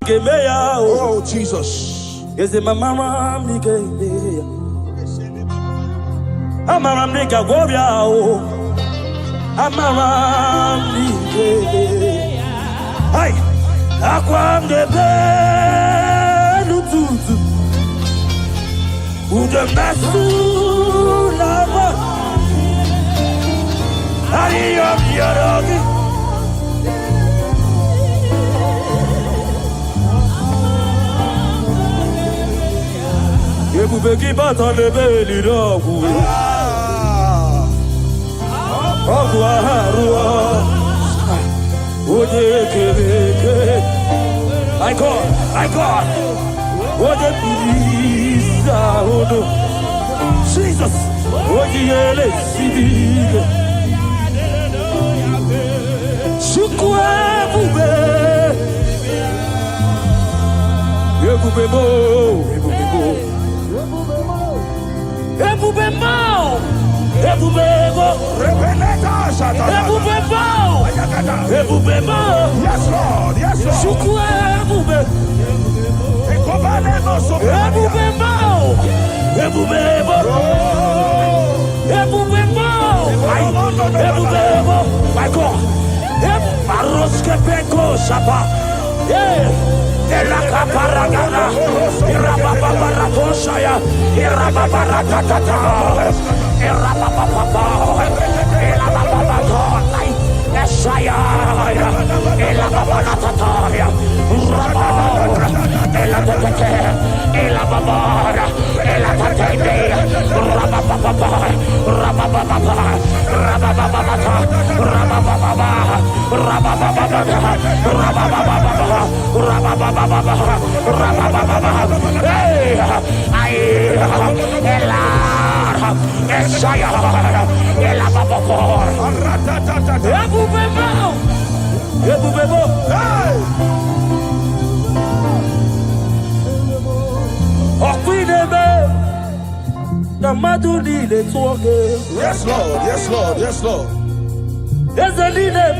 Oh, Jesus. Is it my mama? I'm a nigga, warrior. I'm a Hey, Aquam de Benutu. Who the Masu Lava? I am your You begi bata le beli rogu. Agua harua. Oje kebeke. I God. Oje pisa odo. Jesus. Oje ele sidige. Shukwa bube. Ebubebo. Yes, Lord. Yes, Lord. My God. Irakaparagana, Irababaratosaya, Irababaratata, Irabababa, Irabababatona, Esaya, Ilababarataya, Rababara, Elatete, Ilababara, Elatete, Rabababa, Rabababa, Rabababata, Rabababa, Yes, Lord. Yes, Lord. Yes, Lord. There's a leader.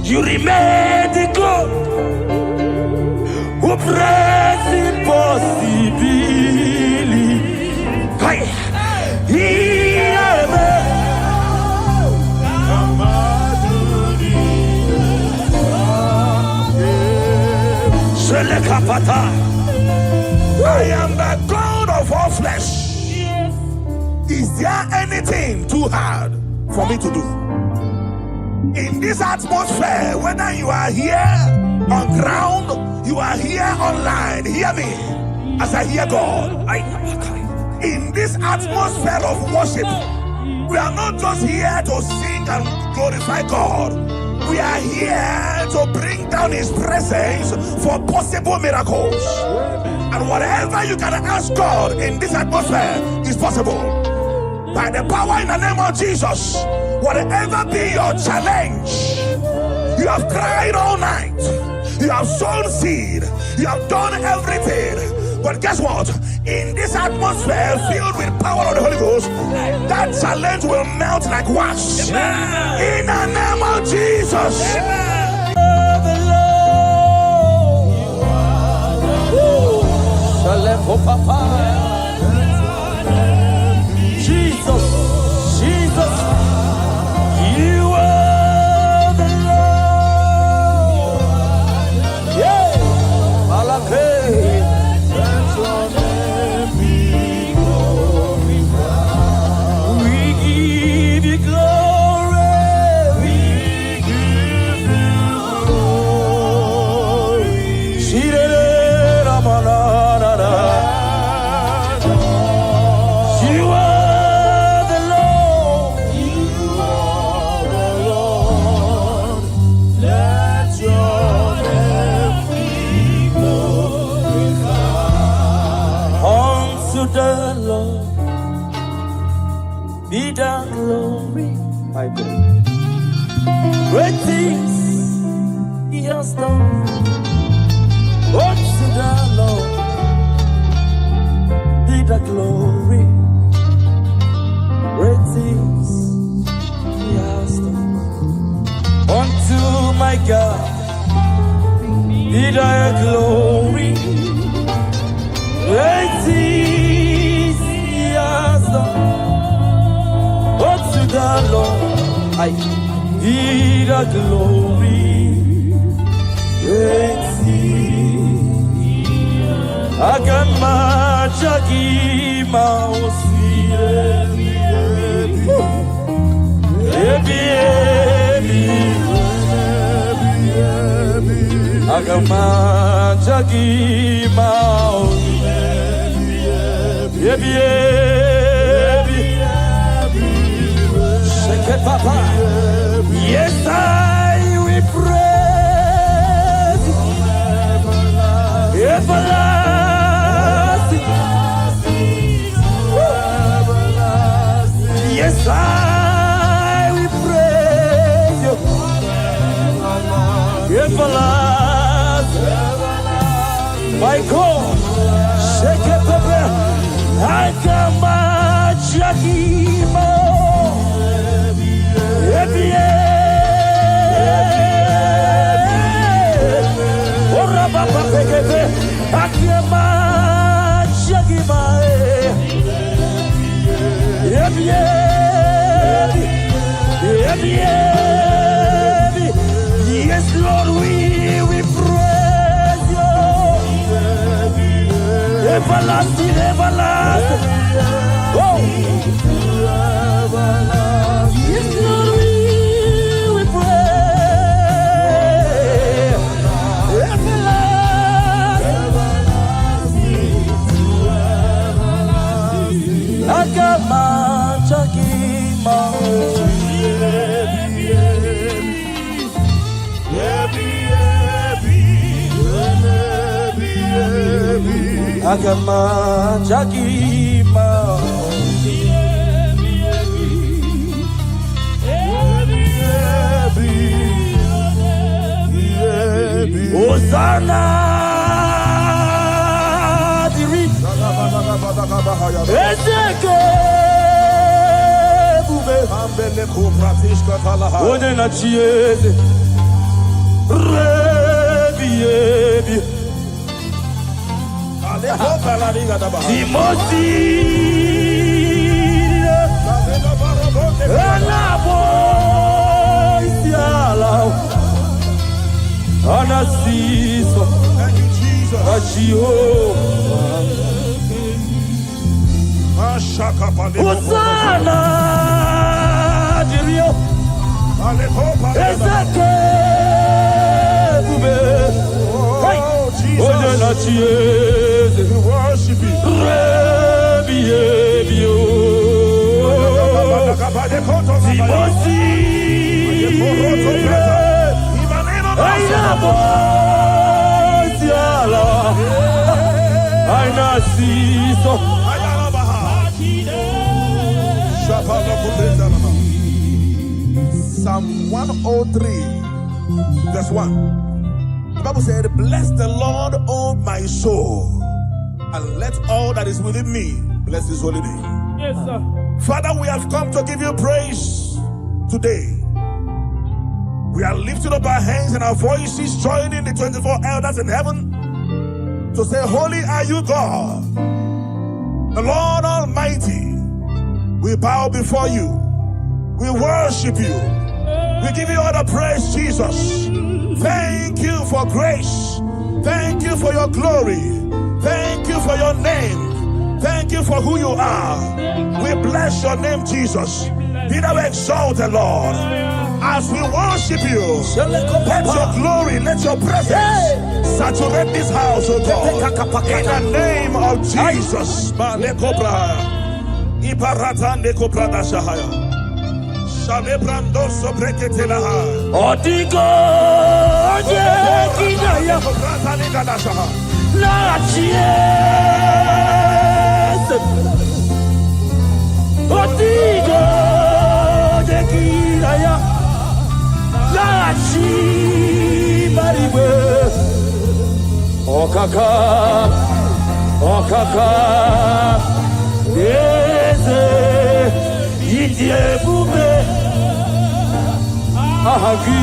You remain the God who prays impossibility. I am the God of all flesh. Is there anything too hard for me to do? In this atmosphere, whether you are here on ground, you are here online, hear me as I hear God. In this atmosphere of worship, we are not just here to sing and glorify God. We are here to bring down His presence for possible miracles. And whatever you can ask God in this atmosphere is possible. By the power in the name of Jesus, whatever be your challenge, you have cried all night, you have sown seed, you have done everything. But guess what? In this atmosphere filled with power of the Holy Ghost, that challenge will melt like wax. In the name of Jesus. Jesus, you are the Lord. Yeah, we give you glory. We give you be the glory, my God. Great things He has done. Unto the Lord be the glory. Great things my God, be thy glory. Great things he has done. Unto the Lord, I be the glory. Great things. Agamajagi mausi. Agamajagi mausi. Shake it, Papa. Yes, I will praise everlasting. Yes, I will praise you everlasting. My God, shake it, Papa. I come at Shakimo. Ora Papa Pekete, I come at Shakima. Yes, Lord, we praise you. Everlasting, everlasting. Oh. Yes, Lord, we pray. Everlasting. Agama Chakima. Agama Chakima. Hosanna diri Ezeke bube ambele kupratishka talaha One na chieze Rebi Aleho balariga daba Timosi Anabo Isiala Anasiso, Thank you, Jesus. Hosanna, Dirio, Ezeke, Bube, Jesus, we worship you. Psalm 103, verse 1. The Bible said, bless the Lord, O my soul, and let all that is within me bless his holy name. Yes, sir. Father, we have come to give you praise today. We are lifting up our hands and our voices, joining the 24 elders in heaven to say, holy are you, God, the Lord Almighty. We bow before you. We worship you. We give you all the praise, Jesus. Thank you for grace. Thank you for your glory. Thank you for your name. Thank you for who you are. We bless your name, Jesus. Be thou exalted, Lord. As we worship you, let your glory, let your presence saturate this house, oh God. In the name of Jesus. Odigo, Kinaya, La Chiesa, Odigo, Kinaya, La Chimariwe, Okaka, Eze, Idie Bube, Ahagi,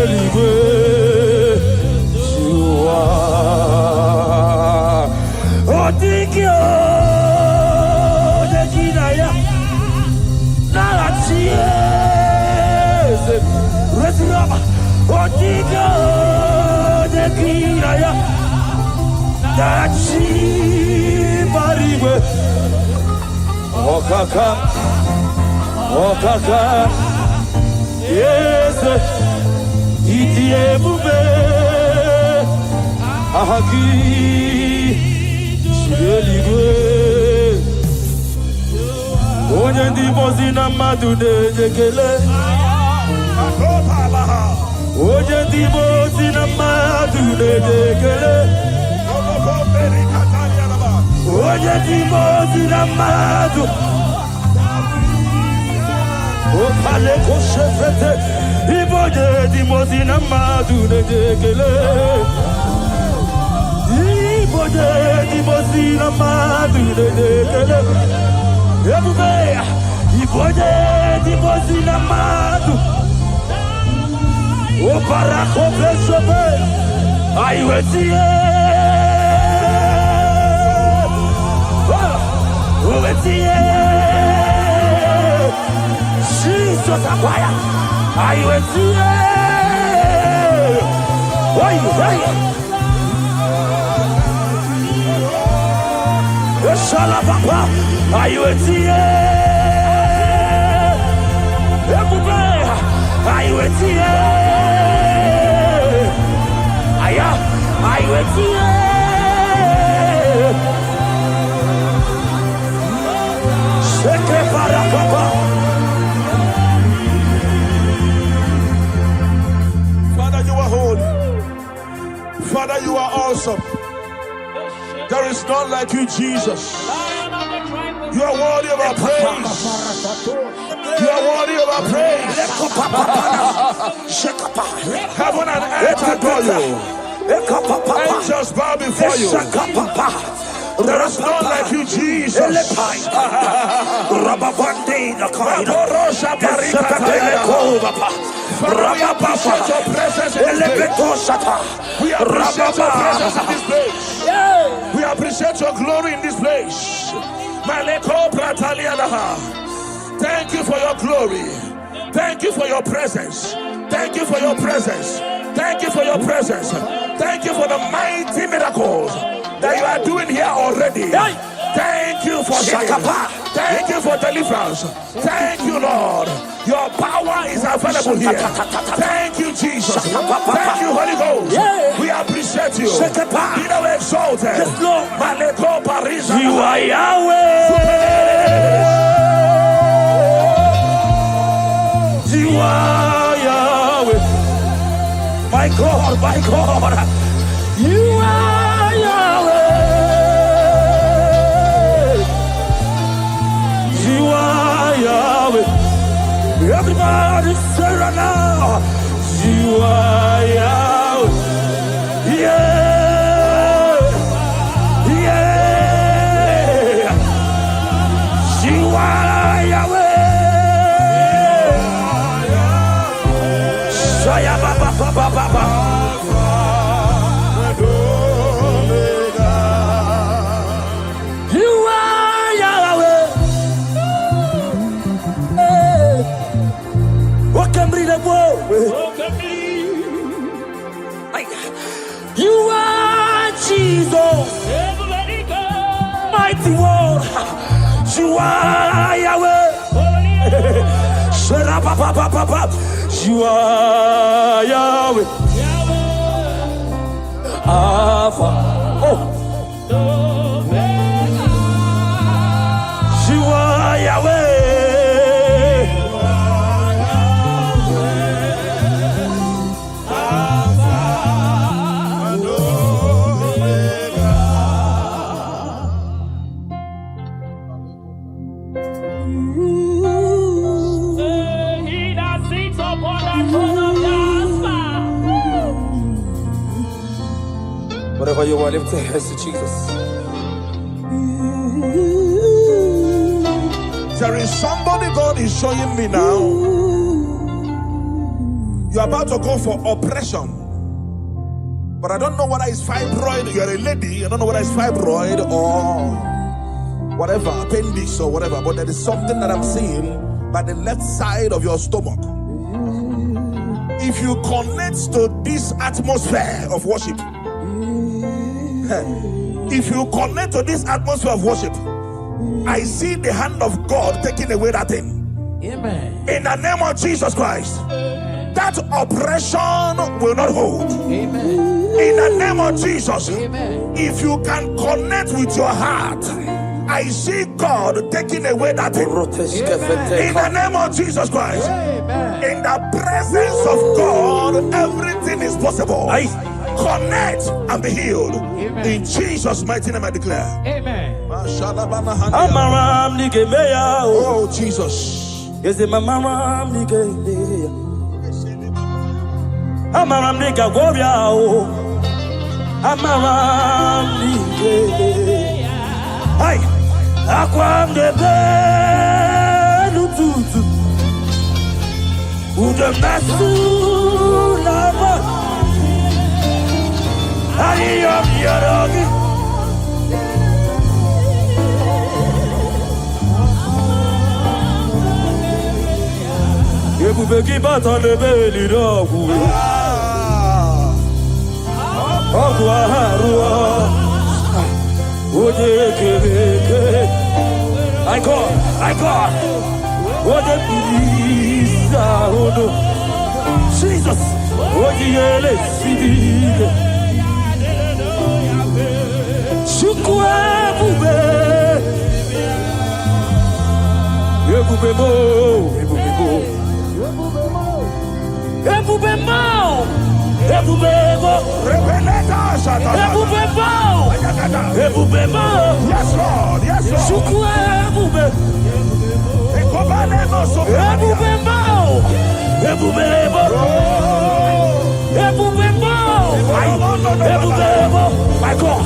eligwe Shua Otikyo Dekinaya Narachies Resinaba Otikyo Dekinaya Narachi Marigwe Okaka Okaka Yes Itie Bube Ahagi Shieligwe Onye ndi mozi na mmadụ na-ejekele Onye ndi mozi na mmadụ na-ejekele Onye ndi mozi na mmadụ Opale koshefete Iboje di mozi na mmadụ na-ejekele Iboje di mozi na mmadụ na-ejekele Ebube Iboje di mozi na mmadụ Opara kopesebe Aiwetie Owetie Jesus akwaya Aiwetie Oi, oi Eshala papa Aiwetie Ebube Aiwetie Aya Aiwetie Sheke parakapa Father, you are holy. Father, you are awesome. There is none like you, Jesus. You are worthy of our praise. You are worthy of our praise. Heaven and earth adore you. Angels bow before you. There is none like you, Jesus. We appreciate your presence in this place. We appreciate your presence in this place. We appreciate your glory in this place. Thank you for your glory. Thank you for your presence. Thank you for your presence. Thank you for your presence. Thank you for the mighty miracles that you are doing here already. Thank you for healing. Thank you for deliverance. Thank you, Lord. Your power is available here. Thank you, Jesus. Thank you, Holy Ghost. We appreciate you. Be thou exalted. You are Yahweh. You are Yahweh. My God, my God. You are Yahweh. You are Yahweh. Everybody say right now. You are Yahweh. Yeah. Yeah. You are Yahweh. Shaya baba baba baba. You are Jesus, mighty one. You are Yahweh. You are Yahweh. Alpha. Oh. You are Yahweh. Whatever you want, lift your hands to Jesus. There is somebody God is showing me now. You're about to go for operation. But I don't know whether it's fibroid. You're a lady. I don't know whether it's fibroid or whatever, appendix or whatever. But there is something that I'm seeing by the left side of your stomach. If you connect to this atmosphere of worship, if you connect to this atmosphere of worship, I see the hand of God taking away that thing. Amen. In the name of Jesus Christ, that oppression will not hold. Amen. In the name of Jesus, amen. If you can connect with your heart, I see God taking away that thing. Amen. In the name of Jesus Christ, amen. In the presence of God, everything is possible. Connect and be healed. Amen. In Jesus' mighty name I declare. Amen. Oh Jesus. I God. What a peace, Jesus. What you Yes, Lord. Yes, Lord. My God.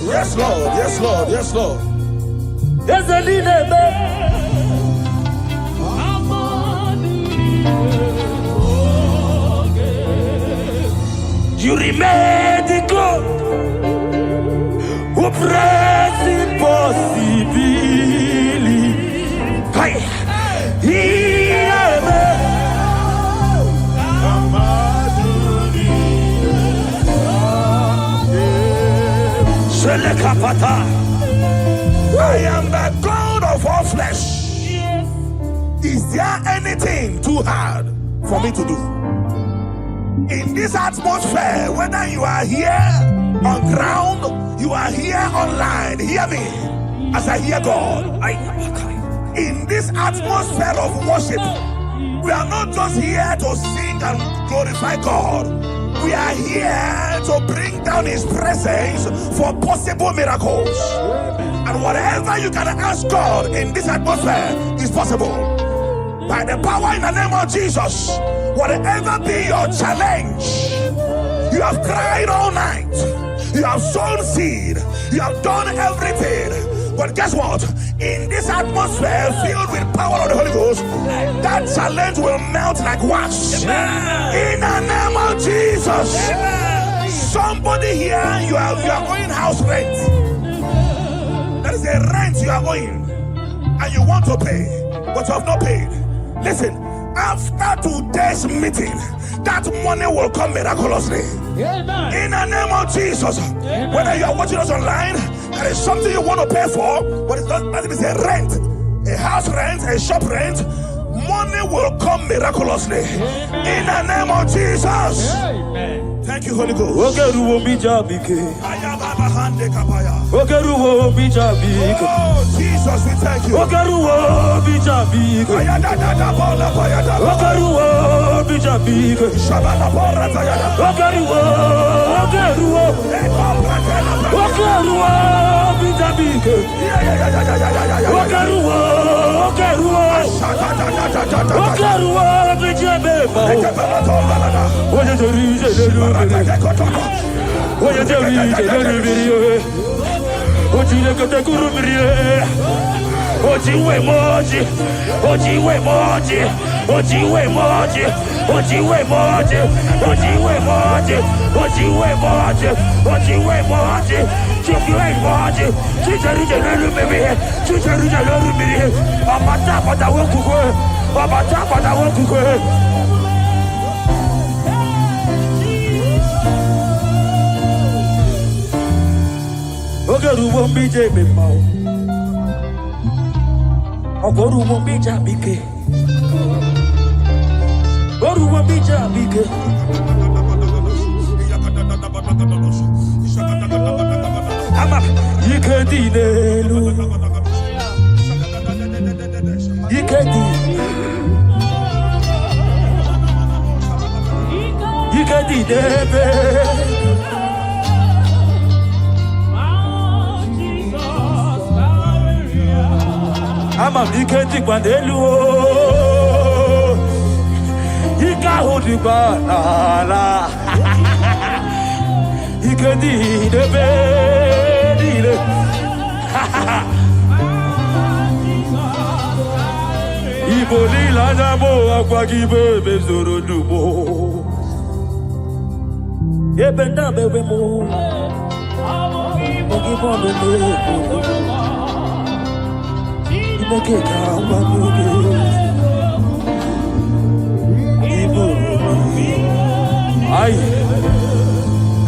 Yes, Lord. Yes, Lord. Yes, Lord. You remain the God who prays impossibly. I am the God of all flesh. Is there anything too hard for me to do? In this atmosphere, whether you are here on ground, you are here online, hear me as I hear God. In this atmosphere of worship, we are not just here to sing and glorify God. We are here to bring down His presence for possible miracles. And whatever you can ask God in this atmosphere is possible. By the power in the name of Jesus, whatever be your challenge, you have cried all night, you have sown seed, you have done everything. But guess what? In this atmosphere filled with power of the Holy Ghost, that challenge will melt like wax. In the name of Jesus. Somebody here, you are owing house rent. That is a rent you are owing, and you want to pay, but you have not paid. Listen, After today's meeting, that money will come miraculously. Amen. In the name of Jesus. Amen. Whether you are watching us online, there is something you want to pay for, but it's not that it is a rent, a house rent, a shop rent. Money will come miraculously. Amen. In the name of Jesus. Amen. Thank you, Holy Ghost. Oh, Jesus, we thank you.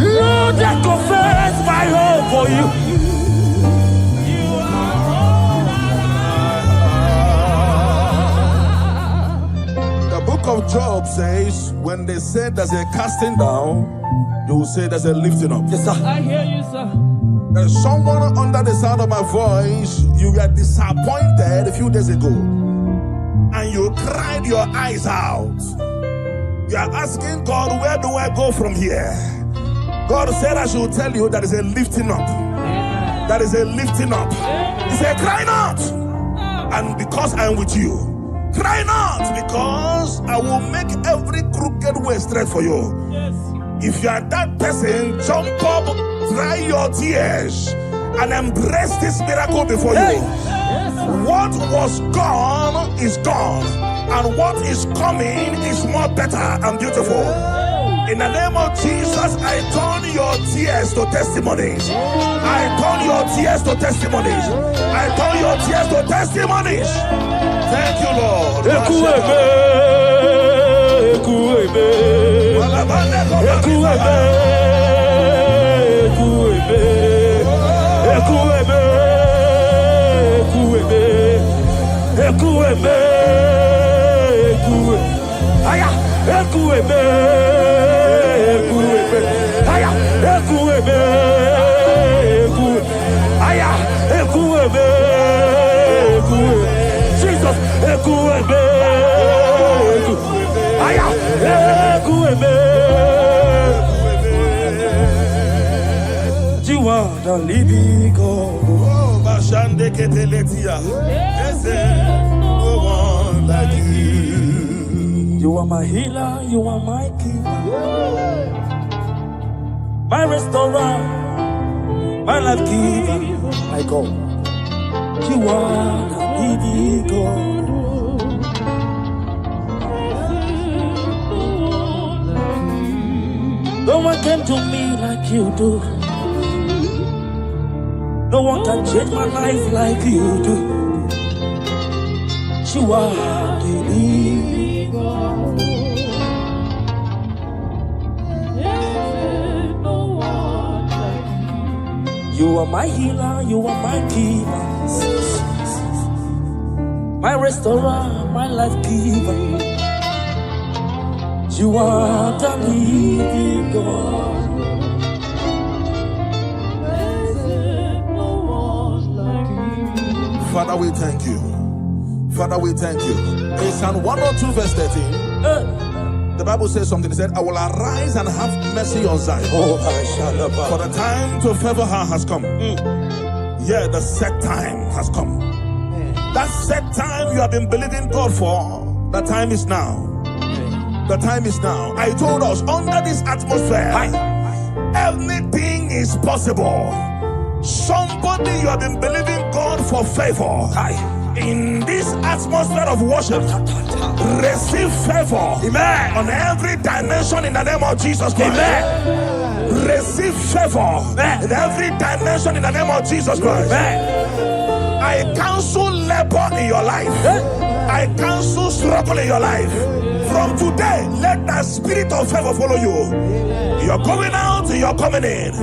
Lord, I confess my hope for you. The book of Job says, when they say there's a casting down, you will say there's a lifting up. Yes, sir. I hear you, sir. There's someone under the sound of my voice. You were disappointed a few days ago, and you cried your eyes out. You are asking God, where do I go from here? God said I should tell you that is a lifting up. That is a lifting up. He said, cry not, and because I am with you. Cry not, because I will make every crooked way straight for you. Yes. If you are that person, jump up, dry your tears, and embrace this miracle before you. Yes. What was gone is gone, and what is coming is more better and beautiful. In the name of Jesus, I turn your tears to testimonies. I turn your tears to testimonies. I turn your tears to testimonies. Thank you, Lord. You are the living God. No one like you. You are my healer, you are my keeper, my restorer, my life giver, my God. You are the living God. No one came to me like you do. No one can change my life like you do. You are the living God. You are my healer, you are my keeper, my restorer, my life giver. You are the living God. Father, we thank you. Father, we thank you. In Psalm 102 verse 13, the Bible says something. It said, I will arise and have mercy on Zion. For the time to favor her has come. Yeah, the set time has come. That set time you have been believing God for, the time is now. The time is now. I told us, under this atmosphere, everything is possible. Somebody, you have been believing God for favor. In this atmosphere of worship, receive favor. Amen. On every dimension in the name of Jesus Christ. Amen. Receive favor. Amen. In every dimension in the name of Jesus Christ. Amen. I cancel labor in your life. I cancel struggle in your life. From today, let the spirit of favor follow you. You're going out, you're coming in.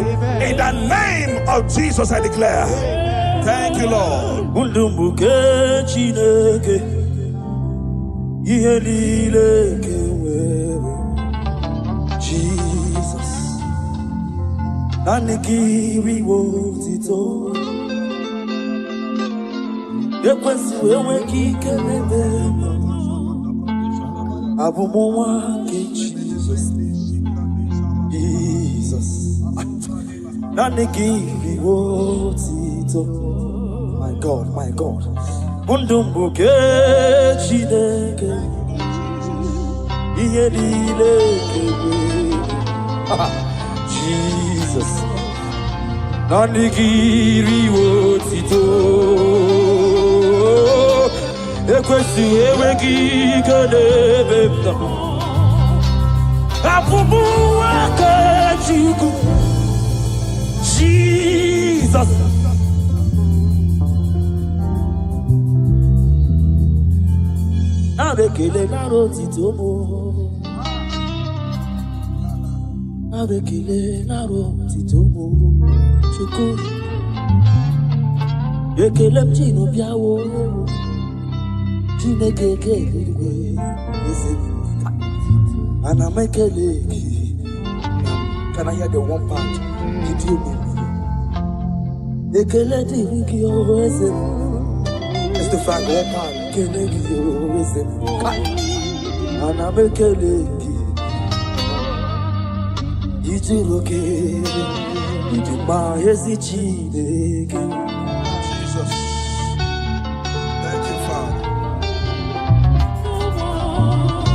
In the name of Jesus, I declare. Thank you, Lord. Jesus. Nanikiri wotito. Jesus. Jesus. Nanikiri wotito. My God, my God. Mundumbuke chineke. Jesus. Nanikiri wotito. Ekwesi ewegi kadebemna. Apubu akachiku. Jesus. Abekele naro titomo. Abekele naro titomo. Chuku. Ekele mchino biawo. Chineke and I make a leg. Can I hear the one part? Did you it's the fact one part. And I make a leg. Did you look at my Jesus. Thank you, Father.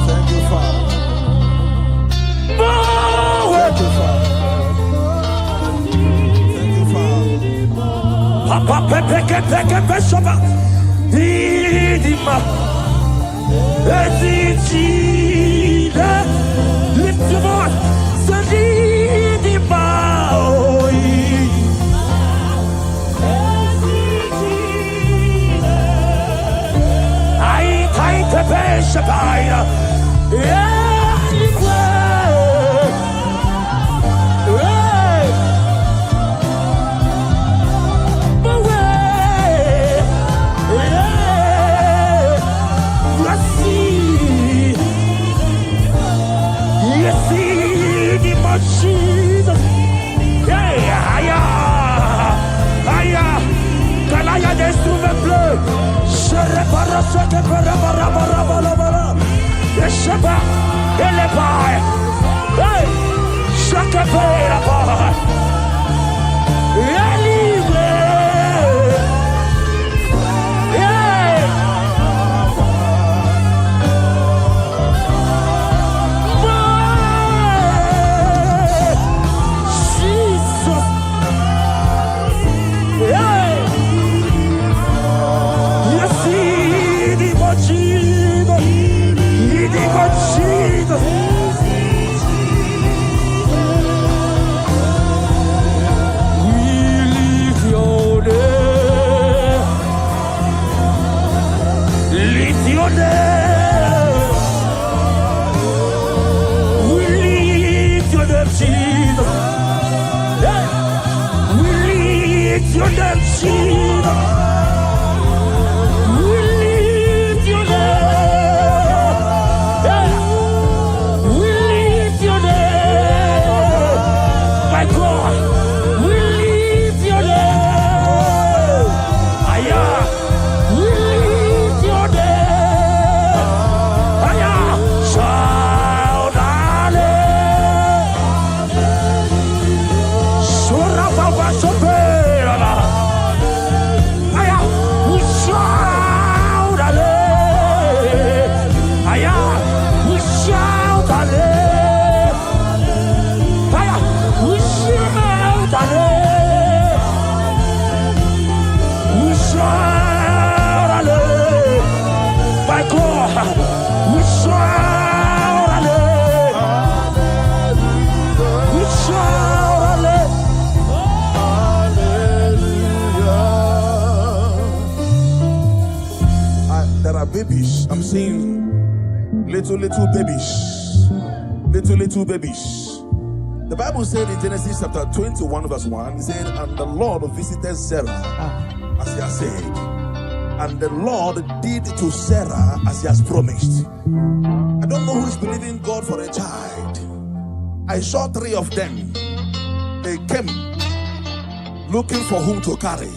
Thank you, Father. Thank you, Father. Thank you, Father. Papa Pepe Shaba. Idima. Ezitida. Lift your voice. Sadidima. Pepe Shabaya. little babies. Little babies. The Bible said in Genesis chapter 21 verse 1, it said, and the Lord visited Sarah as he has said. And the Lord did to Sarah as he has promised. I don't know who is believing God for a child. I saw 3 of them. They came looking for whom to carry.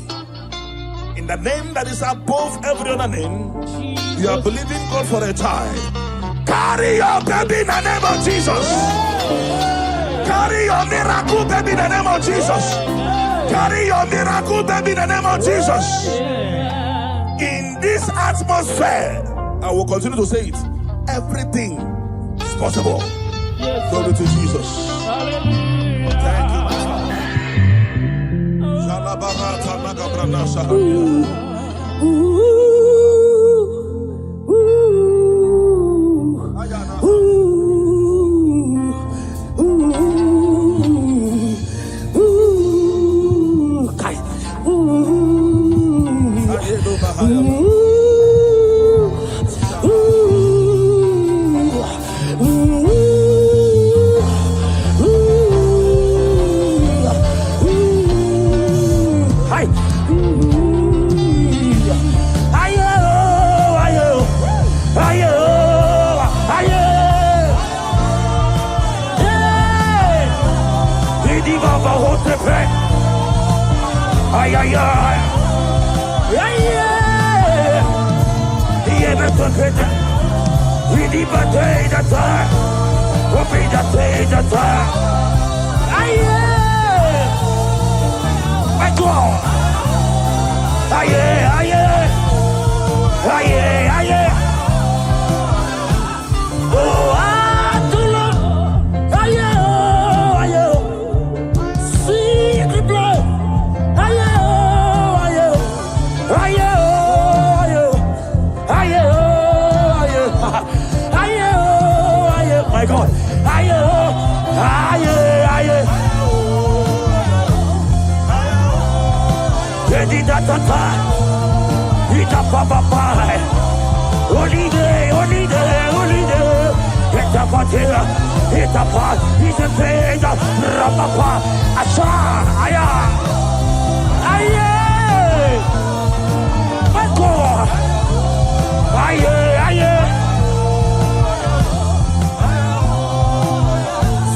In the name that is above every other name, you are believing God for a child. Carry your baby in the name of Jesus. Carry your miracle baby in the name of Jesus. Carry your miracle baby in the name of Jesus. In this atmosphere, I will continue to say it. Everything is possible. Glory to Jesus. Thank you,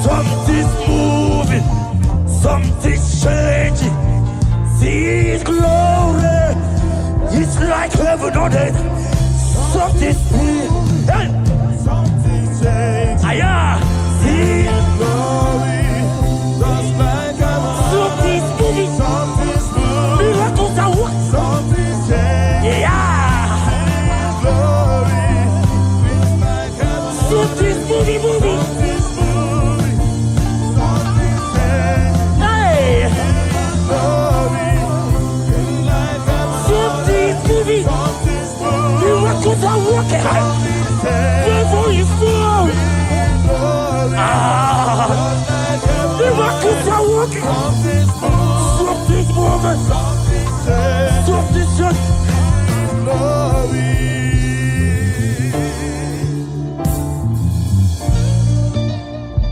Something's moving, something's changing. See His glory, it's like heaven on earth. Something's moving, something's changing. See His glory, just like heaven. Something's moving, something's moving. Miracles are what? Something's changing. His glory, it's like heaven. Something's moving. Miracles are working. Devil is flowing. Miracles are working. Something's moving. Something's just.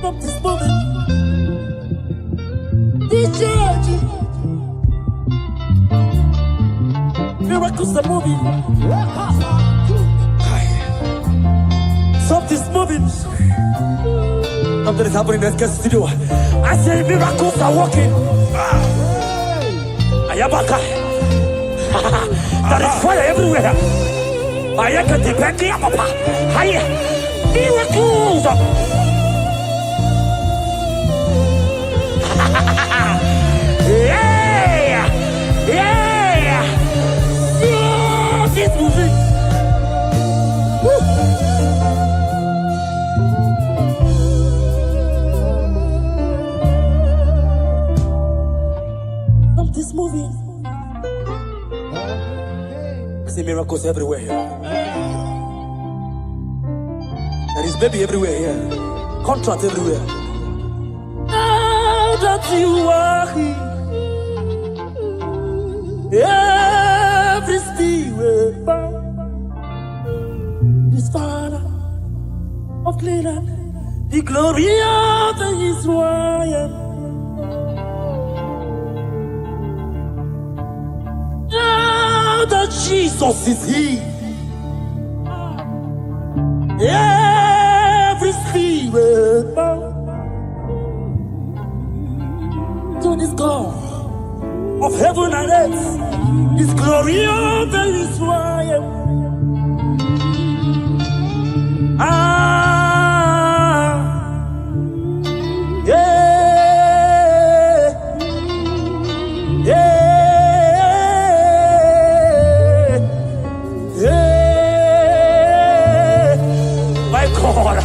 Something's moving. This church. Miracles are moving. Something's moving. Something is happening in the studio. I say miracles are working. Ayabaka. There is fire everywhere. Ayaka depend on Papa. Hiya. Miracles. Yeah. Something's moving. Something's moving. I see miracles everywhere here. There is baby everywhere here. Contract everywhere. Now that you are here, every spirit bound is Father. of Canaan, the glory of Israel. Now that Jesus is here, every spirit bow to this God of heaven and earth, His glory of Israel. My God.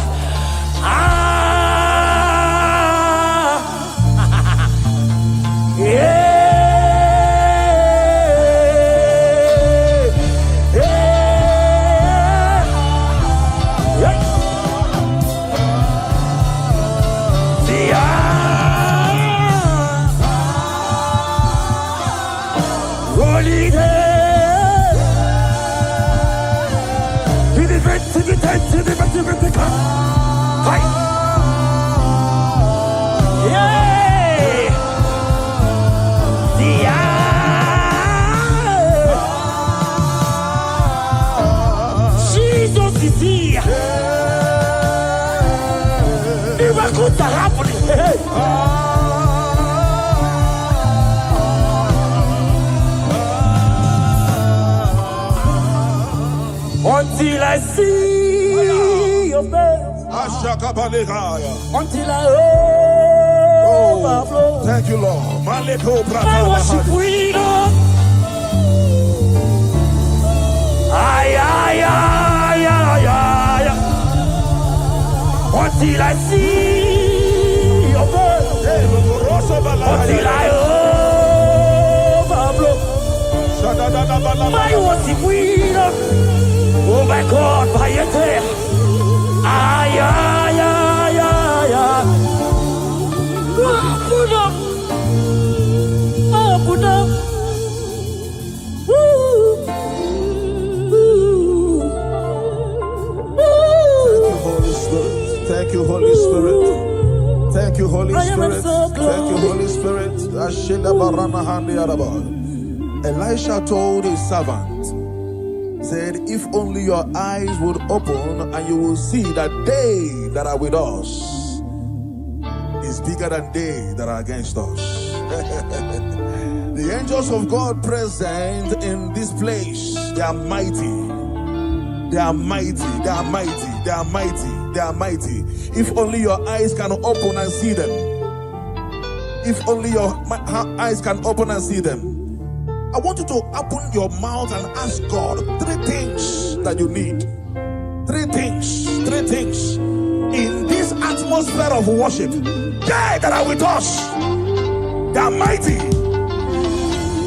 Jesus is here. Miracles are happening. Until I see your face, until I overflow. Thank you, Lord. I worship freedom. Until I see your face, until I overflow. My worship freedom. Oh my God, by your tail. Put up. Put up. Thank you, Holy Spirit. Thank you, Holy Spirit. Thank you, Holy Spirit. Elisha told his servant, said, if only your eyes would open and you will see that they that are with us is bigger than they that are against us. The angels of God present in this place, they are mighty. They are mighty. They are mighty. They are mighty. They are mighty. If only your eyes can open and see them. If only your eyes can open and see them. I want you to open your mouth and ask God 3 things that you need. 3 things. 3 things. In this atmosphere of worship, they that are with us, they are mighty.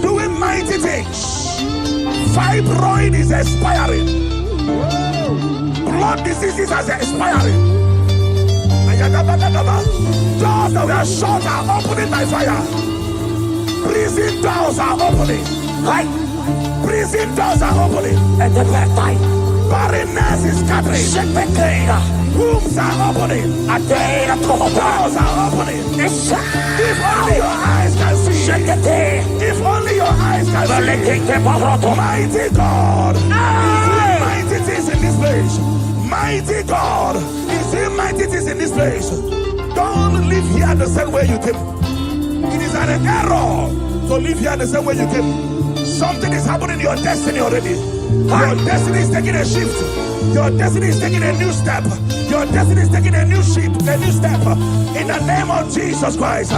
Doing mighty things. Fibroid is expiring. Blood diseases are expiring. Doors that were shut are opening by fire. Prison doors are opening. Right? Prison doors are opening. At the bad time. Barrenness is scattering. Wombs are opening. Doors are opening. If only your eyes can see. If only your eyes can see. Mighty God is doing mighty things in this place. Mighty God is doing mighty things in this place. Don't live here the same way you came. It is an error to live here the same way you came. Something is happening in your destiny already. Your destiny is taking a shift. Your destiny is taking a new step. Your destiny is taking a new step. In the name of Jesus Christ.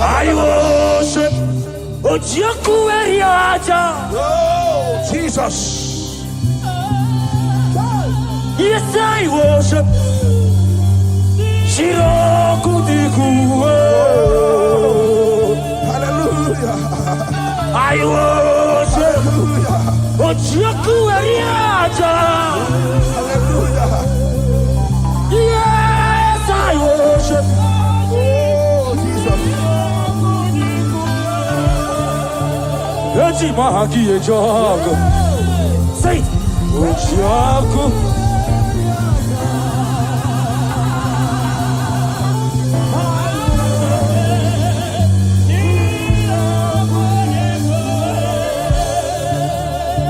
I worship. Oh, Jesus. Yes, I worship. Hallelujah. I worship. Hallelujah. Yes, I worship. Oh, Jesus. Eti mahaki e jogo. Say, o jogo.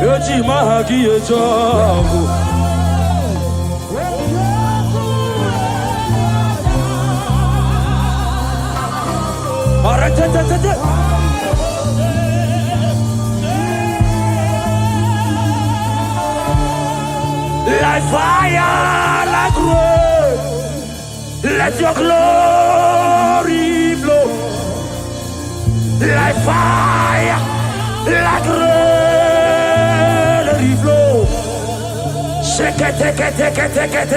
Eti mahaki e jogo. Like fire, like rain, let your glory blow. Like fire, like rain, let it flow. Shake it, take it, take it, take it.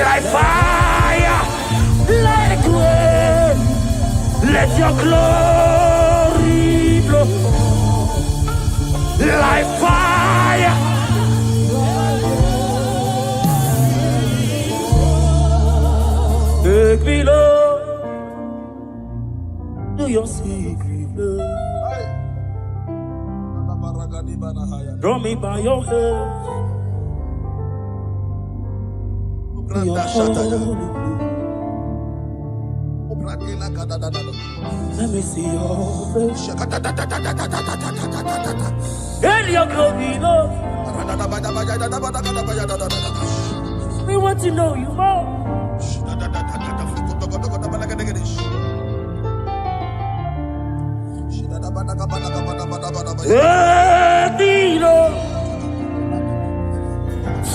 Like fire, like rain, let your glory blow. Like fire. Take me, Lord, to your secret love. Draw me by your hand to your holy place. Let me see your face and your glory, Lord. We want to know you more.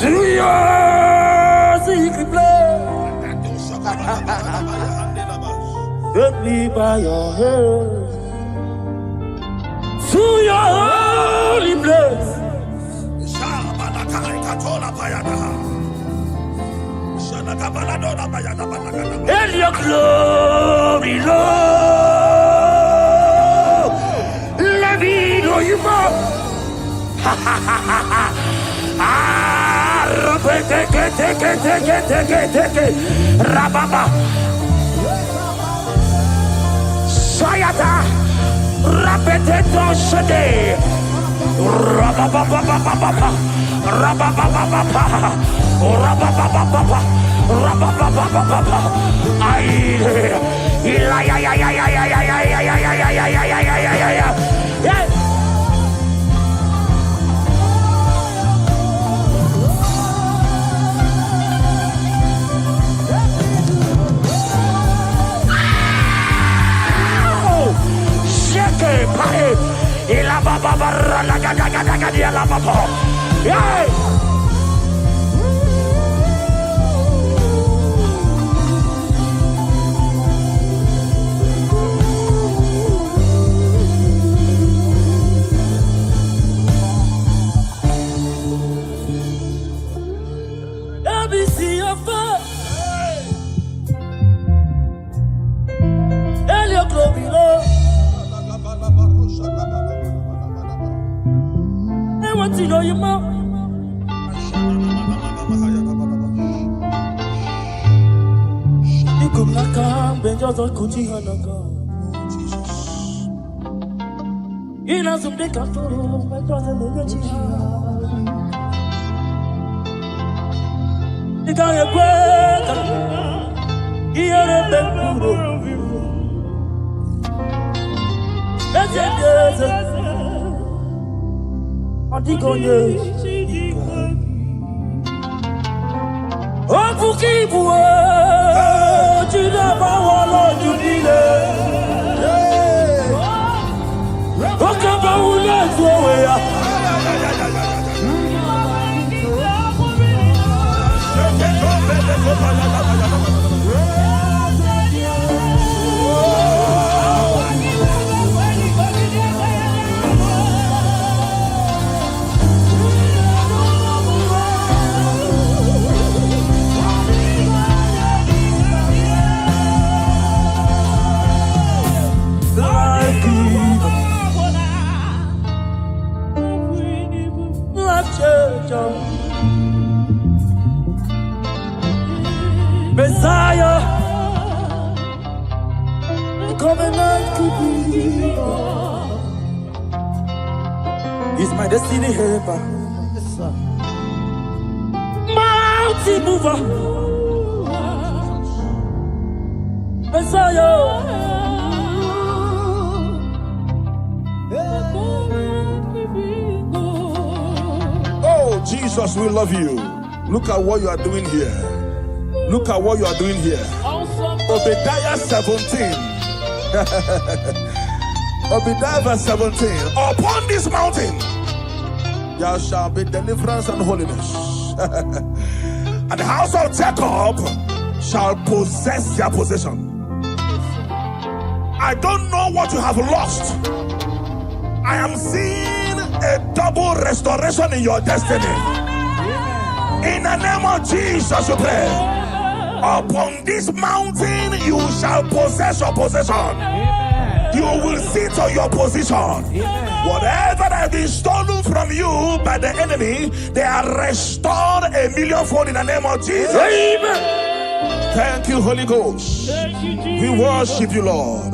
To your secret place, take me by your hand to your holy place. And your glory, Lord, let me know you more. Take Rababa Sayata Rapeteto Shade Rababa I want to know you more. You come back and bend your thought, could you in a some day, I follow my brother. You got a break, you're a bad Messiah, the covenant keeping God. He's my destiny helper. Mountain mover. Messiah. Oh, Jesus, we love you. Look at what you are doing here. Look at what you are doing here. Obadiah 17. Obadiah verse 17. Upon this mountain there shall be deliverance and holiness. And the house of Jacob shall possess their possession. I don't know what you have lost. I am seeing a double restoration in your destiny. In the name of Jesus, you pray. Upon this mountain you shall possess your possession. You will sit on your position. Whatever that has been stolen from you by the enemy, they are restored a millionfold in the name of Jesus. Amen. Thank you, Holy Ghost. We worship you, Lord.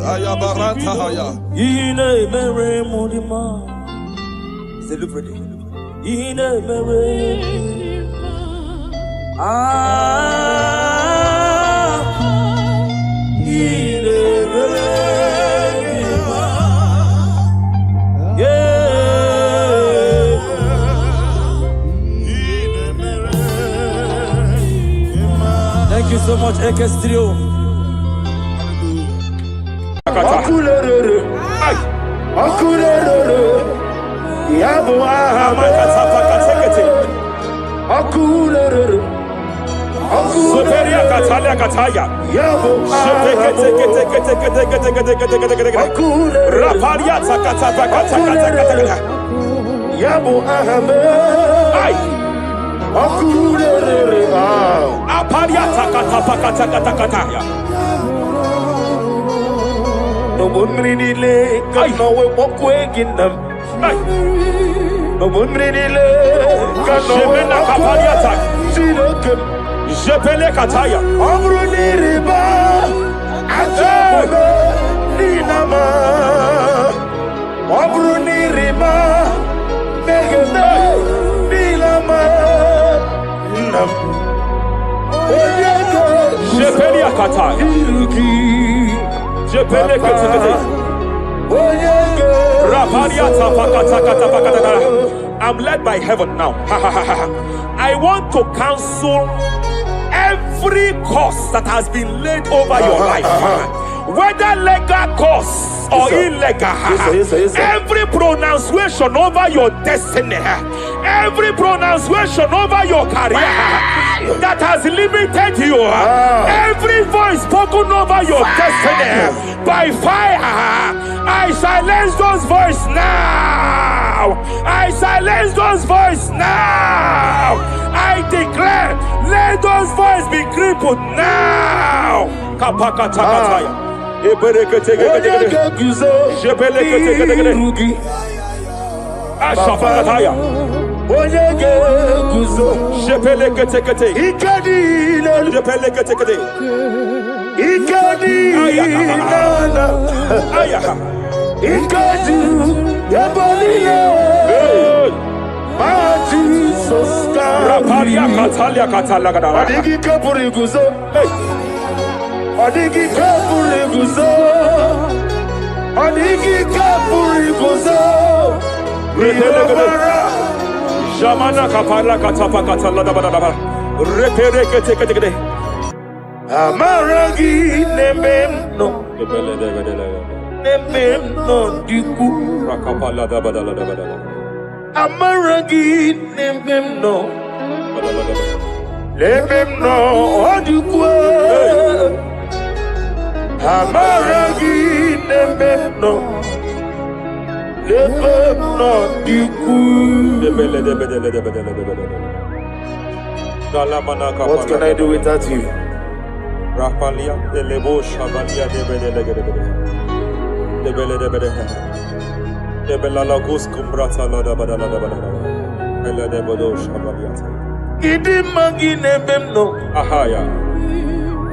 Thank you so much, Ekestrio. No one really lay, no one walk away in them. No one really lay, no one walk away. Jepele kataya. Amruni riba, ajabe ninama. Amruni riba, megene nilama. Nam. Jepele kataya. Jepele kataya. I'm led by heaven now. I want to cancel every curse that has been laid over your life, whether legal curse or illegal. Every pronunciation over your destiny, every pronunciation over your career that has limited you, every voice spoken over your destiny by fire, I silence those voices now. I silence those voices now. I declare, let those voices be crippled now. Kapakatakataya. Ashafakataya. Jepeleketekete. Jepeleketekete. Rapalia Katalia Katalaga. Adigi kapuri guzo. Adigi kapuri guzo. Adigi kapuri guzo. Jamana kapala katapa katala da da da. Repereke teke teke. Amaragi nememno. Nememno diku. Rakapala da da da da da. Amaragi nememno. Nememno diku. Amaragi nememno. Nememno diku. What can I do without you? Rapalia de lebo shavalia de bede de bela lagos kumbrata la da bada bela de bodo shavalia Idi magi nememno. ahaya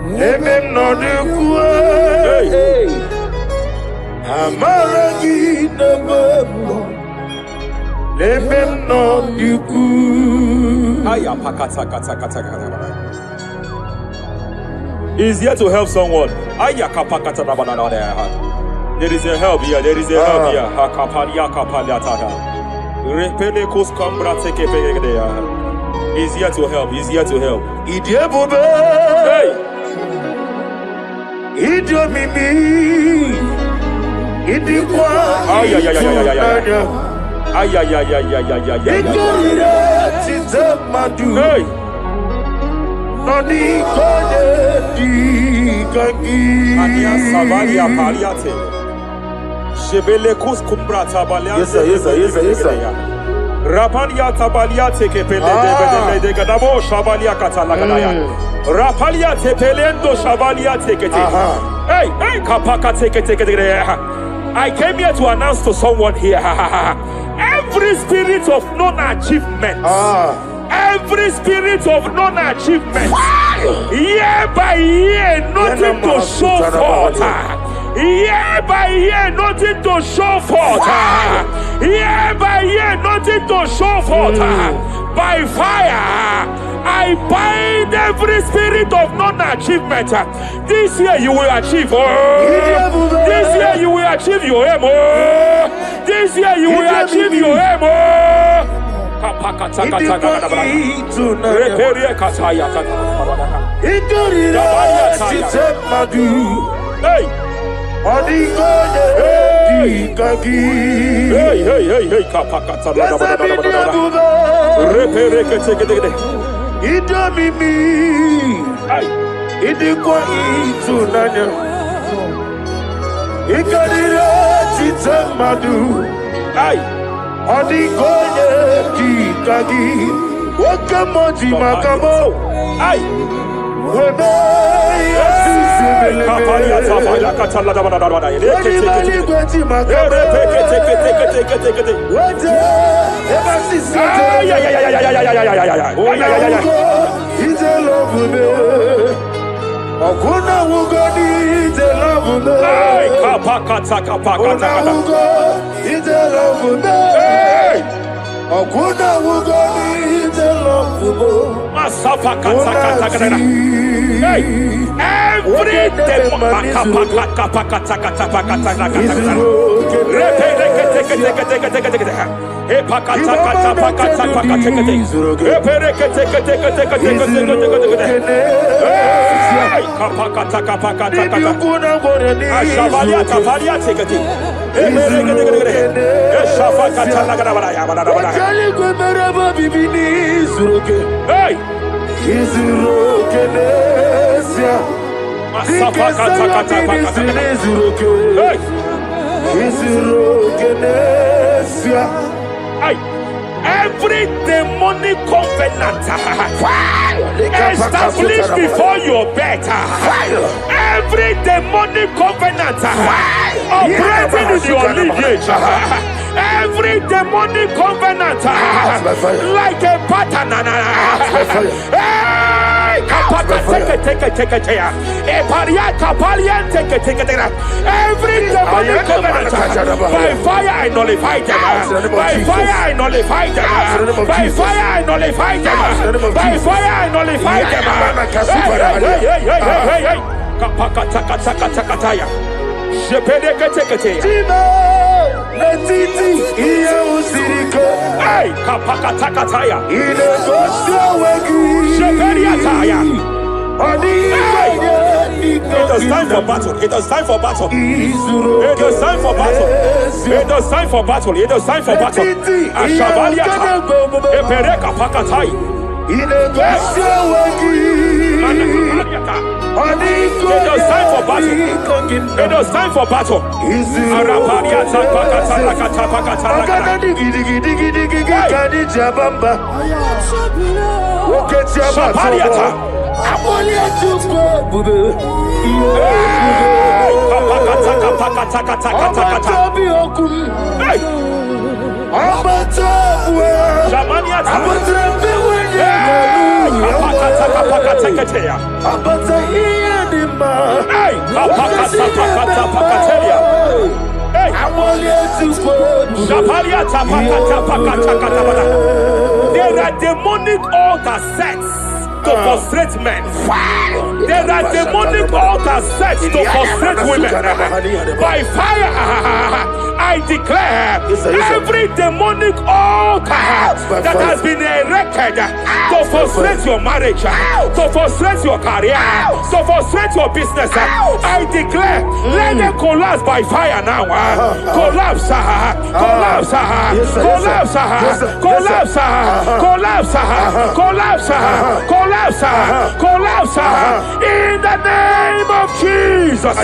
Nememno diku. Amaragi nememno. Ebem no yuku. He's here to help someone. There is a help here. There is a help here. He's here to help. He's here to help. Hey! Hey! Yes, sir. Rapalia tabalia teke pele de gadabo shabalia katalagadaya. Rapalia tepelendo shabalia teke. Hey, kapaka teke. I came here to announce to someone here. Every spirit of non-achievement. Every spirit of non-achievement. Year by year, nothing to show forth. Year by year, nothing to show forth. Year by year, nothing to show forth. By fire, I bind every spirit of non-achievement. This year you will achieve. This year you will achieve your aim. This year you will achieve your aim. Hey! Every demonic covenant established before your bed, every demonic covenant operating in your lineage, every demonic covenant like a pattern. Every demonic covenant, by fire I nullify them. By fire I nullify them. By fire I nullify them. By fire I nullify them. Hey, kapakatakataya. It is time for battle. It is time for battle. It is time for battle. It is time for battle. It is time for battle. Ashabaliata. Epereka pakatai. It is time for battle. It is time for battle. Arapariata pakata pakata. Shapariata. There are demonic altar sets to frustrate men. There are demonic altar sets to frustrate women. By fire, I declare every demonic altar that has been erected to frustrate your marriage, to frustrate your career, to frustrate your business, I declare, let them collapse by fire now. Collapse, collapse, collapse, collapse, collapse, collapse, collapse, collapse, in the name of Jesus.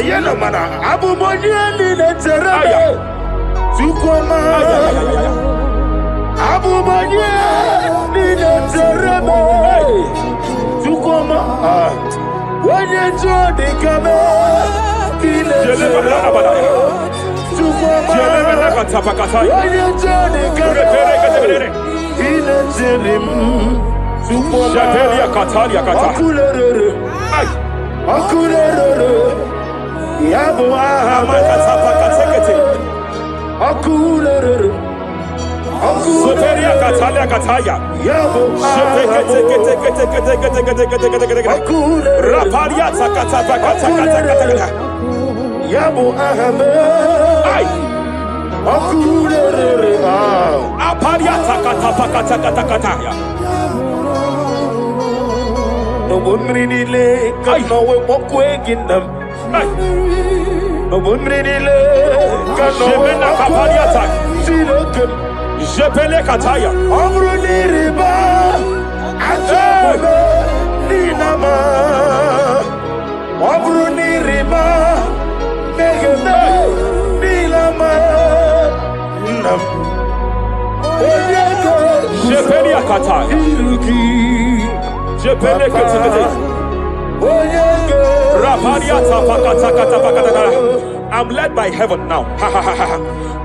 I'm led by heaven now.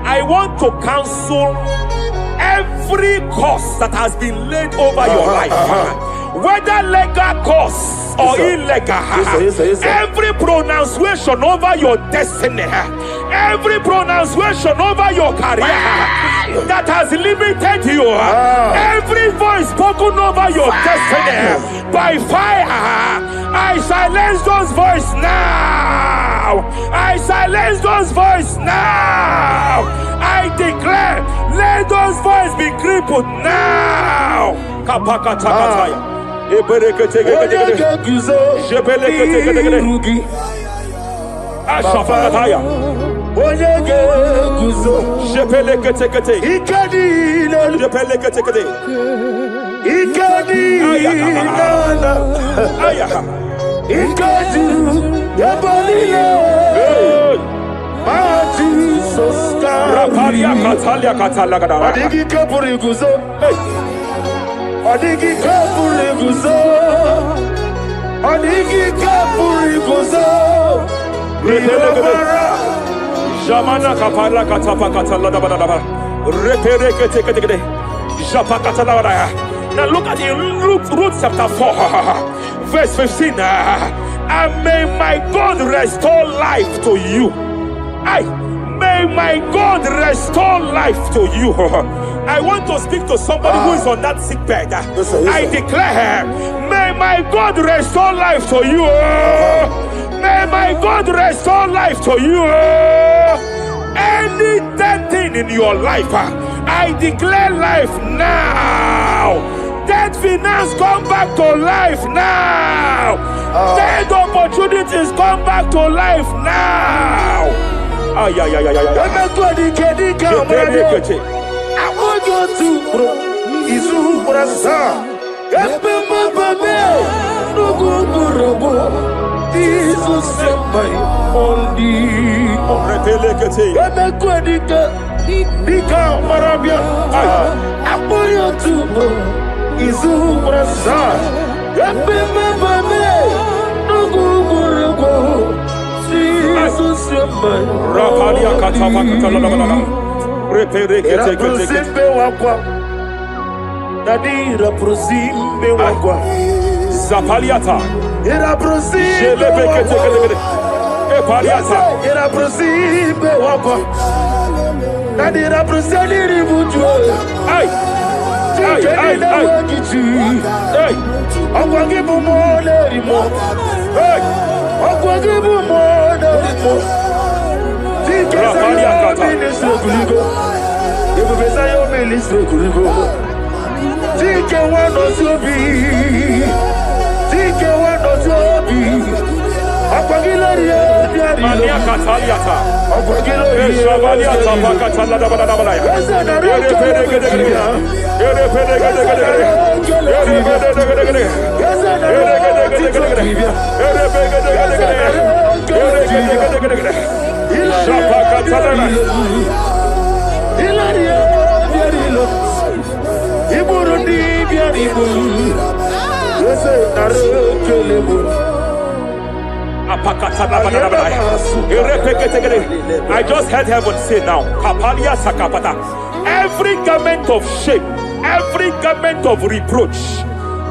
I want to counsel every curse that has been laid over your life, whether legal curse or illegal. Every pronunciation over your destiny, every pronunciation over your career that has limited you, every voice spoken over your destiny, by fire, I silence those voices now. I silence those voices now. I declare, let those voices be crippled now. Jamana kapala katapa katala da da da. Repere kete kete kete. Japa katala da. Now look at the Ruth chapter 4, verse 15. And may my God restore life to you. May my God restore life to you. I want to speak to somebody who is on that sick bed. I declare, may my God restore life to you. May my God restore life to you. Any dead thing in your life, I declare life now. Dead finance come back to life now. Dead opportunities come back to life now. I want you Zapaliata. Era prosime wakwa. Nadira Brusani Ributu. Hey. Hey, hey, hey. Akwagibu mo lerimo. Hey. Akwagibu mo lerimo. Rapani akata. Ministre kuligo. Ebu besa yo ministre kuligo. Tike wano sobi. Tike wano sobi. Akwagila rie biari. Mania kataliata. Akwagila rie. Shavaliata pakatala da bada bada ya. Ere pede gede gede. Ere pede gede gede gede. Ere pede gede gede. Ere gede gede gede. Ere pede gede gede gede. Ere gede gede gede gede. Shapakatala na. Ilaria biarilo. Iburundi biaribu. Yese narekelebo. I just heard heaven say now, Kapalia Sakapata. Every garment of shame, every garment of reproach,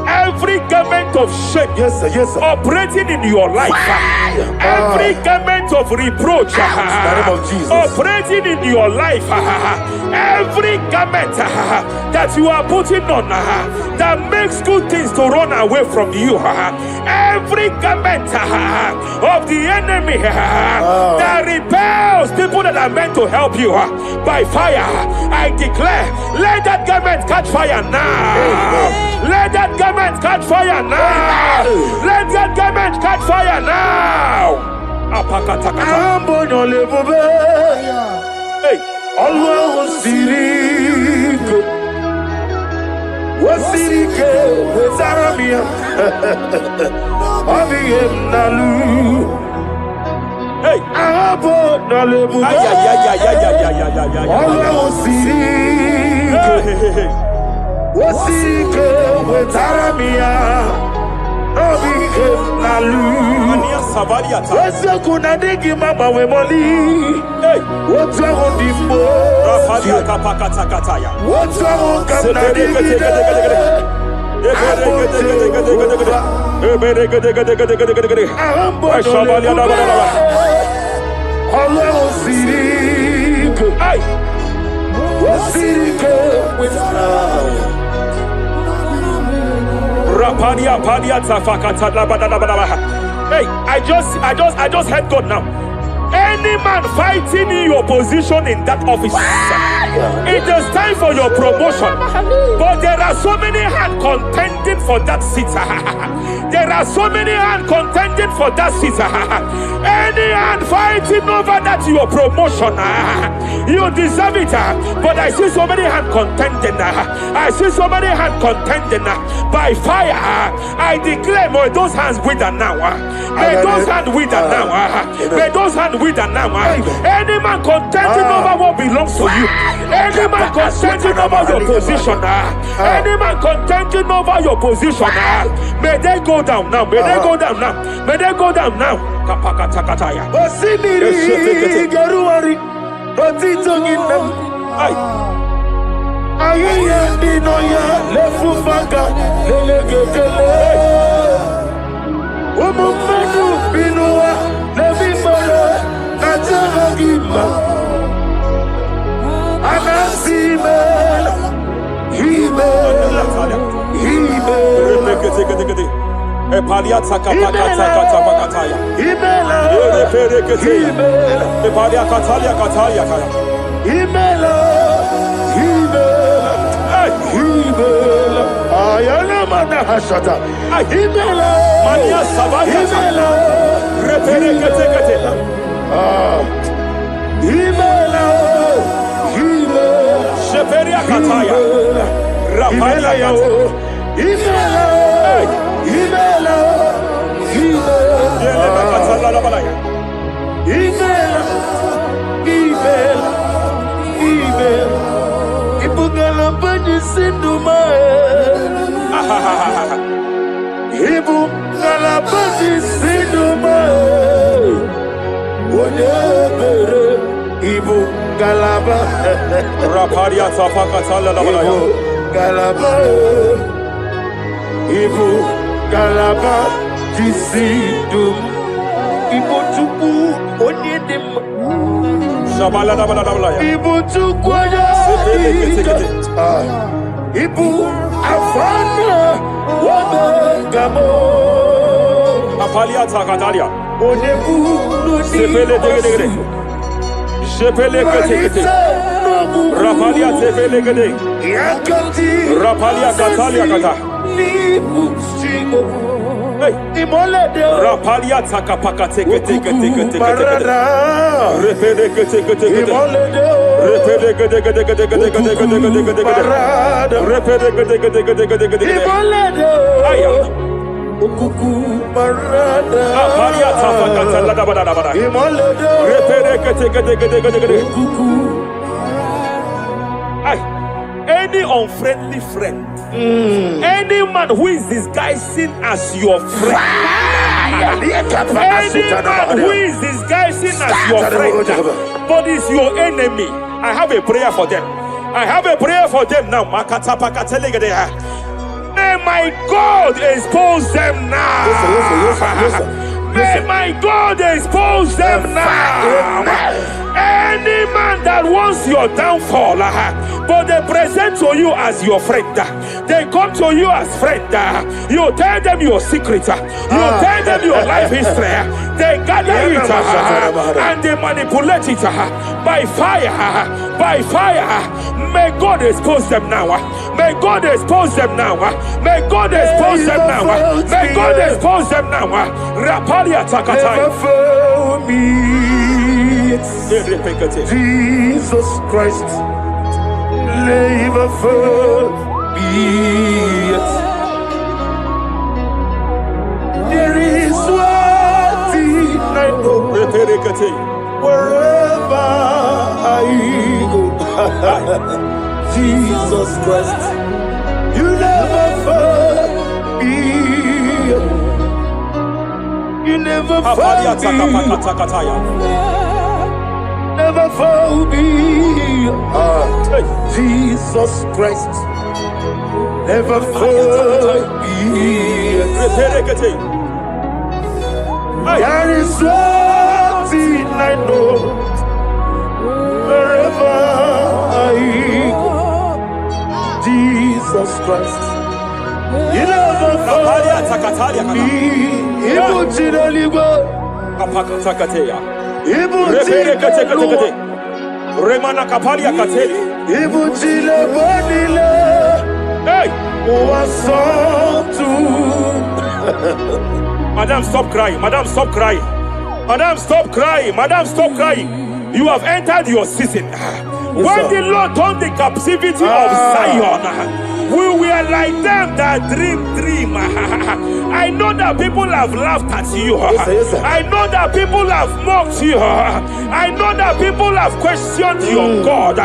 every garment of shame, Yes, sir. operating in your life, every garment of reproach, In the name of Jesus. operating in your life, every garment that you are putting on that makes good things to run away from you, every garment of the enemy that repels people that are meant to help you by fire, I declare, let that garment catch fire now. Let that garment catch fire now. Let that garment catch fire now. Hey. Allah Sirike Wasirike Wezaramia Abiyem Nalu Hey. Abo Nalebu Allah Sirike Wasirike Wezaramia Abiyem Nalu Wese kuna digi mama we moli. Hey. What's wrong with the Rafalia kapakata kataya. What's wrong with Hey, I just heard God now. Any man fighting in your position in that office, it is time for your promotion. But there are so many hands contending for that seat. There are so many hands contending for that seat. Any hand fighting over that your promotion, you deserve it. But I see so many hands contending. I see so many hands contending by fire. I declare, may those hands wither now. May those hands wither now. May those hands wither now. Any man contending over what belongs to you. Any man contending over your position. Any man contending over your position. May they go down now. May they go down now. May they go down now. Kapakatakataya. Osimiri Garuari Otitongina Ayaya Dinoya Lefufaga Lelegele Umumenu Binua Levimala Najaragima Anasimela Himela Epaliata kapakata pakataya. Himela Epalia katalia katalia kaya. Himela Ayana mana hashata Himela Mania sabaya. Himela Reperekete. Himela Sheperia kataya. Rapalia yao. Himela Yeleba katala la balaya. Ibugala bani sinduma Ibugala bani sinduma Onebere Ibugala ba Raparia tapakatala la balaya. Ibugala Ibugala ba Jisidum Ibotuku Onyedim Ibu tukwaya Ibu afana wabengamo Apalia Takatalia. Onebu Sepele degede. Sepele kete. Rapalia tepele gede. Yakati Rapalia katalia kata. Ibu sigo Hey. Imolede Rapalia takapaka teke. Barada Repele kete. Imolede Repele gede. Barada Repele gede. Imolede Aya. Ukuku Barada Apalia tapaka bada. Imolede Repele gede. Ukuku Ay. Any unfriendly friend, any man who is disguising as your friend, any man who is disguising as your friend, but is your enemy, I have a prayer for them. I have a prayer for them now. May my God expose them now. May my God expose them now. Any man that wants your downfall, but they present to you as your friend, they come to you as friend, you tell them your secret, you tell them your life history, they gather it and they manipulate it by fire. May God expose them now. May God expose them now. May God expose them now. May God expose them now. Rapalia Takatai. Jesus Christ, never fail me. There is one thing I know. Wherever I go, Jesus Christ, you never fail me. You never fail me. Never fail me. Jesus Christ, never fail me. There is one thing I know. Wherever I go, Jesus Christ, you never fail me. Remana kapalia kateli. Hey! Madam, stop crying. Madam, stop crying. Madam, stop crying. Madam, stop crying. You have entered your season. When the Lord turned the captivity of Zion, we were like them that dream. I know that people have laughed at you. I know that people have mocked you. I know that people have questioned your God.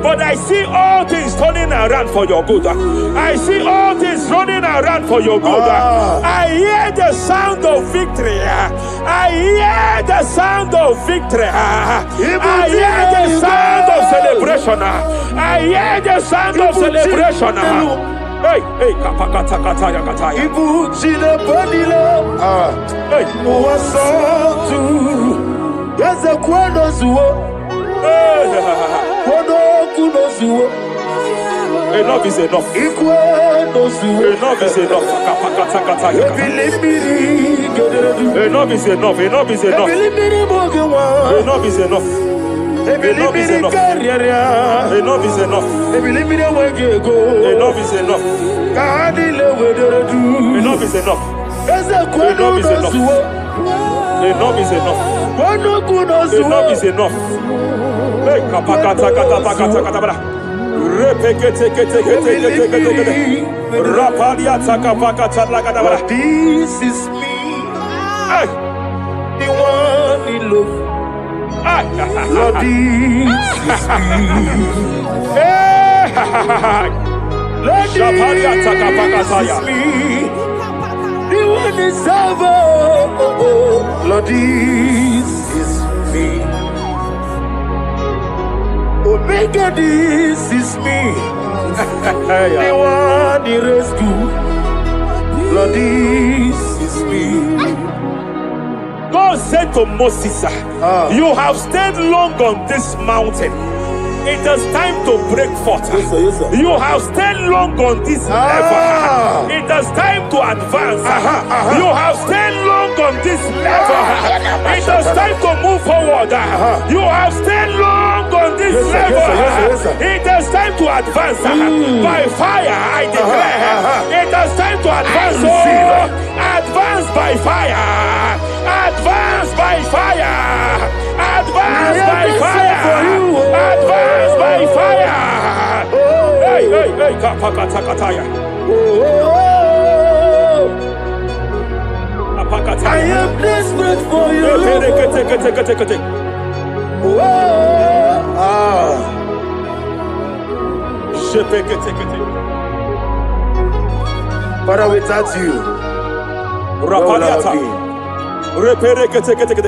But I see all things turning around for your good. I see all things running around for your good. I hear the sound of victory. I hear the sound of victory. I hear the sound of celebration. I hear the sound of celebration. Hey, kapakata kataya kataya. Ibu chile panile. Hey, Muwasantu. Yeze kweno zuo. Kweno kuno zuo. enough is enough. Ikweno zuo. Enough is enough. Kapakata kataya. Ebilimiri gederedu. Enough is enough. Enough is enough. Ebilimiri mogewa. Enough is enough. Enough is enough. Enough is enough. Ebilimiri wegego. Enough is enough. Kanile wederedu. Enough is enough. Eze kweno zuo. Enough is enough. Kweno kuno zuo. Enough is enough. Hey, kapakata katapakata katabara. Repekete kete. Rapalia takapakata lagadabara. This is me. Hey, The one in love. Lord, this is me. hey, Lord, Shapalia this takapakataya. is me. The one is ever. Lord, this is me. Omega, this is me. The one in rescue. Lord, this is me. God said to Moses, you have stayed long on this mountain. It is time to break forth. Yes, sir. Yes, sir. You have stayed long on this level. It is time to advance. You have stayed long on this level. It is time to move forward. You have stayed long on this level. It is time to advance. By fire, I declare. It is time to advance. Advance by fire. Advance by fire. Advance by fire. Advance by fire. Hey, hey, hey, kapakatakataya. I am desperate for you. Father, without you,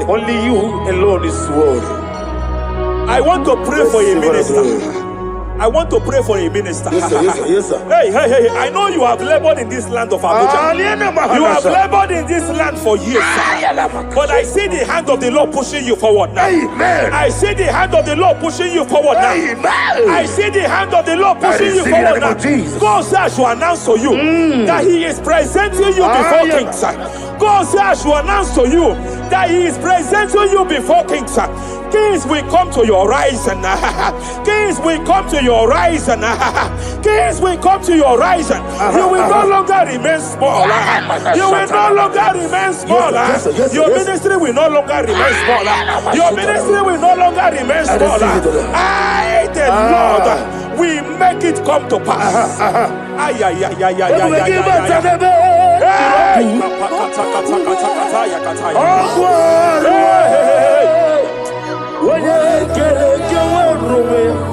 only you alone is worthy. I want to pray for a minister. I want to pray for a minister. Yes, sir. Yes, sir. Yes, sir. Hey, hey, hey, I know you have labored in this land of Abuja. You have labored in this land for years. But I see the hand of the Lord pushing you forward now. Amen. I see the hand of the Lord pushing you forward now. Amen. I see the hand of the Lord pushing you forward now. God says I should announce to you that He is presenting you before kings. God says I should announce to you that He is presenting you before kings. Kings will come to your horizon. Kings will come to your horizon. Kings will come to your horizon. You will no longer remain small. You will no longer remain small. Your ministry will no longer remain small. Your ministry will no longer remain small. I, the Lord, will make it come to pass. Ay, ay, ay, ay, ay,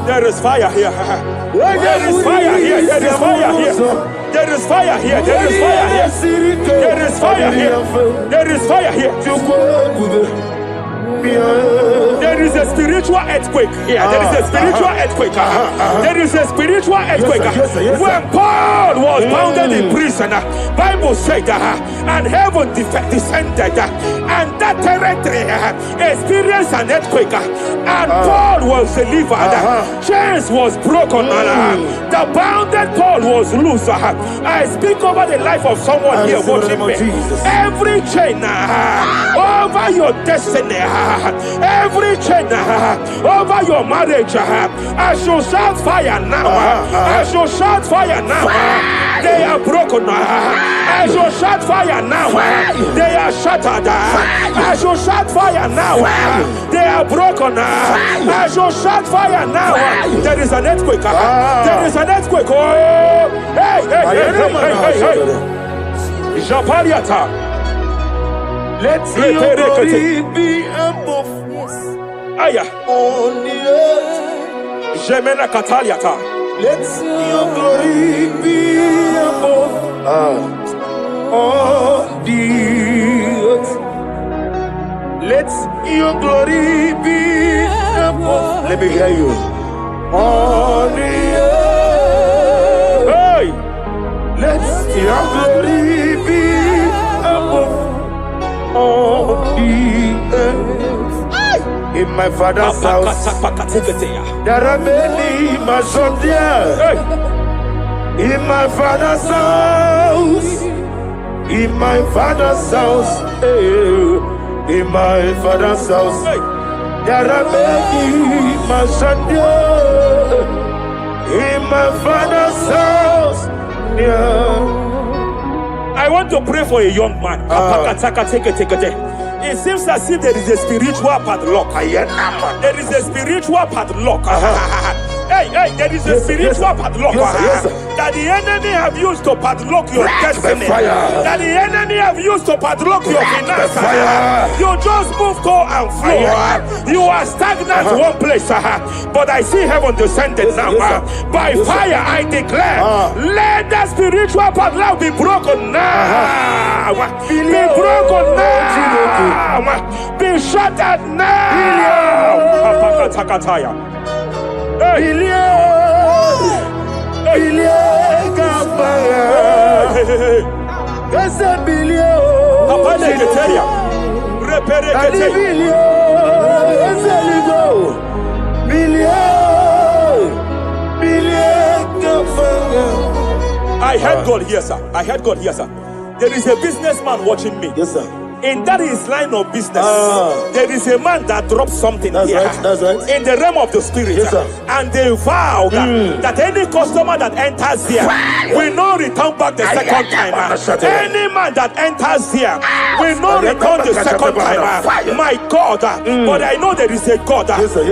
there is fire here. There is fire here. There is fire here. There is fire here. There is fire here. There is fire here. There is fire here. There is a spiritual earthquake here. There is a spiritual earthquake. There is a spiritual earthquake. When Paul was bounded in prison, Bible said, and heaven descended, and that territory experienced an earthquake, and Paul was delivered. Chains was broken. The bounded Paul was loose. I speak over the life of someone here watching me. Every chain over your destiny, every chain over your marriage, I shall shout fire now. I shall shout fire now. They are broken. I shall shout fire now. They are shattered. I shall shout fire now. They are broken. I shall shout fire now. There is an earthquake. There is an earthquake. Oh, hey, hey, hey, hey, hey, hey. Japariata. Let your glory be above Aya. on the earth. Jemena Kataliata. Let your glory be above on the earth. Let your glory be above. Let me hear you. On the earth. Hey. Let your glory be above on the earth. In my father's house, there are many mansions there. In my father's house, in my father's house, in my father's house, there are many mansions there. In my father's house, I want to pray for a young man. It seems as if there is a spiritual padlock. There is a spiritual padlock. Hey, hey, there is a spiritual padlock that the enemy have used to padlock your destiny. That the enemy have used to padlock your finances. You just move to and fro. You are stagnant one place, but I see heaven descended now. By fire, I declare, let that spiritual padlock be broken now. Be broken now. Be shattered now. I heard God here, sir. I heard God here, sir. There is a businessman watching me. Yes, sir. In that his line of business, there is a man that dropped something That's here. right, that's right. In the realm of the spirit. Yes, sir. And they vow that any customer that enters here will not return back the second time. Any man that enters here will not return the second time. My God, but I know there is a God Yes, sir.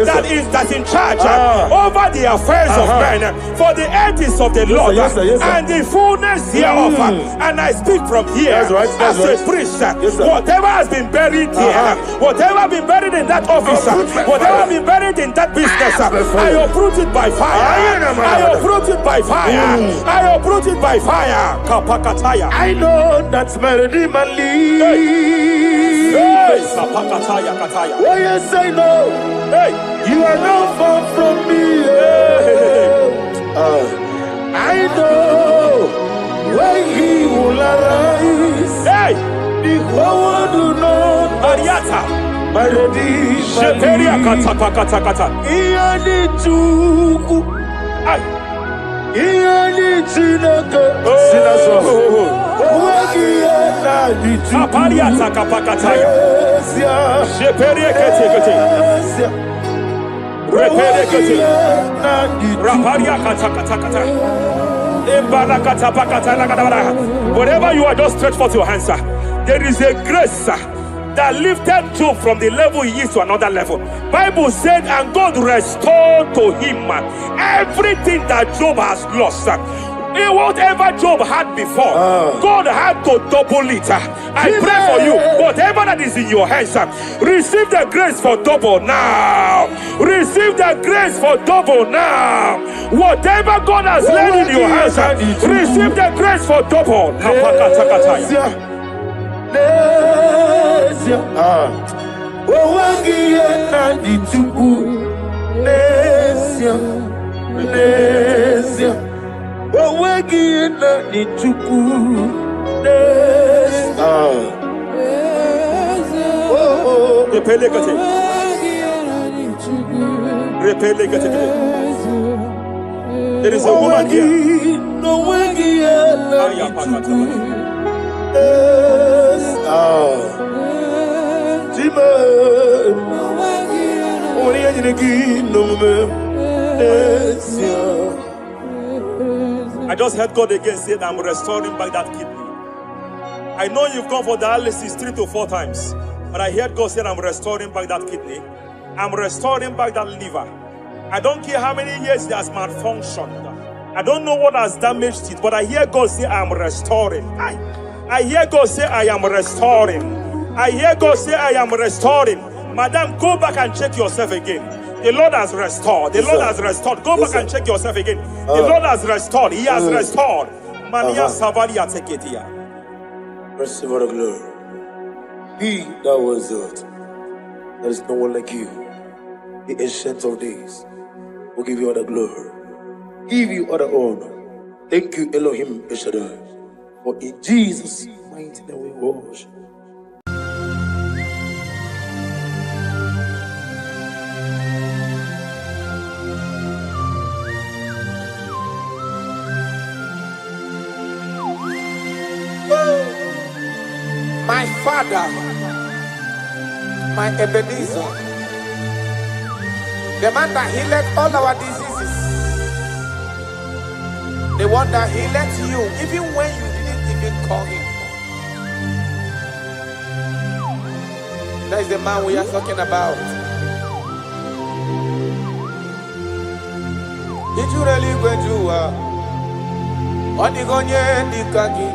that's in charge over the affairs of men. For the earth is of the Lord Yes, sir. and the fullness hereof. And I speak from here That's right, that's as right. a priest. Yes, sir. Whatever has been buried here, whatever been buried in that office, whatever been buried in that business, I uproot it by fire. I uproot it by fire. I uproot it by fire. Kapakataya. I know that's Melody Mali. Hey, Kapakataya, Kataya. Oh yes, I know. Hey, You are not far from me. I know when he will arise. hey, The whole world will know Ariata. Melody Sheperia Mali. kata. Iyani chuku, Hey, iyani chinaka, sinaso. Wagiya na Kapariata chuku, kapakataya. esia, Sheperia kete. esia. Repere kete. Wagiya na chuku. Raparia kata. Wherever you are, just stretch forth your hands, sir. There is a grace, sir, that lifted Job from the level he is to another level. Bible said, and God restored to him everything that Job has lost. Whatever Job had before, God had to double it. I pray for you, whatever that is in your hands, receive the grace for double now. Receive the grace for double now. Whatever God has laid in your hands, receive the grace for double. There is a woman here. I just heard God again say that I'm restoring back that kidney. I know you've gone for dialysis 3 to 4 times, but I heard God say I'm restoring back that kidney. I'm restoring back that liver. I don't care how many years it has malfunctioned. I don't know what has damaged it, but I hear God say I'm restoring. I hear God say I am restoring. I hear God say I am restoring. Madam, go back and check yourself again. The Lord has restored. The Lord has restored. Go back and check yourself again. The Lord has restored. He has restored. Mania Savalia Teketia. Receive all the glory. He that was it. There is no one like you. The ancient of days will give you all the glory. Give you all the honor. Thank you, Elohim Eshadai. For in Jesus' mighty name we worship. My Father, my Ebenezer, the man that healed all our diseases, the one that healed you even when you didn't even call him. That is the man we are talking about. Did you really go to Onigonye Nikaki?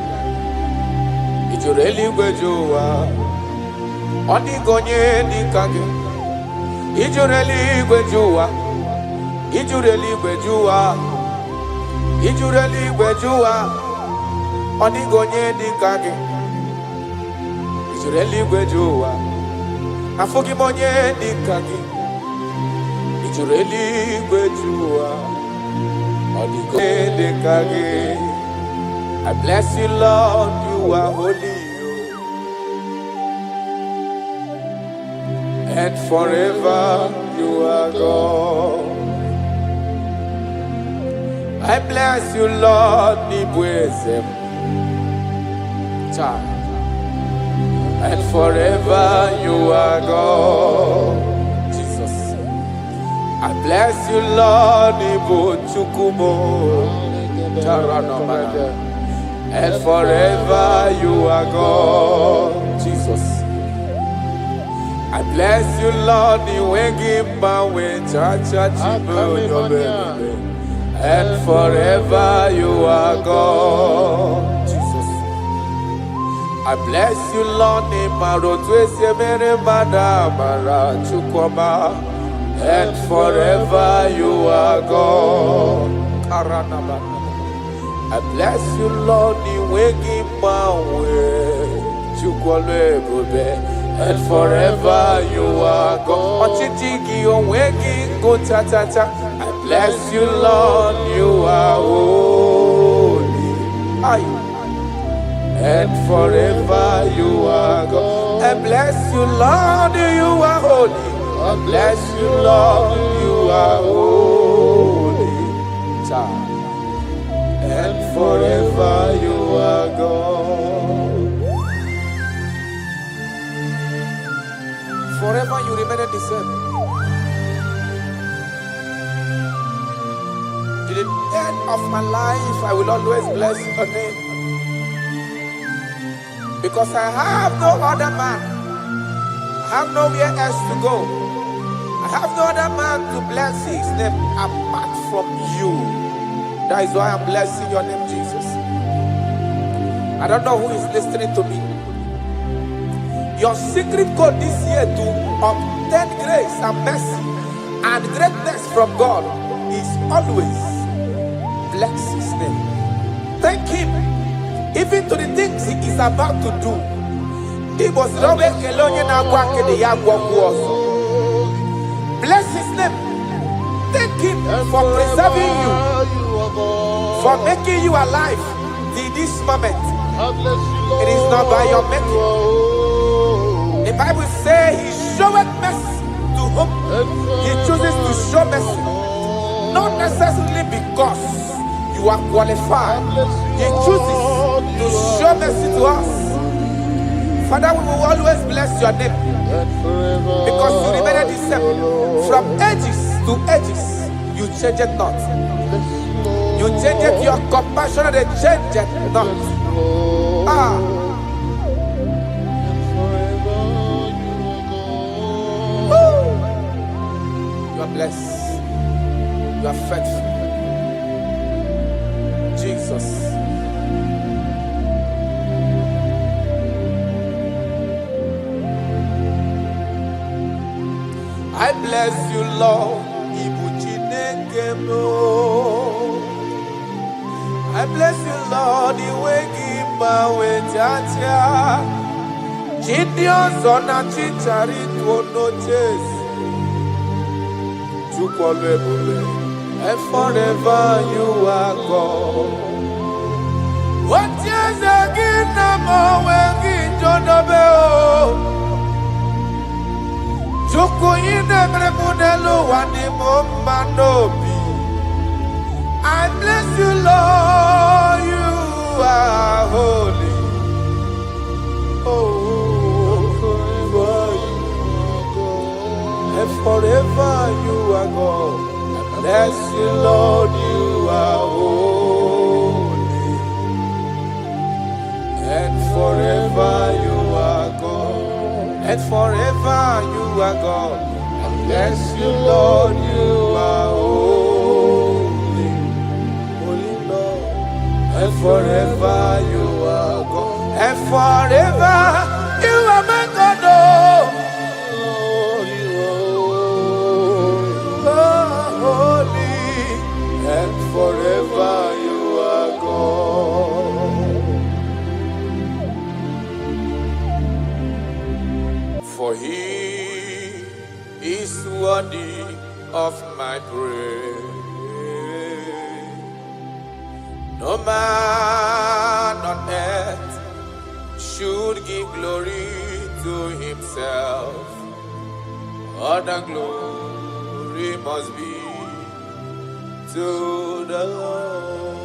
Ijureli gwejuwa Onigonye Nikaki. Ijureli gwejuwa Ijureli gwejuwa Ijureli gwejuwa Onigonye Nikaki. Ijureli gwejuwa Afogimonye Nikaki. Ijureli gwejuwa Onigonye Nikaki. I bless you, Lord, you are holy. and forever you are God. I bless you, Lord, Nibwezem. And forever you are God. Jesus. I bless you, Lord, Ibu Chukumo. And forever you are God. Jesus. I bless you, Lord, and forever you are God. Jesus. I bless you, Lord, and forever you are God. I bless you, Lord, and forever you are God. I bless you, Lord, you are holy. And forever you are God. I bless you, Lord, you are holy. I bless you, Lord, you are holy. And forever you are God. Forever you remain the same. To the end of my life, I will always bless your name. Because I have no other man. I have nowhere else to go. I have no other man to bless his name apart from you. That is why I'm blessing your name, Jesus. I don't know who is listening to me. Your secret code this year to obtain grace and mercy and greatness from God is always bless his name. Thank him even to the things he is about to do. Bless his name. Thank him for preserving you, for making you alive till this moment. It is not by your making. The Bible says he showeth mercy to whom he chooses to show mercy. Not necessarily because you are qualified. He chooses to show mercy to us. Father, we will always bless your name because you remain the same. From ages to ages, you change it not. You change it, your compassion, they change it not. You are blessed. You are faithful. Jesus. I bless you, Lord. I bless you, Lord. And forever you are God. What is again? I bless you, Lord, you are holy. And forever you are God. I bless you, Lord, you are holy. And forever you are God. And forever you are God. I bless you, Lord, you are holy. Holy Lord. And forever you are God. And forever you are my God. And forever you are God. For he is worthy of my praise. No man on earth should give glory to himself. All the glory must be to the Lord.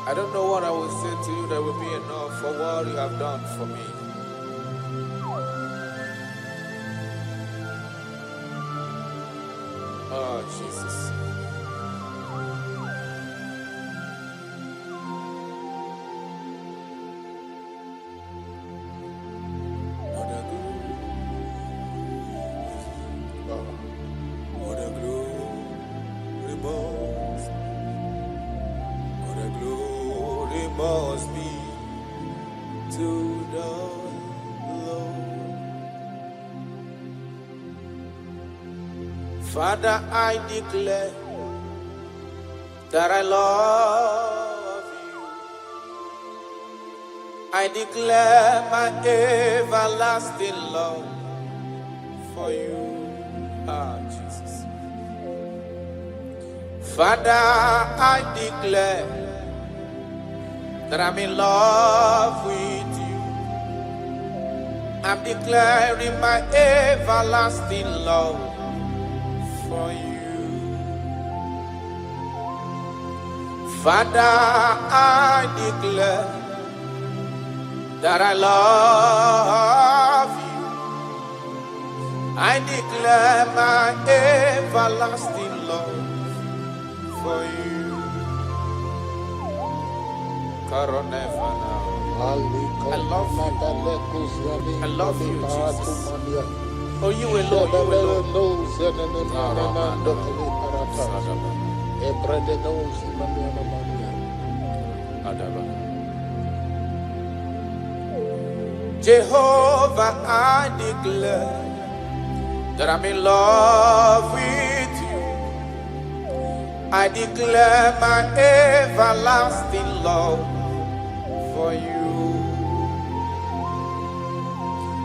I don't know what I will say to you that will be enough for what you have done for me. Oh, Jesus. Must be to the Lord. Father, I declare that I love you. I declare my everlasting love for you. Ah, Jesus. Father, I declare that I'm in love with you. I'm declaring my everlasting love for you. Father, I declare that I love you. I declare my everlasting love for you. I love you. I love you, Jesus. Oh, you alone, you alone. Jehovah, I declare that I'm in love with you. I declare my everlasting love for you.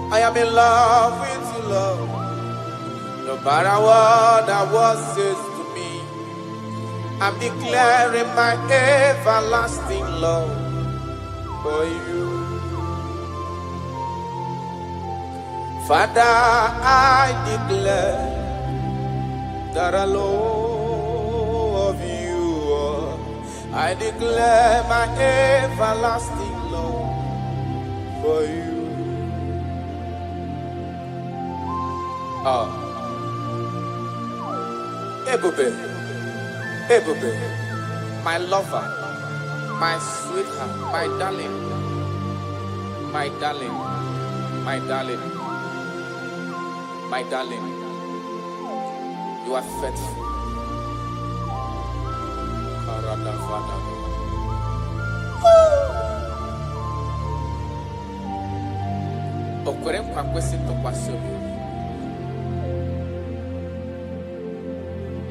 I am in love with you, Lord. No matter what the world says to me, I'm declaring my everlasting love for you. Father, I declare that I love you. I declare my everlasting love for you. Ebube, my lover, my sweetheart, my darling, my darling, my darling, my darling, you are faithful. Okwere nkwa kwesị ntụkwasị obi.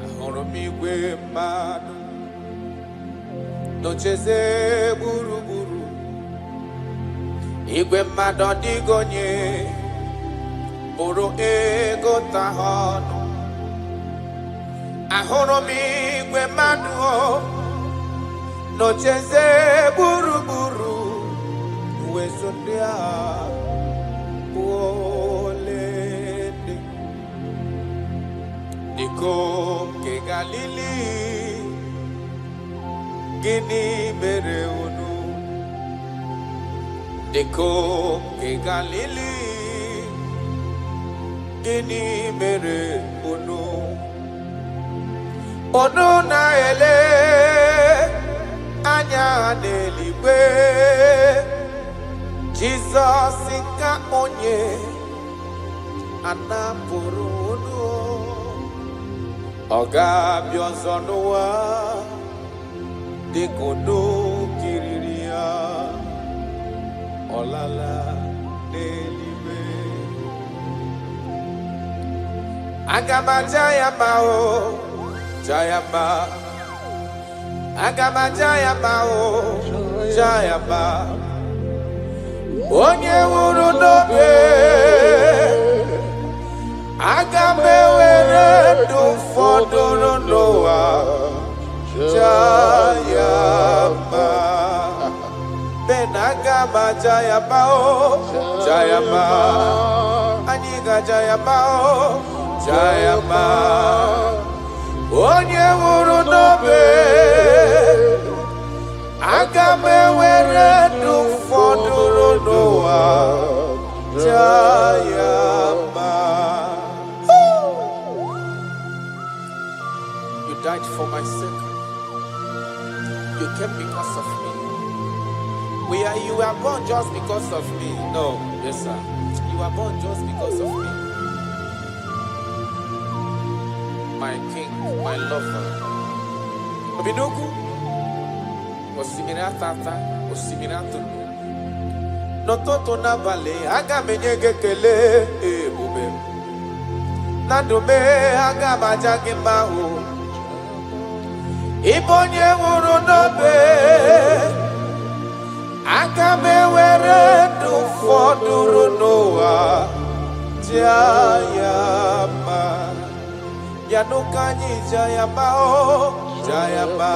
Ahụrụ m igwe mmadụ n'ocheze gburugburu. Igwe mmadụ ọdịghị onye bụrụ ego ta ha ọnụ. Ahụrụ m igwe mmadụ n'ocheze gburugburu. Uwezo ndị a olede dịkom ke Galili, gịnị mere unu? Dịkom ke Galili, gịnị mere unu? Unu na-ele anya n'eluigwe, Jizọs ka onye anapụrụ unu. Ọ ga-abịa ọzọ n'ụwa dịka unu kiriri ya, ọ lala n'eluigwe. Aga m aja ya mma o, ja ya mma. Aga m aja ya mma o, ja ya mma. Onye nwụrụ n'obe, aga m ewere ndụ fọdụrụ n'ụwa, ja ya mma. Jayabao, Jayaba, Aniga Jayabao, Jayaba, Onye Wuru Nobe, Agame Were Du Foduru Noa, Jayaba. You died for my sake. You came because of me. You were born just because of me. No, yes, sir. You were born just because of me. My king, my lover. Obidoku. Osimira tata, osimira tunu. Nototo na vale, aga menyege kele, bube. Nadume, aga bajage mahu. Ibonye wuru nobe. Agabe were du foduru noa Jayama Yanukanyi Jayama o Jayama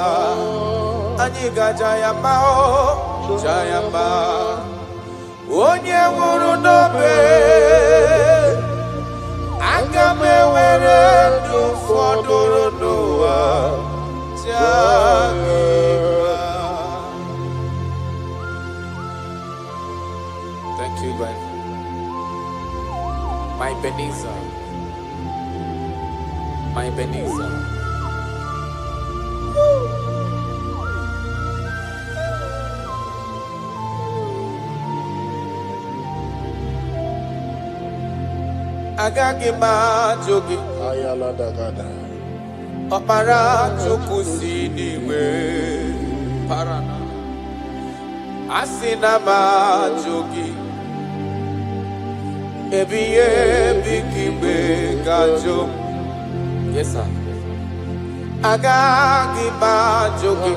Aniga Jayama o Jayama Onye wuru nobe Agabe were du foduru noa Jayama. Thank you, God. My Ebenezer. My Ebenezer. Agagi ma jogi. Ayala dagada. Opara chukusi niwe. Parana. Asina ma jogi. Ebiye bikimbe gajo. Yes, sir. Agagi ma jogi.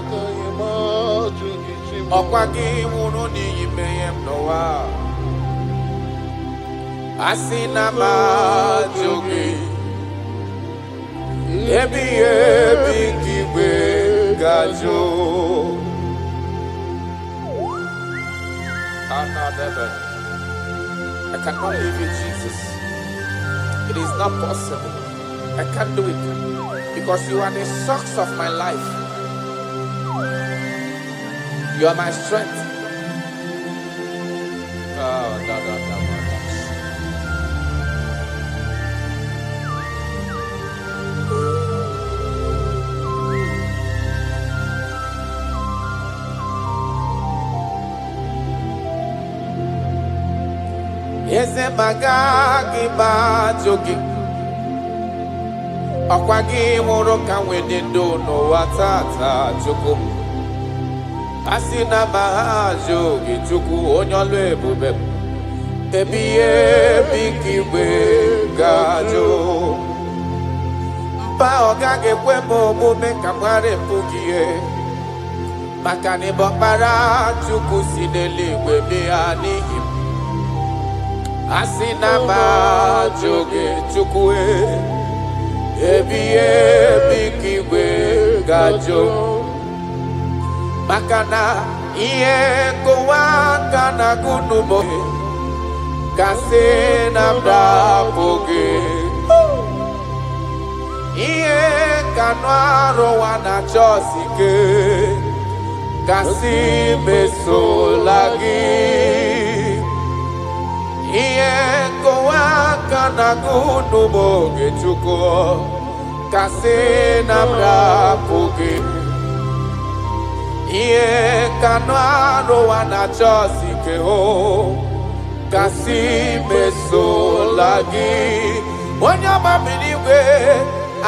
Okwagi wunu ni yimeyem noa. Asina ma jogi. Ebiye bikimbe gajo. Another. I cannot live with Jesus. It is not possible. I can't do it because you are the source of my life. You are my strength. Eze magagi bajogi Okwagi wuru ka wedendo no watata chuku Asina mahajogi chuku onyolu ebube Ebiye bikigwe gajo Mpa ogage kwemo omume kamware mpugie Makani bokpara chuku sineligwe bianihi Asina ma joge chukwe Ebiye bikigwe gajo Makana iye kowaka na gunumo Kase na mdapoge Iye kanwaro wana chosike Kasi mesolagi Iye kowaka na gunumo gechuko Kase na mdapoge Iye kanwaro wana chosike ho Kasi mesolagi Wanyama miniwe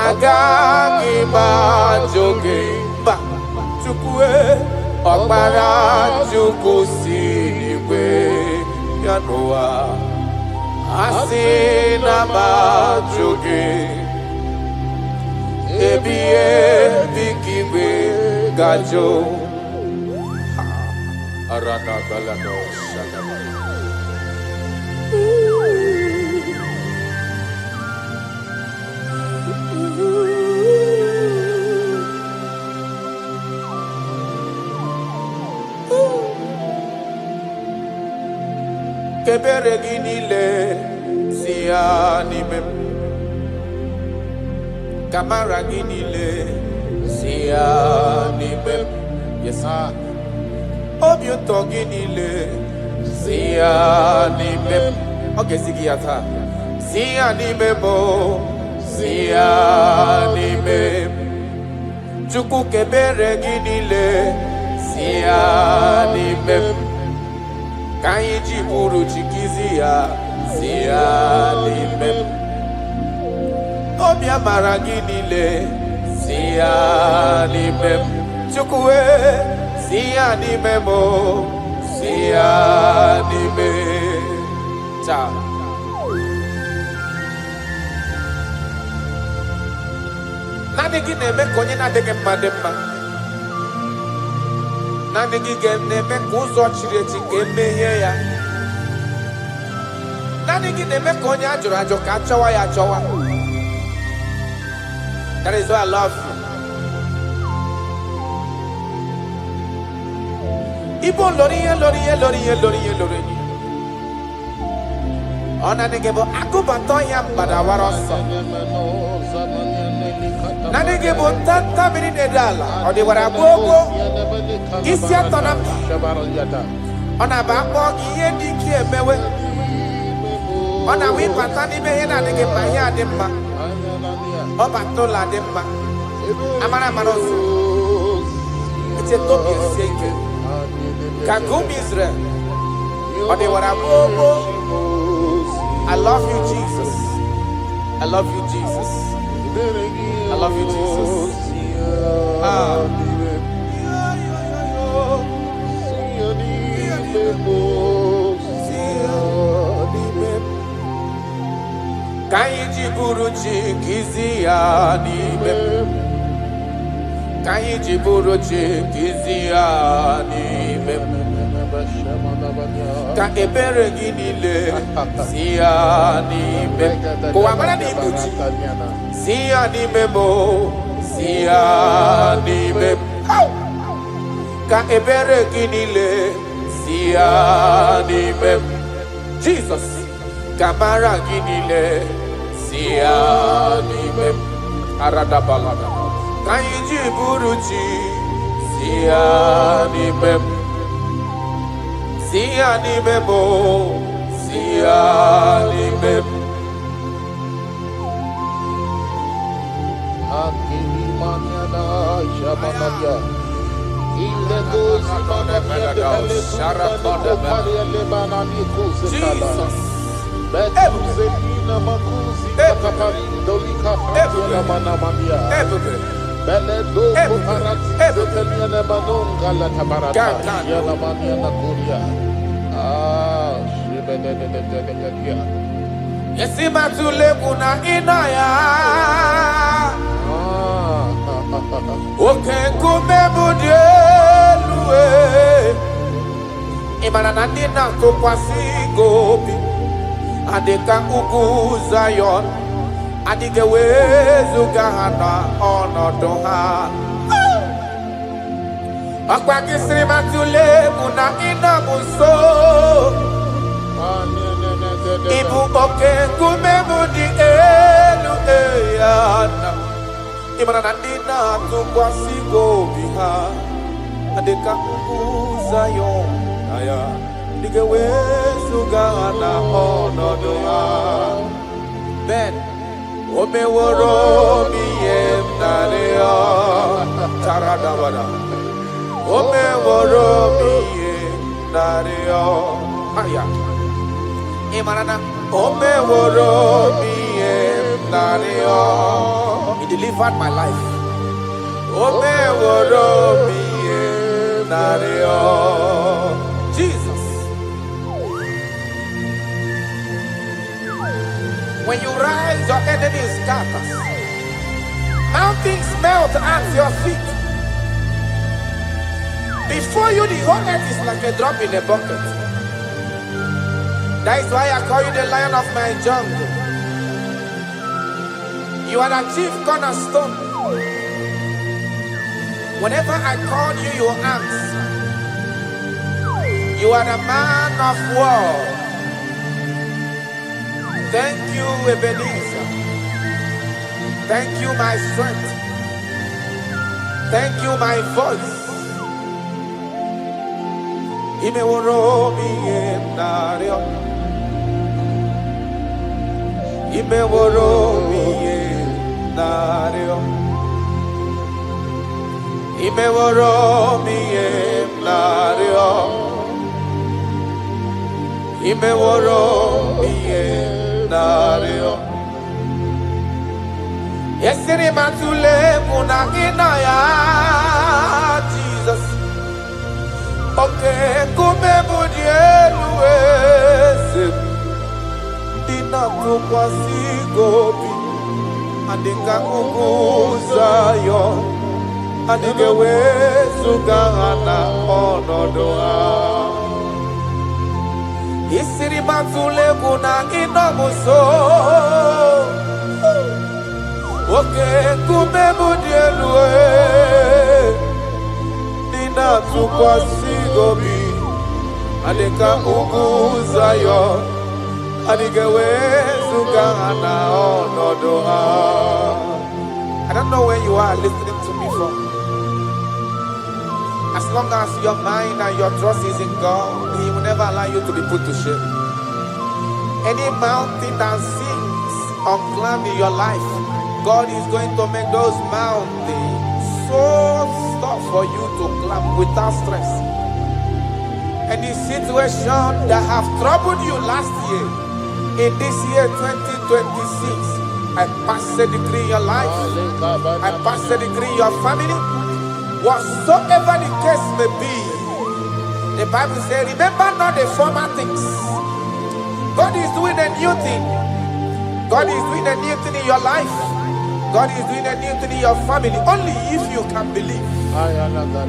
agagi bajoge Ba chukwe Okpara chukwu siriwe Yanoa Asina bajoge Ebiye bikigwe gajo Arana balano shadaba kebere ginile sianime kamara ginile sianime yes sir obiuto ginile sianime okay sigiata sianime mo sianime chuku kebere ginile sianime Kaiji buru chikizia sianime Obia maraginile sianime Chukwe sianime mo sianime Cha Nani gine me konye na dege madema Nani gine me kuzo chireti kemeye ya Nani gine me konye ajura joka chawa ya chawa That is why I love you Ibo lori Ona negebo akubato ya mbadawaroso Nanegebo tanta minute dala Odi warabogo Isi atona Ona bako iye diki emewe Ona wipatani mehe na nege mahia demma Oba tola demma Amara marosu Ite tobi eseke Kagumi Israel Odi warabogo I love you, Jesus. I love you, Jesus. I love you, Jesus. Kaiji buruchi kiziani Kaiji buruchi kiziani Ka ebere ginile sianime Kuwamana ni buchi sianime mo sianime Ka ebere ginile sianime Jesus Kamara ginile sianime Arada balada Kaiji buruchi sianime Sianime mo, sianime. Akili maniana shamanabia. Ile gozi manabia de hele lebanani kusekala. Betuzelina makuzi katapandolika fatiela manamania. Beledo kuparati zetelia ne manonga la tabarata. Yala maniana kuria. Yesima tule kuna inaya Oke kume budielue Imana nandina kukwasi gobi Adeka ugu Zion Adike wezu gahana onodoha Akwa kisrima tule kuna ina muso Ibu oke kumemudi elu eyana Imana nandina tukwa sigo biha Adeka Zion Aya Dige wesu gana onodoha Ben Ome woro miyem nareo Charadabada Ome woro miyem nareo Maya Imanana Ome woro miyem nareo He delivered my life Ome woro miyem nareo Jesus When you rise, your enemy scatters. Mountains melt at your feet. Before you, the whole earth is like a drop in a bucket. That is why I call you the lion of my jungle. You are the chief cornerstone. Whenever I call you, you answer. You are the man of war. Thank you, Ebenezer. Thank you, my strength. Thank you, my voice. Imeworomi enario. Imeworomi enario. Imeworomi enario. Imeworomi enario. Yesiri matule munagina ya Jesus. Okay, kume mudielu dina tukwasi gobi andika kukuzayo andike wezugana onodoa. Yesiri matule munagina muso. Okay, kume mudielu dina tukwasi gobi andika kukuzayo andike wezugana onodoa. I don't know where you are listening to me from. As long as your mind and your trust is in God, He will never allow you to be put to shame. Any mountain that seems unclimbed in your life, God is going to make those mountains so tough for you to climb without stress. Any situation that have troubled you last year, in this year 2026, I pass a decree in your life, I pass a decree in your family, whatsoever the case may be. The Bible says, remember not the former things. God is doing a new thing. God is doing a new thing in your life. God is doing a new thing in your family. Only if you can believe.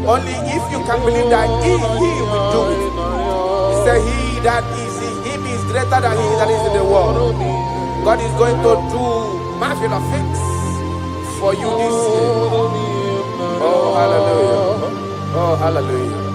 Only if you can believe that He will do it. He said, He that is in Him is greater than He that is in the world. God is going to do marvelous things for you this year. Oh, hallelujah. Oh, hallelujah.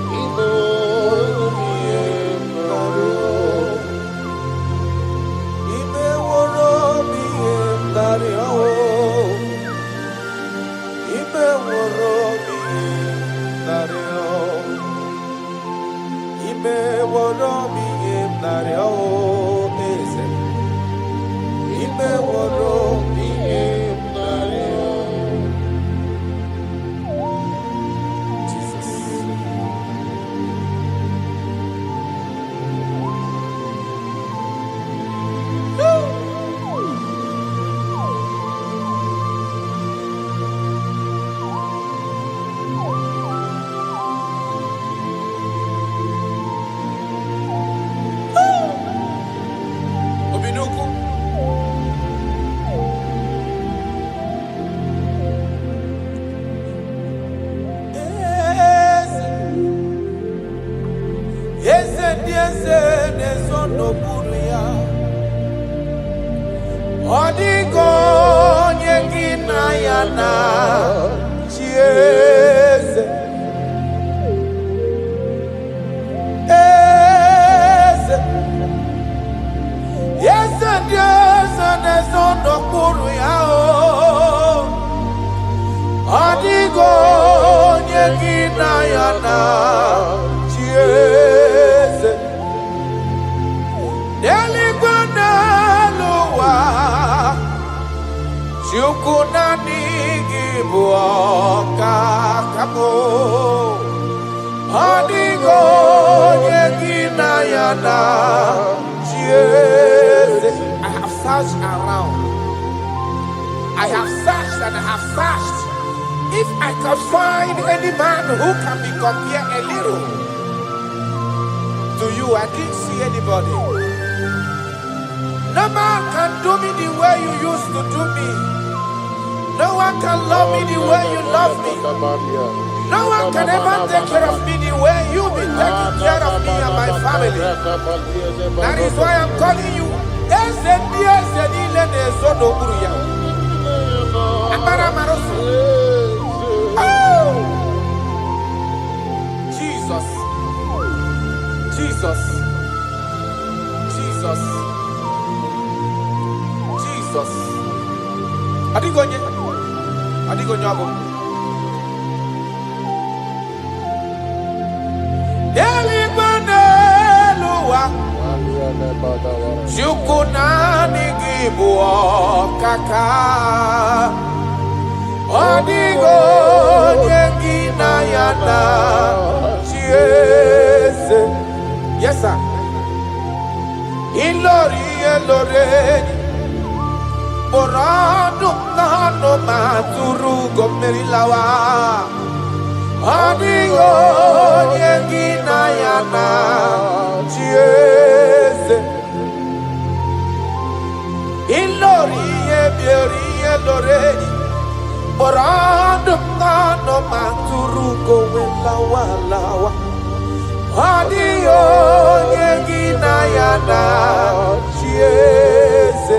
That is why I'm calling you. Jesus. Jesus. Jesus. Jesus. Adigonye abo. Deli baneluwa. Jukunani IGBO kaka. Adigonye ginayana. Yes, sir. Ilori Borado nano maturu gomerilawa. Adigo yengina yana chiese. Ilori Borado nano maturu gomerilawa lawa. Adiyo yengina yana chiese.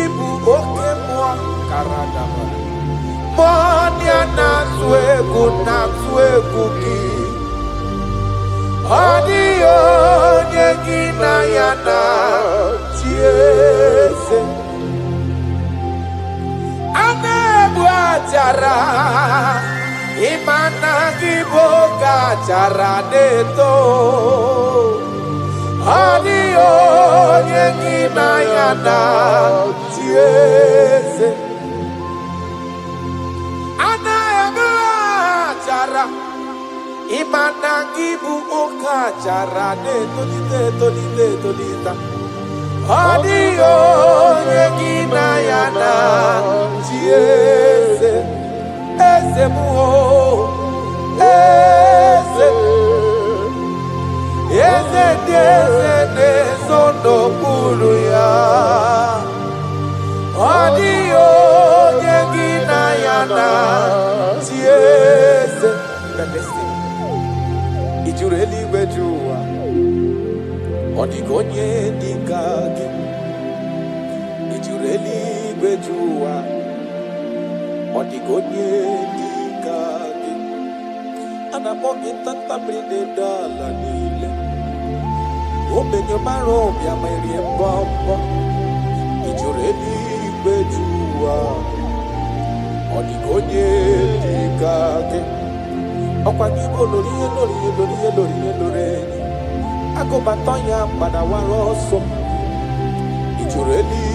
Ibu oke mwa karadama. Mwanya na swegu ki. Adiyo yengina yana chiese. Anebu ajara. Imana IGBO cara deto. Adio yengina yana chiese. Ana cara. Imana IGBO cara deto lita. Adio yengina yana chiese. Eze sono pulu ya. Adio yengina yana chiese. Ijureli wejua. Odigonye dikagi. Ijureli wejua. Odigonye dikagi. Anamogi tanta brinde dala nile. Obenyo maro bia meri mbombo. Ijureli bejua. Odigonye dikagi. Okwa IGBO lori. Ako batonya pada waroso. Ijureli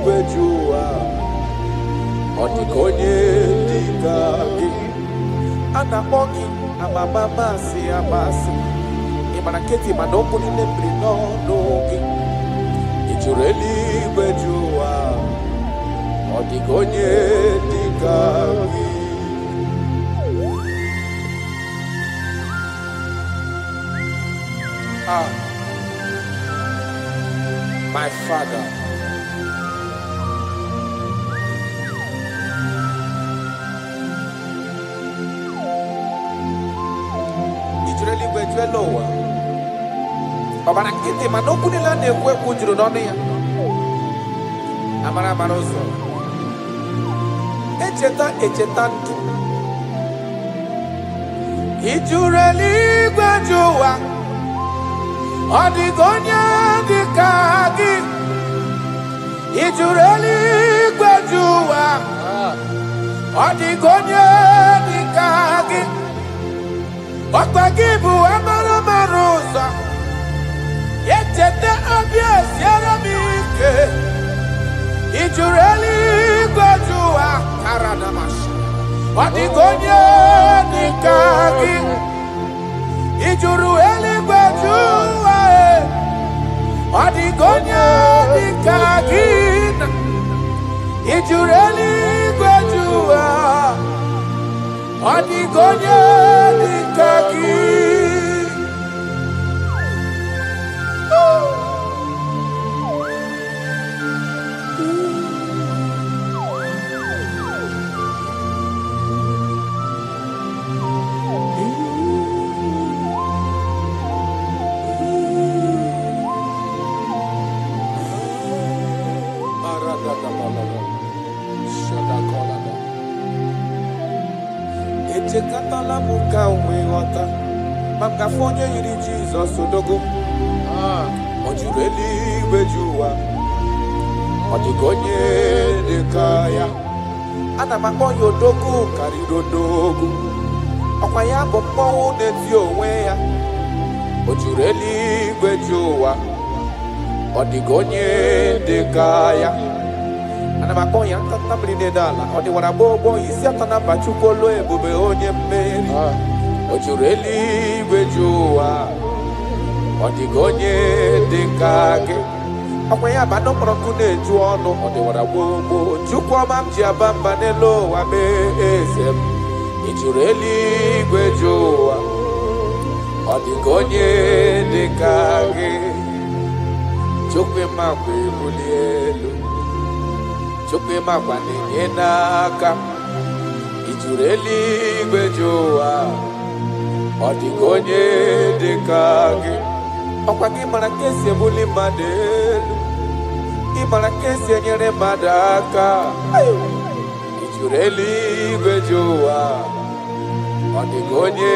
bejua. Odigonye dikagi. Anamogi amamamasi amasi. Imanaketi manopu ni nembri no nogi. Ijureli bejua. Odigonye dikagi. My Father. Ijureli bejua lowa. Babana kiti manoku ni lane kwe kujuru noni ya. Amara marozo. Echeta ntu. Ijureli bejua. Odigonye dikagi. Ijureli bejua. Odigonye dikagi. Okwa IGBO amara maroza. Echete abies yaramike. Ijureli bejua karadamash. Odigonye dikagi. Ijureli bejua. Odigonye dikagi. Ijureli bejua. Odigonye dikagi. Echekatala muka umewata. Makafonye yiri Jesus odogo. Ojureli bejua. Odigonye dekaya. Ana makonyo dogu karido dogu. Okwaya bombo neti onwe ya. Ojureli gwejuwa. Odigonye dekaya. Ana makonya tata brine dala. Odi wana bobo isi atana bachukolo ebube onye mmeri. Ojureli gwejuwa. Odigonye dekage. Akwanya bado prokune juono. Odi wana bobo. Chukwa mamji abamba nelo wabe esem. Ojureli gwejuwa. Odigonye dekage. Chukwe makwe bulielu. Chukwe makwa nenye naka. Ijureli gwejoa. Odigonye dekage. Okwa kimara kesi ebuli madelu. Kimara kesi enyere madaka. Ijureli gwejoa. Odigonye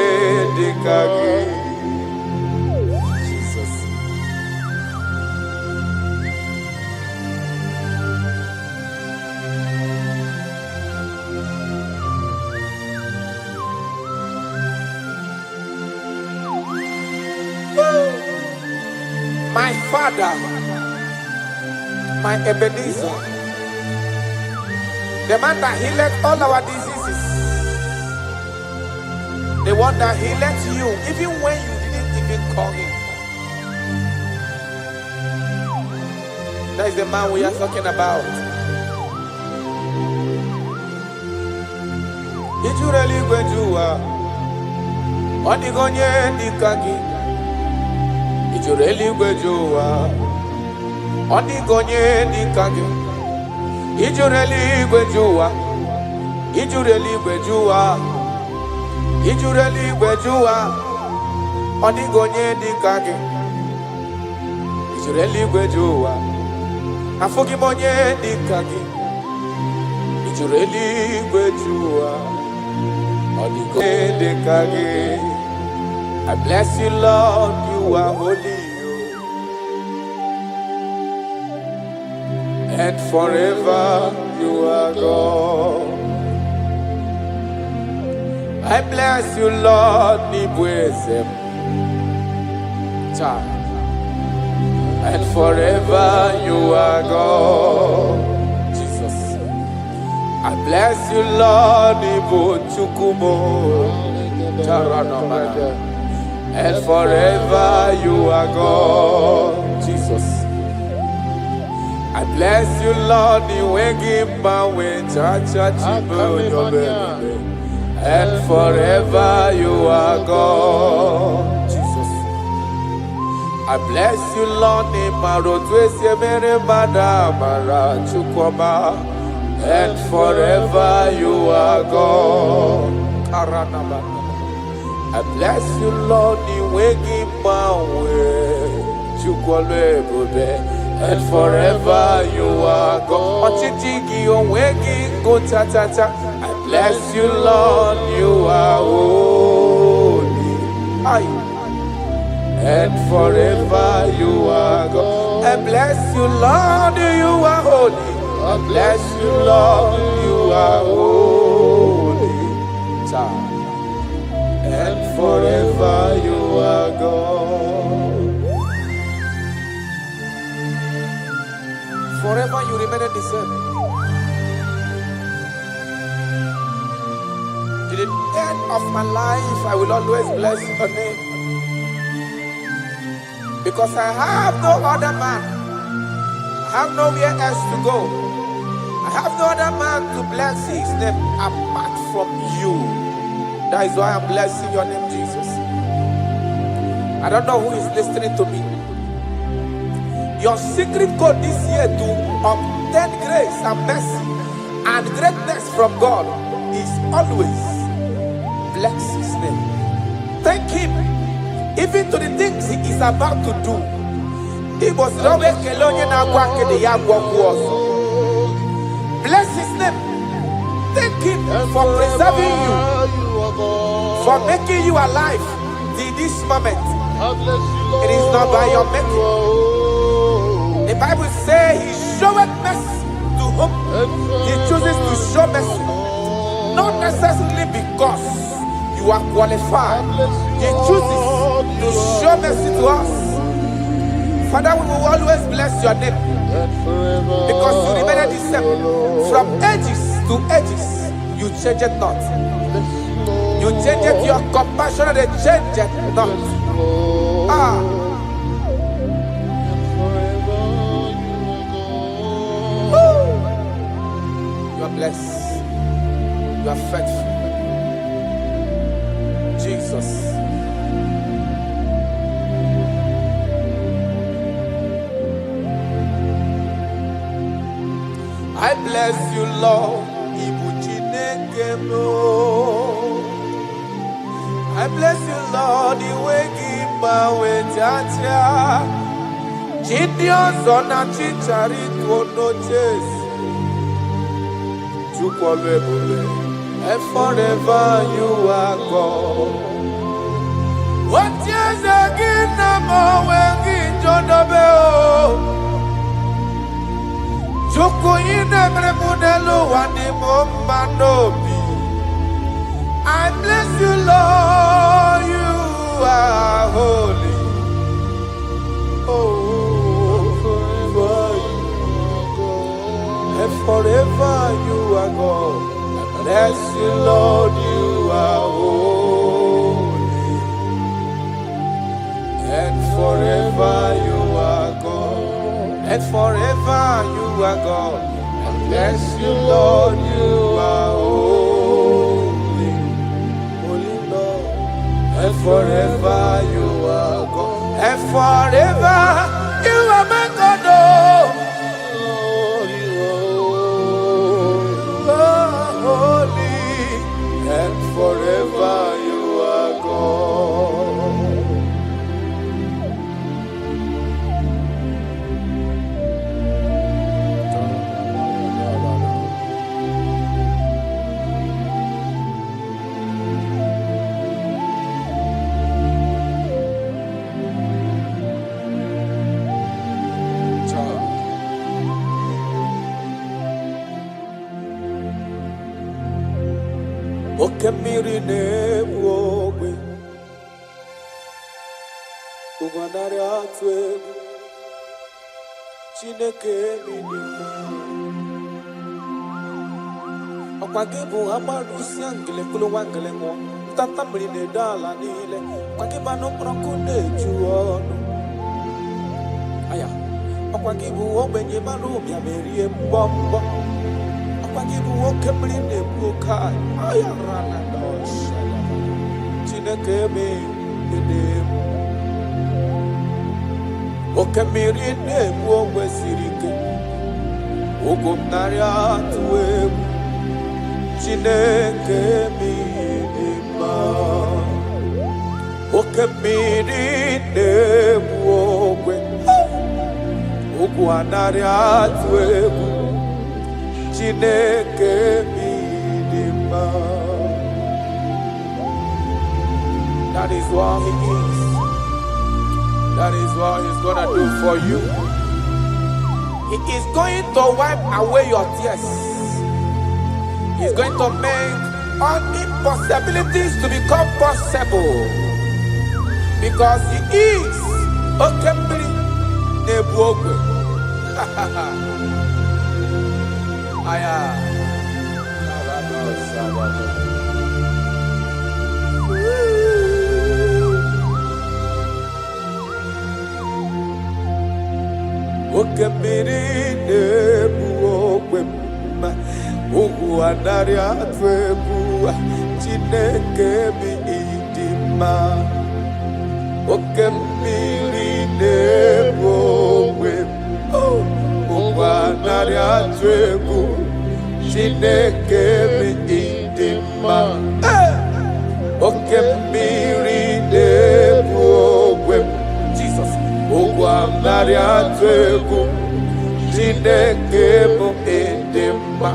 dekage. My Father, my Ebenezer, the man that healed all our diseases, the one that healed you even when you didn't even call him. That is the man we are talking about. Ijureli gwejuwa, odigonye dikagi. Ijureli gwejuwa, odigonye dikage. Ijureli gwejuwa, ijureli gwejuwa, ijureli gwejuwa, odigonye dikage. Ijureli gwejuwa, afugimonye dikage. Ijureli gwejuwa, odigonye dikage. I bless you, Lord, you are holy, and forever you are God. I bless you, Lord, and forever you are God. Jesus. I bless you, Lord, and forever you are God, Jesus. I bless you, Lord, and forever you are God, Jesus. I bless you, Lord, and forever you are God. I bless you, Lord, and forever you are God. I bless you, Lord, you are holy, and forever you are God. I bless you, Lord, you are holy. I bless you, Lord, you are holy. And forever you are God. Forever you remain the same. To the end of my life, I will always bless your name. Because I have no other man. I have nowhere else to go. I have no other man to bless his name apart from you. That is why I'm blessing your name, Jesus. I don't know who is listening to me. Your secret code this year to obtain grace and mercy and greatness from God is always bless his name. Thank him even to the things he is about to do. He was bless his name. Thank him for preserving you, for making you alive till this moment. It is not by your making. The Bible says he showed mercy He chooses to show mercy, not necessarily because you are qualified. He chooses to show mercy to us. Father, we will always bless your name because you remain the same. From ages to ages, you change it not. You change it, your compassion, and they change it not. You are blessed. You are faithful. Jesus. I bless you, Lord. I bless you, Lord. The way give my way, Jaja. Gideon's on a chichari to no chase. And forever you are God. What years again, I'm always John Obeo. Joko in every modelo and the Mombanobi. I bless you, Lord, you are holy. Oh, forever you are God. And forever you are God. I bless you, Lord, you are holy. And forever you are God. And forever you are God. I bless you, Lord, you are holy. Holy Lord. And forever you are God. And forever you are my God. Oh, you are holy. And forever you are God. Okemiri nebwowe Uganare atwe Chineke minima Okwagebu amarusi angele kulu wangele mo Tata mrine dala nile Kwageba no prokune juono Aya Okwagebu obenye marumi amerie mbombo Okwagebu okemrine bukai Aya rana dosha Chineke minima Okemiri nebwo wesirike Ogomnari atwe Chineke minima Okemiri nebwo we Ogwanari atwe Chineke minima That is what he is. That is what he's gonna do for you. He is going to wipe away your tears. He's going to make all impossibilities to become possible. Because he is Okembri Nebuogwe. Aya. Okemiri nebuogwe Ugu anari atwebu Chineke mi idima Okemiri nebuogwe Ugu anari atwebu Chineke mi idima Okemiri nebuogwe Jesus Ogwamnari atwegu Chineke mu edema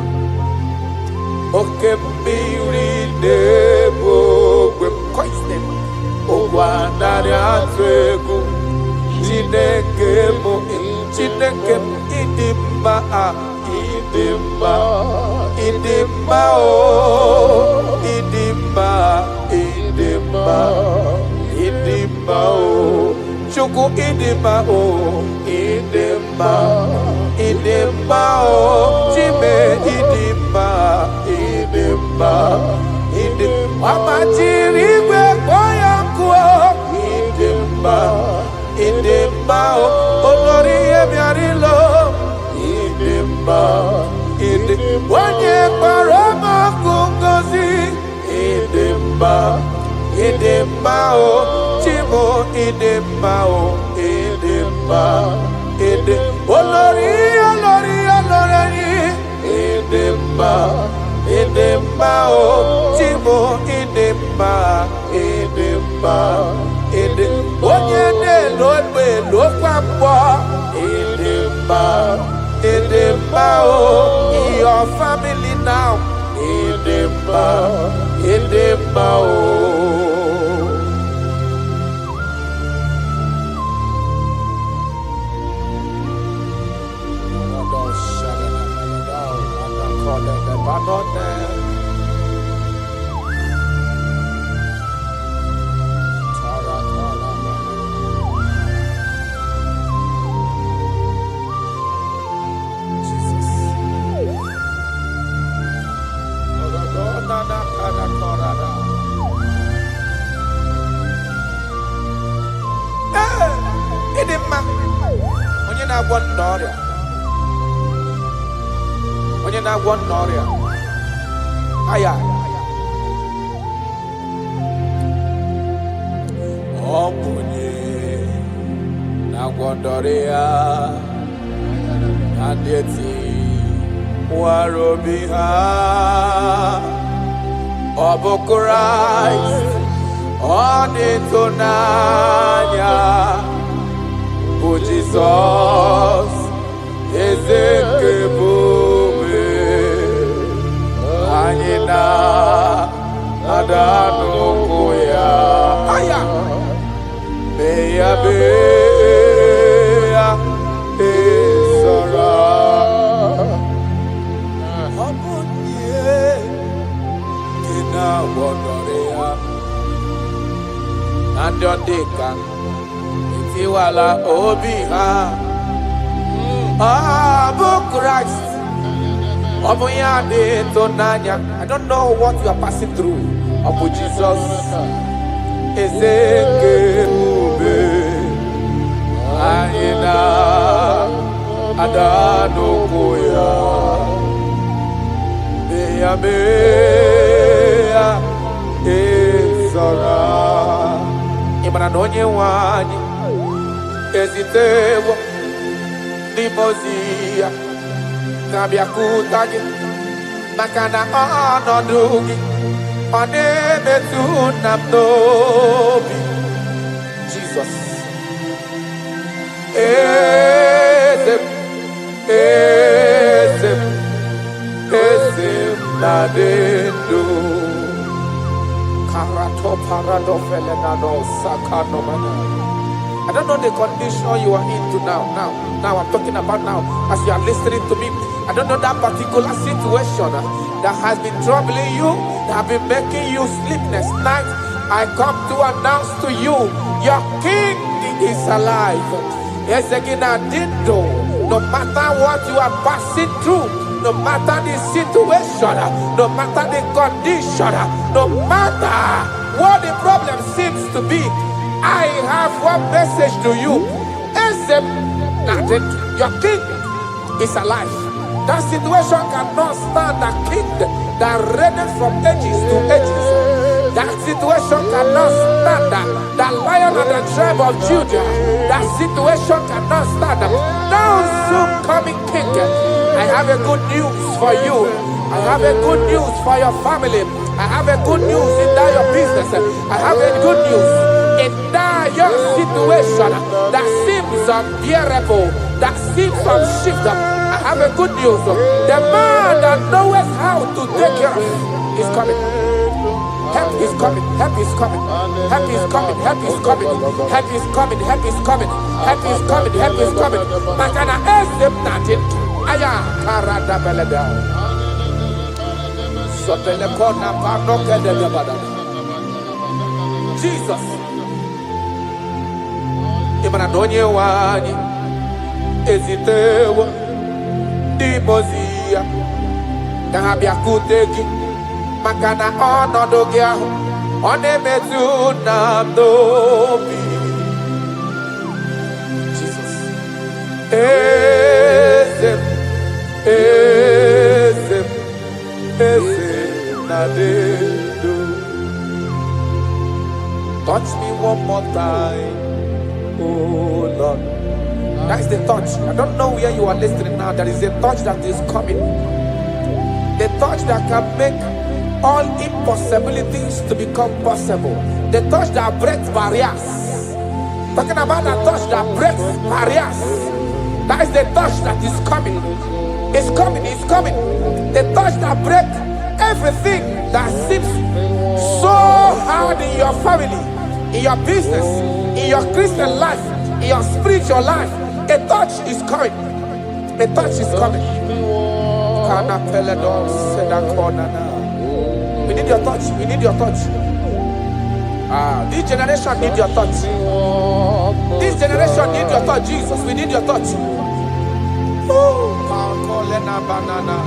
Okemiri nebogwe Ogwamnari atwegu Chineke mu edema Idima, Idima, oh, Idima, Idima, Idima, oh, Chuku Idima, oh, Idima, Idima, oh, Jime Idima, Idima, Idima, Amachiriwe Koyanko, Idima, Idima, oh, Olori Emiarilo, Idima, Idima, Onye Parama Kungozi, Idima, Idima, oh, Chimo, Idima, oh, Idima, Idima, Olori, Olori, Olori, Idima, Idima, oh, Chimo, Idima, Idima, Idima, Onye ne Lodwe, Lokwambo, Idima, Idima, oh, your family now, Idima, Idima, oh. Onye na-agwọ n'ọrịa, onye na-agwọ n'ọrịa, aya, ọ bụ onye na-agwọ n'ọrịa, ndị eti nwara obi ha, ọ bụ Kraịst, ọ na-eto n'anya. Oh Jesus, Ezekebube, Anyina, Adanukoya, Aya, Beya, Beya, Esara, Amunye, Kina Wodorea, Andodeka. Iwala obi ha, Abu Christ, Abu Yade Tonanya. I don't know what you are passing through. Abu Jesus, Ezekebe, Aina, Adanukoya, Beya Beya, Ezara, Imanonye Wani. Ezitewo Dimozia Kabiakutagi Makana Onodugi Onemetu Namdobi Jesus Ezem Ezem Ezem Nadendo Karato Parado Felenano Sakano Mana. I don't know the condition you are into now. Now I'm talking about now. As you are listening to me, I don't know that particular situation that has been troubling you, that have been making you sleepless nights. I come to announce to you, your King is alive. Yes, again, I did know. No matter what you are passing through, no matter the situation, no matter the condition, no matter what the problem seems to be, I have one message to you. Your king is alive. That situation cannot stand the king that reigned from ages to ages. That situation cannot stand the lion of the tribe of Judah. That situation cannot stand now soon coming king. I have a good news for you. I have a good news for your family. I have a good news in that your business. I have a good news in that your situation that seems unbearable, that seems unshift. I have a good news. The man that knows how to take care of is coming. Help is coming. Help is coming. Help is coming. Help is coming. Help is coming. Help is coming. Help is coming. Help is coming. Makana esem natin. I Aya, Karada Beleda. Sotelekona Panoke de Gabada. Jesus. Imanadonye wani. Ezitewa. Dimozia. Dahabia kuteki. Makana onodogia. Onemetu namdobi. Jesus. Ezem. Ezem. Ezem. Nadedo. Touch me one more time. Oh Lord. That's the touch. I don't know where you are listening now. There is a touch that is coming. The touch that can make all impossibilities to become possible. The touch that breaks barriers. Talking about the touch that breaks barriers. That is the touch that is coming. It's coming, it's coming. The touch that breaks everything that seems so hard in your family, in your business, in your Christian life, in your spiritual life. A touch is coming. A touch is coming. We need your touch. We need your touch. This generation need your touch. This generation need your touch, Jesus. We need your touch. Banana.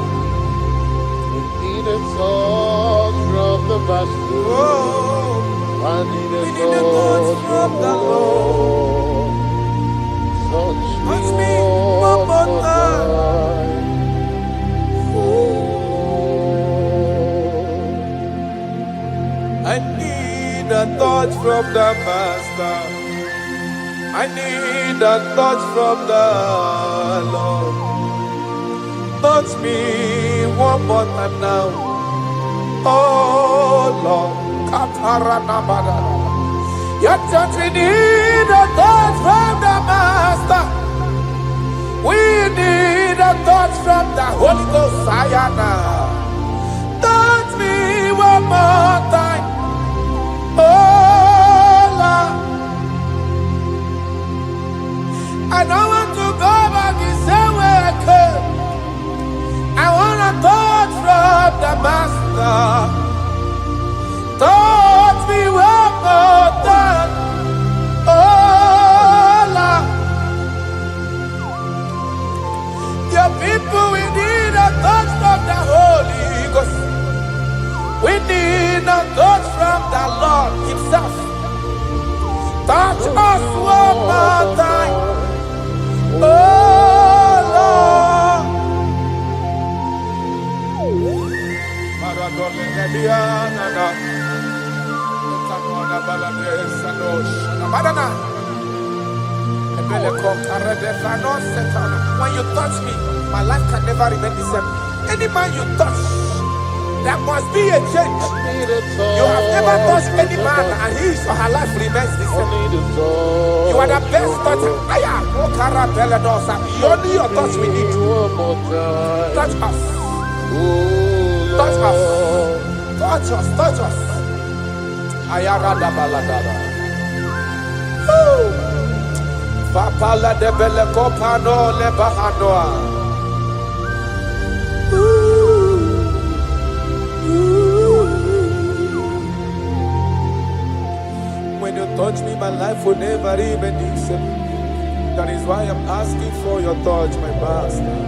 We need a touch from the master. I need a touch from the Lord. Touch me one more time. I need a touch from the Master. I need a touch from the Lord. Touch me one more time now. Oh Lord. Your touch, we need a touch from the Master. We need a touch from the Holy Ghost. Sayana. Touch me one more time. Oh Lord. I don't want to go back the same way I came. I want a touch from the Master. Touch me one more time. Oh Lord. Your people, we need a touch from the Holy Ghost. We need a touch from the Lord Himself. Touch us one more time. Oh Lord. When you touch me, my life can never remain the same. Any man you touch, there must be a change. You have never touched any man and his or her life remains the same. You are the best toucher. Only your touch we need. Touch us. Touch us. Touch us. Touch us. Ayarada baladada. Papala de bele kopano le bahanoa. When you touch me, my life will never remain the same. That is why I'm asking for your touch, my Master.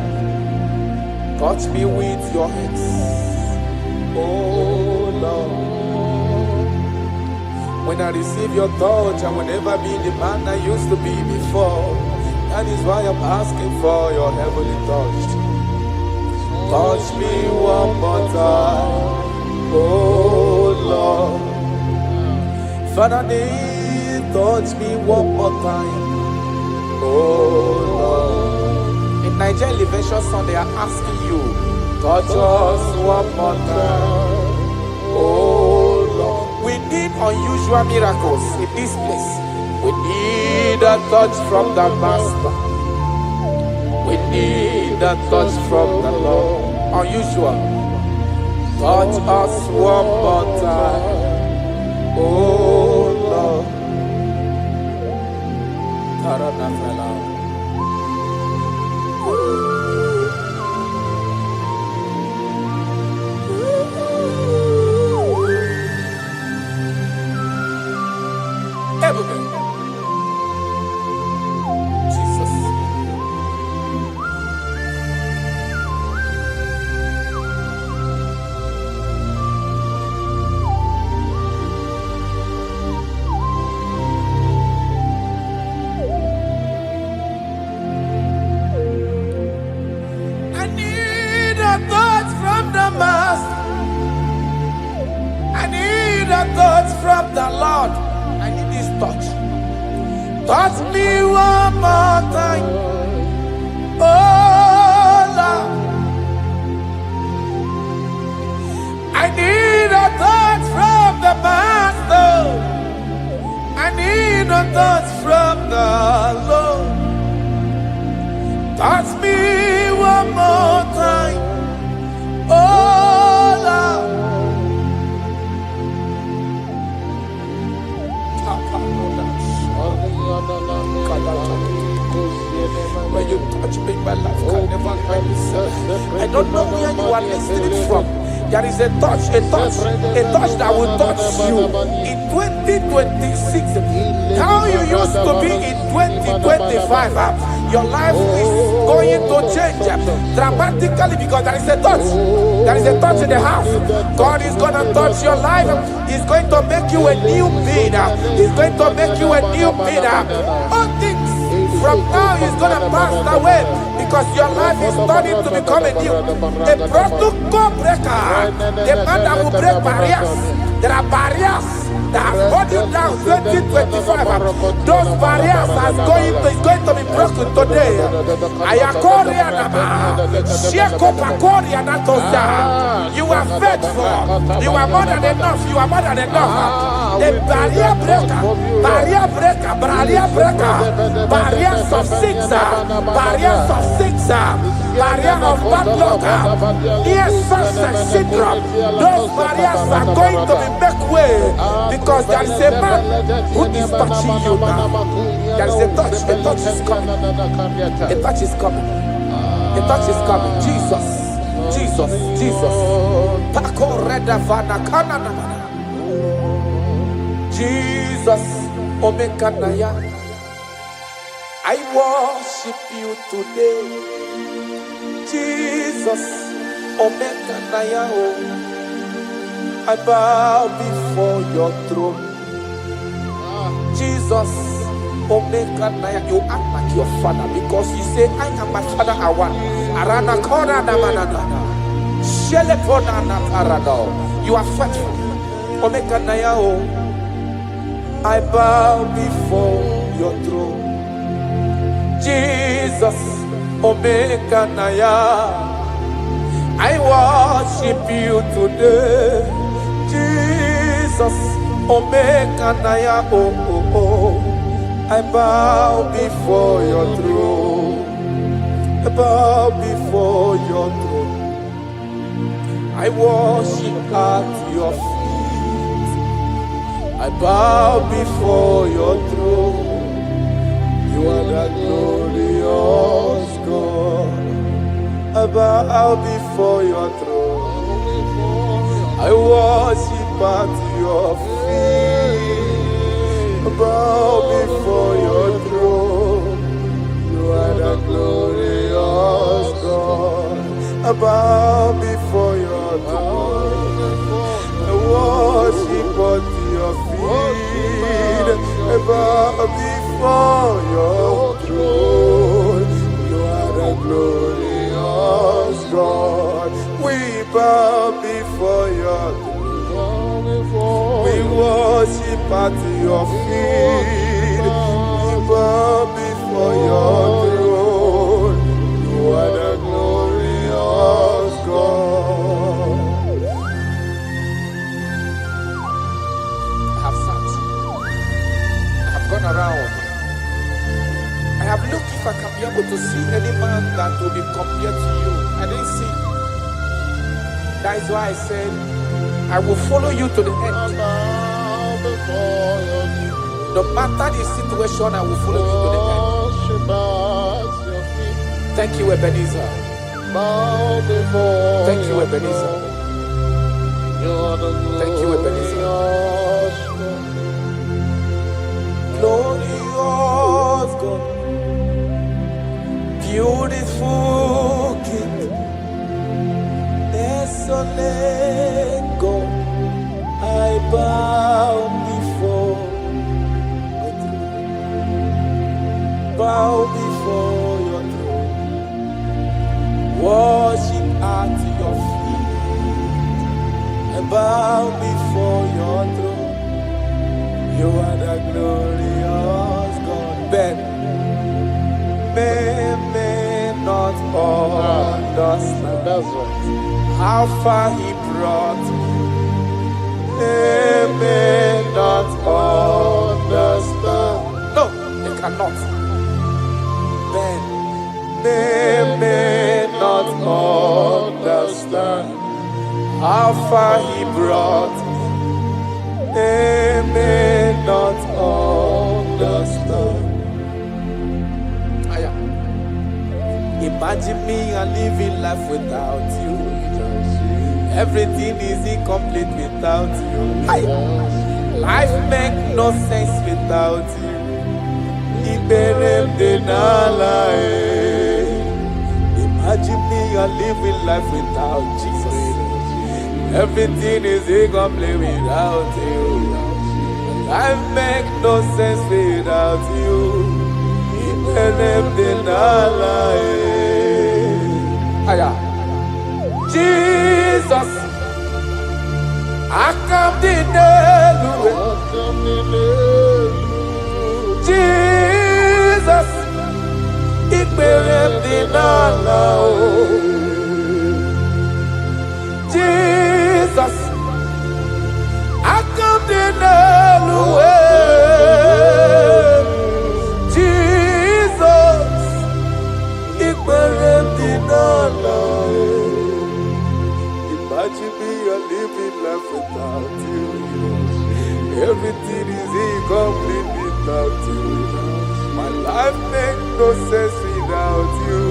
Touch me with your hands, oh Lord. When I receive your touch, I will never be the man I used to be before. That is why I'm asking for your heavenly touch. Touch me one more time, oh Lord. Father, touch me one more time, oh Lord. In Nigeria Elevation Song, they are asking you, touch us one more time, oh Lord. We need unusual miracles in this place. We need a touch from the Master. We need a touch from the Lord. Unusual. Touch us one more time, oh Lord. a touch from the Master. I need a touch from the Lord. I need this touch. Touch me one more time. Oh Lord. I need a touch from the Master. I need a touch from the Lord. Touch me one more time. Oh Lord. When you touch me, my life can never find itself. I don't know where you are listening from. There is a touch that will touch you in 2026. How you used to be in 2025, your life is going to change dramatically because there is a touch. There is a touch in the house. God is going to touch your life. He's going to make you a new being. He's going to make you a new being. All things from now is going to pass away because your life is starting to become a new. A protocol breaker. The man that will break barriers. There are barriers that have hold you down 2025. Those barriers is going to be broken today. You are faithful. You are more than enough. You are more than enough. The barrier breaker. Barriers of six. Barriers of six. Barrier of bad luck. Yes, success syndrome. Those barriers are going to be make way because there is a man who is touching you now. There is a touch. A touch is coming. A touch is coming. A touch is coming. Jesus. Jesus. Jesus. Pako reda vana kana na mana. Jesus. Omekanaya. I worship you today. Jesus. Omekanaya. I bow before your throne. Jesus, Omekanaya, you act like your father because you say, I am my father, I want. Arana kona na manana. Shelepona na parado. You are faithful. Omekanaya, I bow before your throne. Jesus, Omekanaya, I worship you today. Jesus, Omekanaya, I bow before your throne. I bow before your throne. I worship at your feet. I bow before your throne. You are the glorious God. I bow before your throne. I worship at your feet. I bow before your throne. You are the glorious God. I bow before your throne. I worship at your feet. I bow before your throne. You are the glorious God. We bow before your throne. We worship at your feet. We bow before your throne. You are the glorious God. I have sat. I have gone around. I have looked if I can be able to see any man that will be compared to you. I didn't see. That is why I said, I will follow you to the end. No matter the situation, I will follow you to the end. Thank you, Ebenezer. Thank you, Ebenezer. Thank you, Ebenezer. Glorious God, beautiful King, desolate God, I bow before your throne. Bow before your throne. Worship at bow before your throne. You are the glorious God. Ben may not understand. That's right. How far he brought me. They may not understand. No, they cannot. Then they may not understand how far he brought me. They may not understand. Imagine me and living life without you. Everything is incomplete without you. Life makes no sense without you. Imagine me and living life without Jesus. Everything is incomplete without you. Life makes no sense without you. Jesus, I come to Jesus, it Jesus, I come to Jesus, it imagine me a living life without you. Everything is incomplete without you. My life makes no sense without you.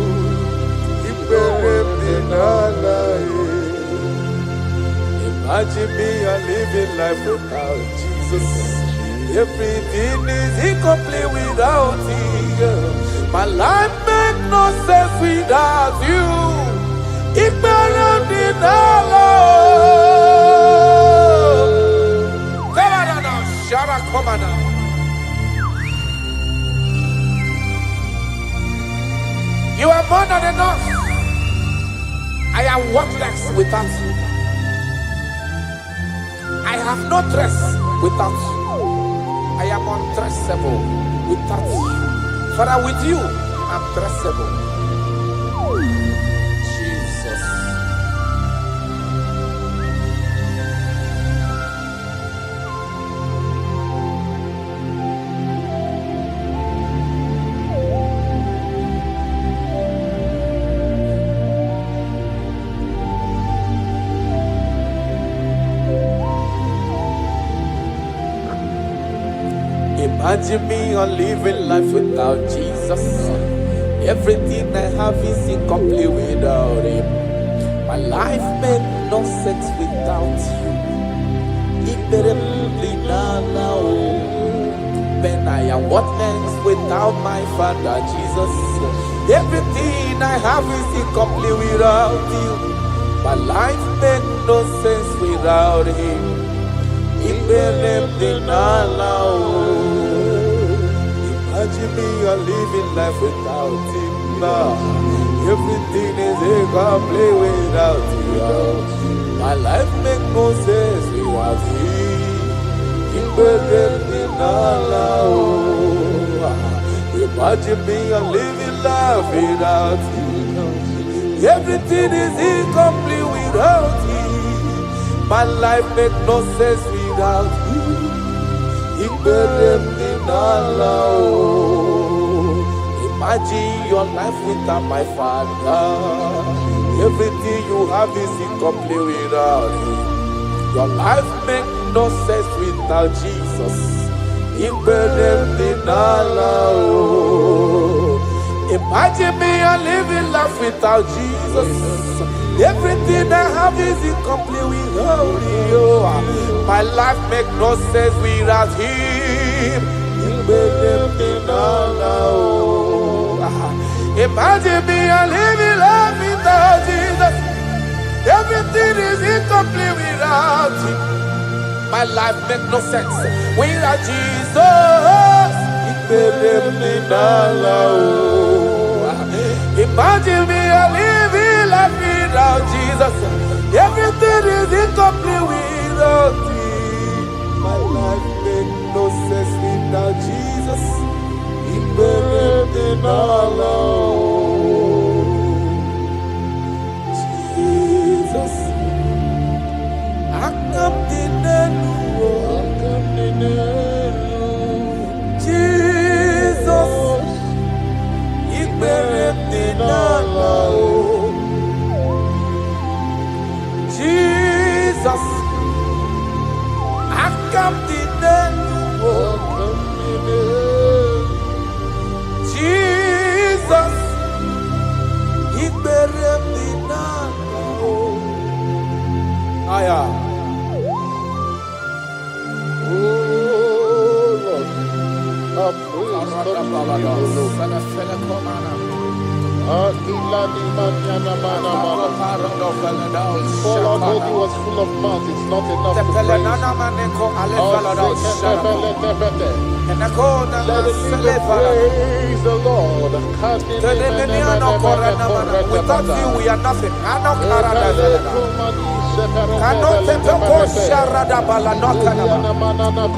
Imagine me a living life without Jesus. Everything is incomplete without you. My life makes no sense without you. You are more than enough. I am worthless without you. I have no dress without you. I am undressable without you. Father, with you, I'm dressable. Jesus. Imagine me on living life without Jesus. Everything I have is incomplete without Him. My life makes no sense without you. When I am worthless without my Father Jesus. Everything I have is incomplete without you. My life makes no sense without Him. Imagine me a living life without Him. Everything is incomplete without you. My life makes no sense without Him. Imagine me a living life without you. Everything is incomplete without you. My life makes no sense without you. Imagine your life without my Father. Everything you have is incomplete without Him. Your life makes no sense without Jesus. Imagine me a living life without Jesus. Everything I have is incomplete without you. My life makes no sense without Him. Imagine me a living life without Jesus. Everything is incomplete without Him. My life makes no sense without Jesus. Imagine me a living life without Jesus. Everything is incomplete without Body was full of mouth, it's not enough to praise. Let it praise the Lord. Without you, we are nothing.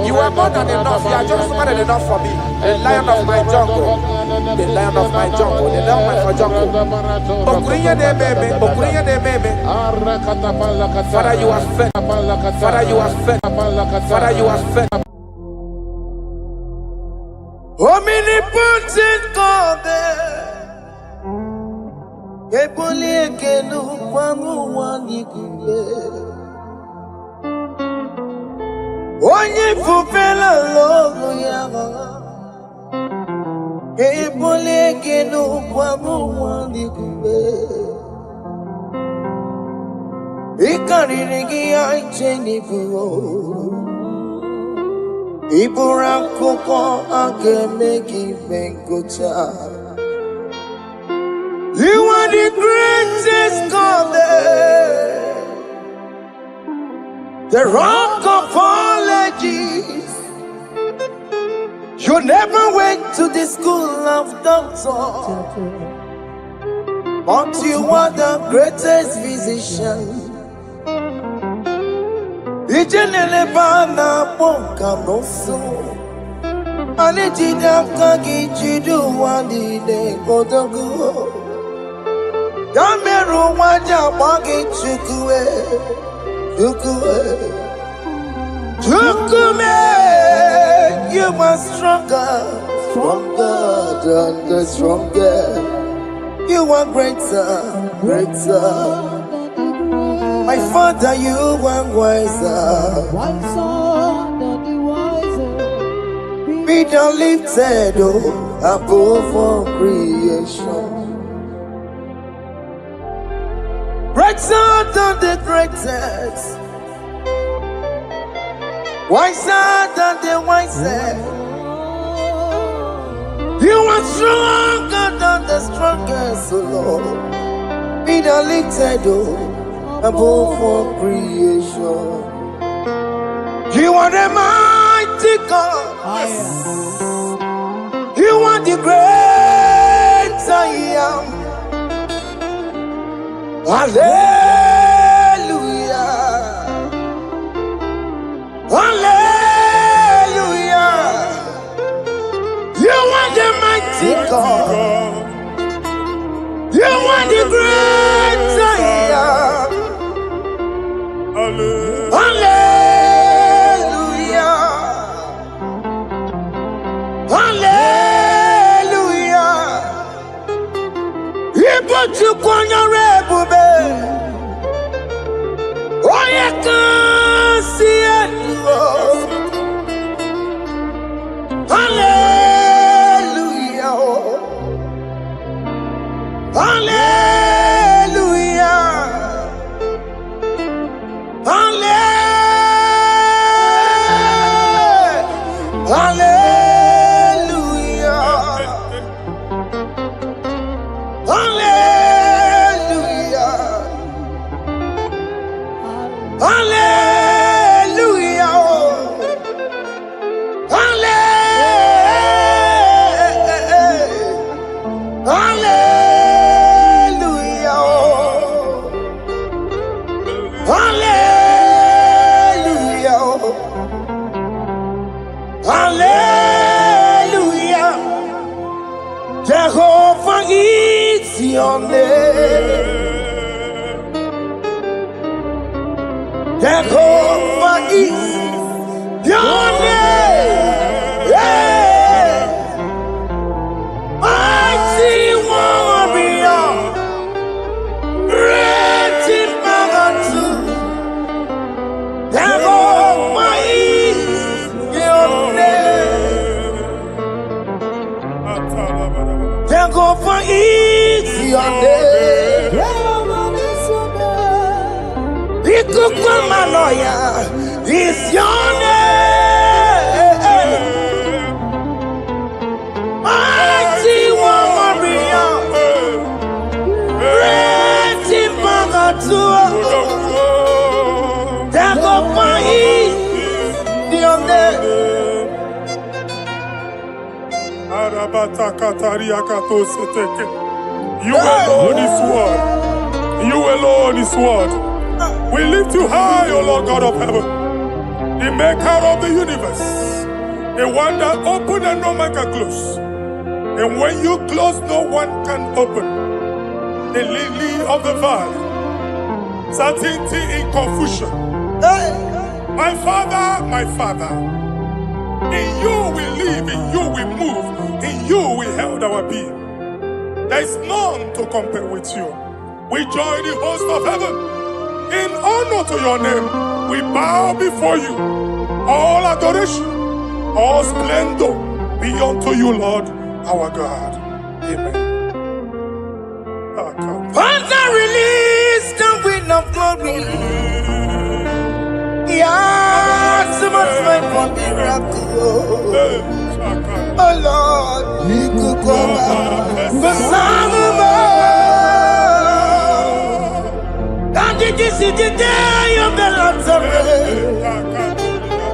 You are more than enough. You are just more than enough for me. The lion of my jungle. The lion of my jungle. The lion of my jungle. Father, you are fed. Father, you are fed. Father, you are fed. Omnipotent God, Ebole Kenu Kwangu Wanikuye, Onye Fupela Logo Yaga, Ebole Kenu Kwangu Wanikuye, Ikarigi Aicheni Buo. Iburakoko akemeki bengocha. You are the greatest God there, the rock of all ages. You never went to the school of doctor, but you are the greatest physician. Ijenele bana bonka noso, anijina kagi chidu wandi ne kodogu. Yameru waja bagi chukue, chukume. You are stronger than the stronger. You are greater. My Father, you are wiser than the wiser. Be thou lifted above all creation. Greater than the greatest, wiser than the wisest. You are stronger than the strongest, O Lord. Be thou lifted above all creation. You are the mighty God. You are the great I am. Hallelujah. Hallelujah. You are the mighty God. You are the great I am. Hallelujah. Hallelujah. He put you on your rebube. Oh, you can see it. Hallelujah. Hallelujah. Hallelujah. Hallelujah. Hallelujah. Hallelujah. Jehovah is your name. Jehovah is your name. Yeah. Mighty warrior, great in magnitude. Jehovah is your name. Jehovah is your name. Jehovah is your name. fire is your name. Mighty one, Maria. Mighty Magatua. Dago Pai. Dione. Arabata Kataria Katoseteke. You alone is word. You alone is word. We lift you high, O Lord God of heaven, the maker of the universe, the one that opened and no man can close. And when you close, no one can open. The lily of the valley, certainty in confusion. My Father, in you we live, in you we move, in you we held our being. There is none to compare with you. We join the host of heaven. In honor to your name, we bow before you. All adoration, all splendor be unto you, Lord, our God. Amen. Father, release the wind of glory. Yeah, so much time for miracle. Oh Lord, you could go back. The Son of God, this is the day of the Lord's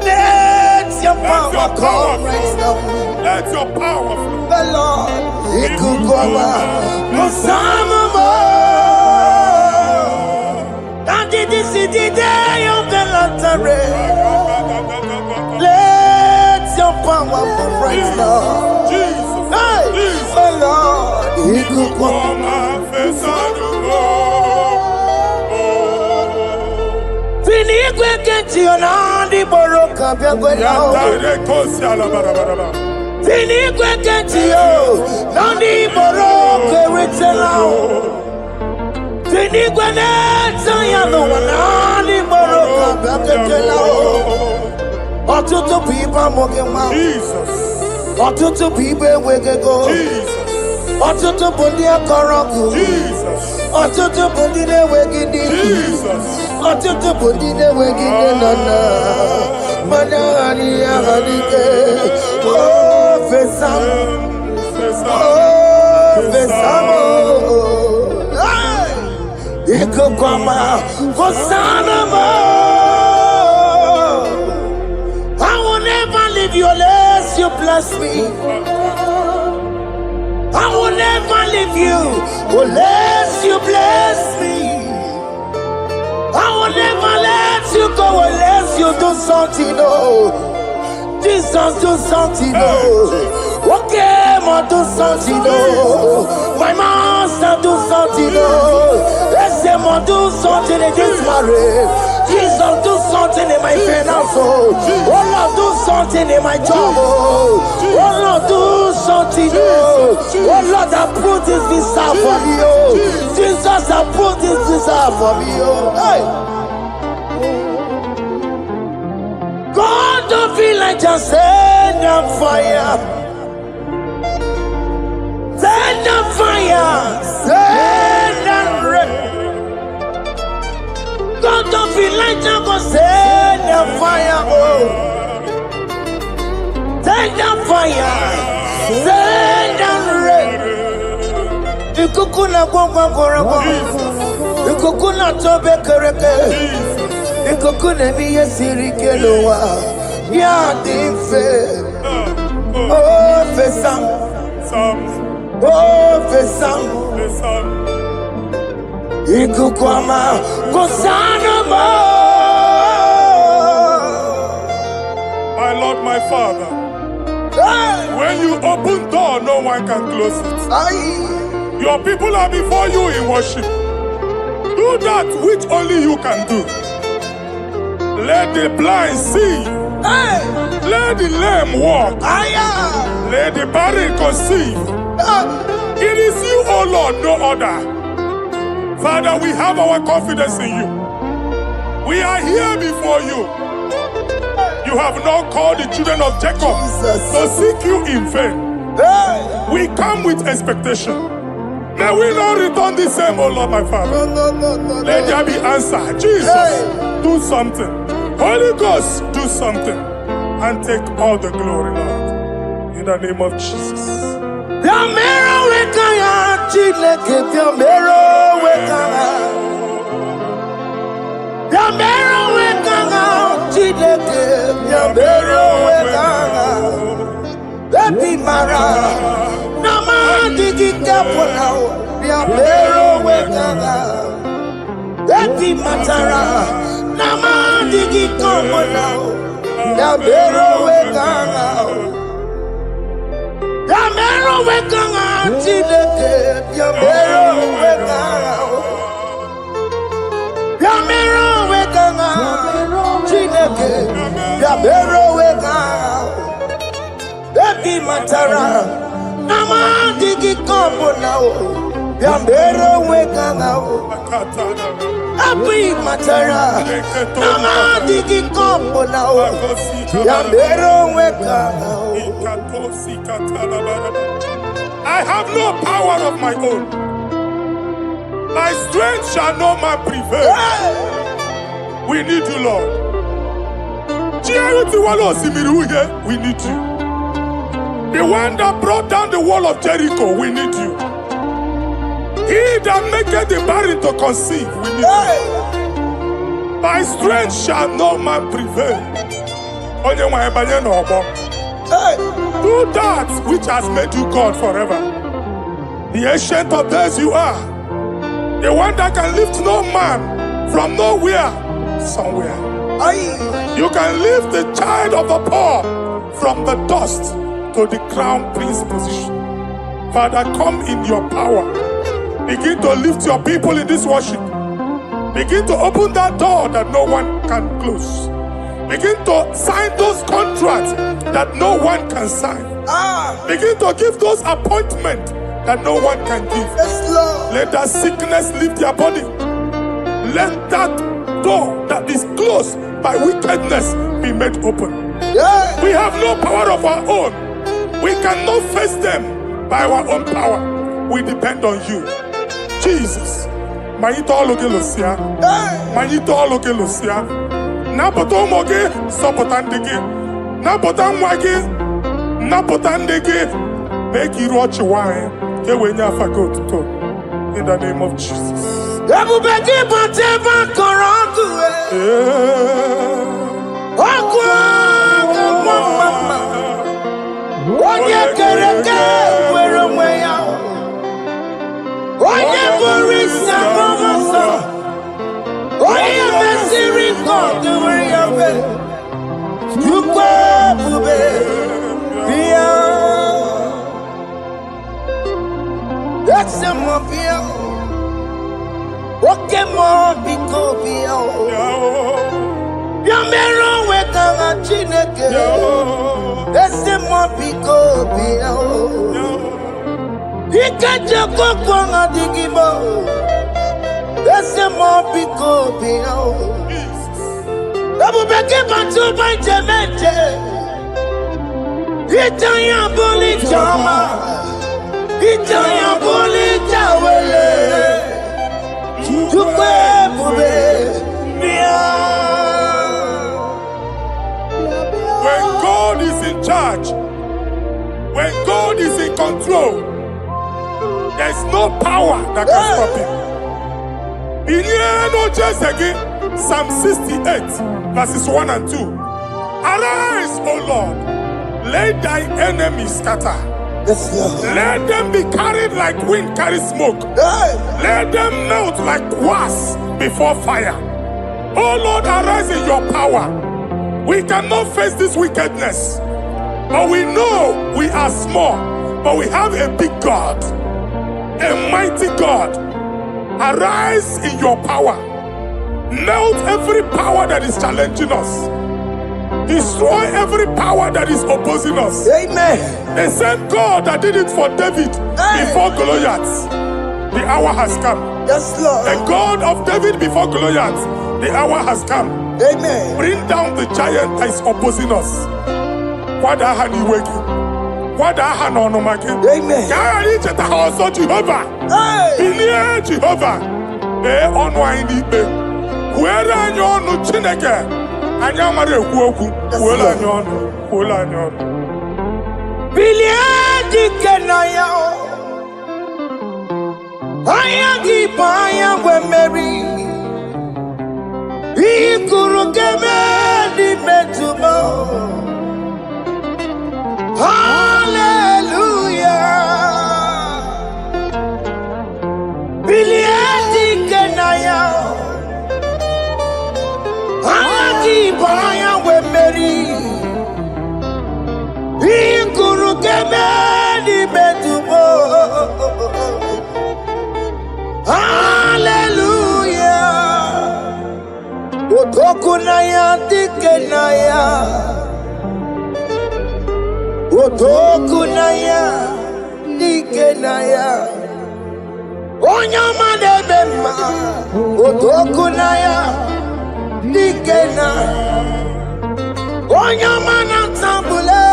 Let your power come right now. Let your power flow. The Lord, you could go back. The Son of God, this is the day of the Lord's Let your power come right now. Jesus, Hey, Jesus. oh Lord, you could go back. Fini kwekenti onandi boroka byagwela. Fini kwekenti yo nandi boroka ritela. Fini kweneta ya no nandi boroka byagwela. Otutu pipa mogewa. Jesus. Otutu pipa wegego. Jesus. Otutu bundia koroku. Jesus. Otutu bundine wegidi. Jesus. Otutu bundine wegidi nana. Manani ahanike. Oh, fesam. Oh, fesam. Iko kwama. Hosanna. I will never leave you unless you bless me. I will never leave you unless you bless me. I will never let you go unless you do something. Oh, Jesus, do something. Oh, okay, ma do something. Oh, my master, do something. Oh, let's say, ma do something in this marriage. Jesus, do something in my finance. Oh, Lord, do something in my job. Oh, Lord, do something. Oh, Lord, approve this visa for me. Oh, Jesus, approve this visa for me. Oh, hey. God, don't feel like just send on fire. Send on fire. Send on rain. God, don't feel like just send on fire. Oh, send on fire. Send on rain. Ikukuna gwangwa gwangwa. Ikukuna tobe kereke. Ikukuna miye sirikelowa. Ya dimfe. Oh, fesam. Oh, fesam. Ikukwama. Kosanama. My Lord, my Father, when you open door, no one can close it. Your people are before you in worship. Do that which only you can do. Let the blind see. Let the lame walk. Let the barren conceive. It is you, O Lord, no other. Father, we have our confidence in you. We are here before you. You have not called the children of Jacob to seek you in vain. We come with expectation. May we not return the same, oh Lord, my Father. No. Let there be answer. Jesus, do something. Holy Ghost, do something. And take all the glory, Lord. In the name of Jesus. I have no power of my own. My strength shall no man prevail. We need you, Lord. We need you. The one that brought down the wall of Jericho, we need you. He that maketh the barren to conceive, we need you. By strength shall no man prevail. Do that which has made you God forever. The ancient of days you are. The one that can lift no man from nowhere, somewhere. You can lift the child of the poor from the dust to the crown prince position. Father, come in your power. Begin to lift your people in this worship. Begin to open that door that no one can close. Begin to sign those contracts that no one can sign. Begin to give those appointments that no one can give. Let that sickness leave their body. Let that door that is closed by wickedness be made open. We have no power of our own. We cannot face them by our own power. We depend on you. Jesus. Manito Logelosia. Manito Logelosia. Napoto Moge, Sopotandegi. Napotan Wagi. Napotandegi. Make you watch wine. In the name of Jesus. When God is in charge, when God is in control, there's no power that can stop him. Psalm 68, verses 1 and 2. Arise, O Lord, let thy enemies scatter. Let them be carried like wind carries smoke. Let them melt like wax before fire. Oh Lord, arise in your power. We cannot face this wickedness, but we know we are small, but we have a big God, a mighty God. Arise in your power. Melt every power that is challenging us. Destroy every power that is opposing us. Amen. The same God that did it for David before Goliath. The hour has come. Yes, Lord. The God of David before Goliath. The hour has come. Amen. Bring down the giant that is opposing us. What I had on my king. Amen. Can I reach the house of Jehovah? Hey. Jehovah. On wine eat me. Where are you on Chineke? And you're my woku. Well, I know. Well, I know. Billy Kenaya. I am the Paya when Mary. He could get me the Hallelujah. Billy Kenaya. I keep on with Mary. He could get me the Hallelujah. Otokunaya Dikenaya. Otokunaya Dikenaya. Onyama Bema. Otokunaya Dikena. Onyama Natambule.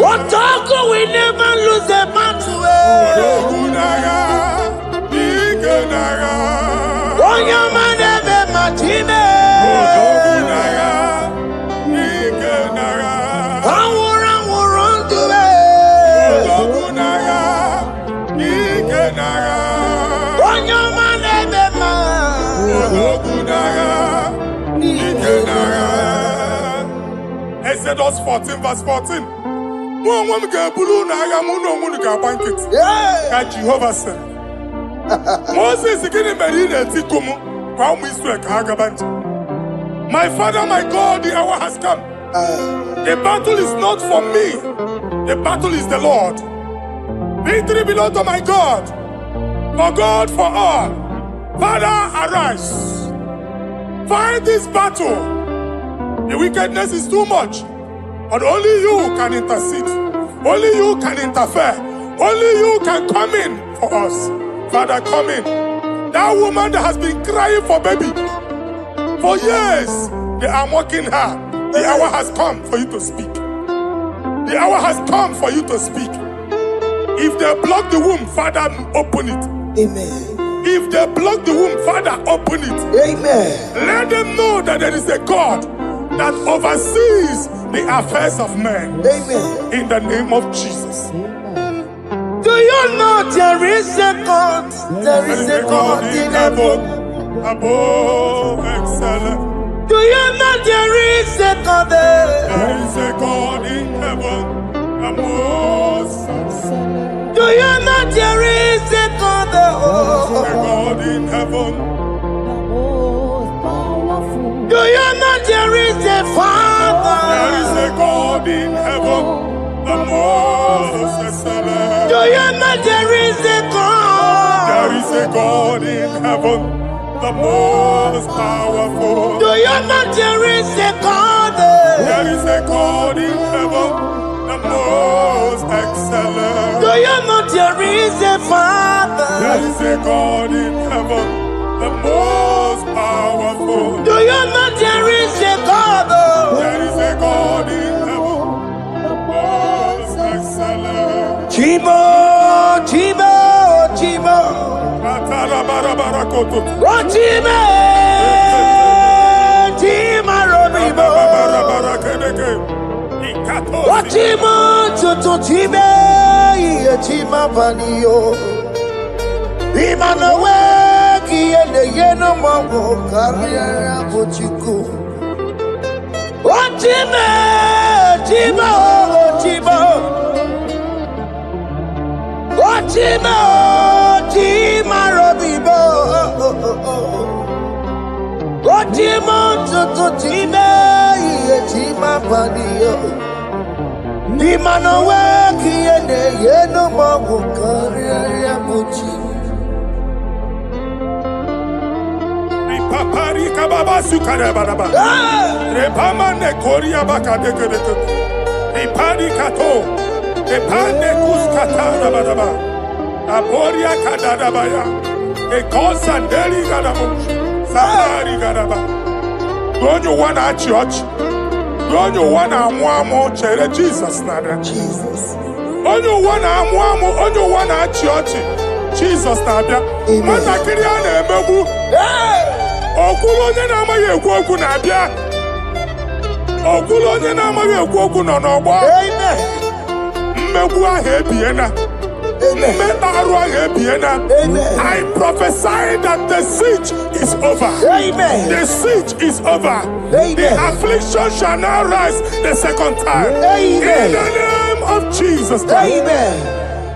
Otoko, we never lose a battle. Onyama Nebe Matine. Exodus 14 verse 14. No one can blue naga, no one can bank it. Jehovah said. Moses is getting married at Tikumu. My Father, my God, the hour has come. The battle is not for me. The battle is the Lord. Victory belongs to my God. For God, for all. Father, arise. Fight this battle. The wickedness is too much. But only you can intercede. Only you can interfere. Only you can come in for us. Father, come in. That woman that has been crying for baby for years, they are mocking her. The hour has come for you to speak. The hour has come for you to speak. If they block the womb, Father, open it. Amen. If they block the womb, Father, open it. Amen. Let them know that there is a God that oversees the affairs of men. Amen. In the name of Jesus. Do you know there is a God? There is a God in heaven. Above excellent. Do you know there is a God there? There is a God in heaven. Above excellent. Do you know there is a God there? There is a God in heaven. Do you know there is a Father? There is a God in heaven, the most excellent. Do you know there is a God? There is a God in heaven, the most powerful. Do you know there is a God? There is a God in heaven, the most excellent. Do you know there is a Father? There is a God in heaven, the most powerful. Do you know there is a God? There is a God in heaven, the most excellent. Chibo, Chibo, Chibo. Oh, Chibo, Chima Robibo. Oh, Chimo, Chutu Chibe, Chima Panio. Imanawe, Kiende Yeno Mambo, Carriera Puchiku. Oh, Chime, Chibo, Chibo. Chima, Chima Robibo. Chima, Chima, Chima Padio. Nimano weki ene yeno mawu karia buchi. Ripapari kababa sukare baraba. Repama ne koria baka deke deke. Ripari kato. Repane kuskata baraba. Aboria kadadabaya. Ekosa ndeli gadabo. Samari gadaba. Don't you want a church? onye ụwa na-amụ amụ chere Jizọs na-abịa. Onye ụwa na-amụ amụ, onye ụwa na-achị ọchị, Jizọs na-abịa. Nwatakịrị a na-emegbu, okwulu onye na-amaghị ekwu okwu na-abịa. Okwulu onye na-amaghị ekwu okwu nọ n'ọgbọ. Mmegbu ahụ ebiena. Mmekpa arụ ahụ ebiena. I prophesy that the siege is over. The siege is over. The affliction shall now rise the second time. In the name of Jesus Christ.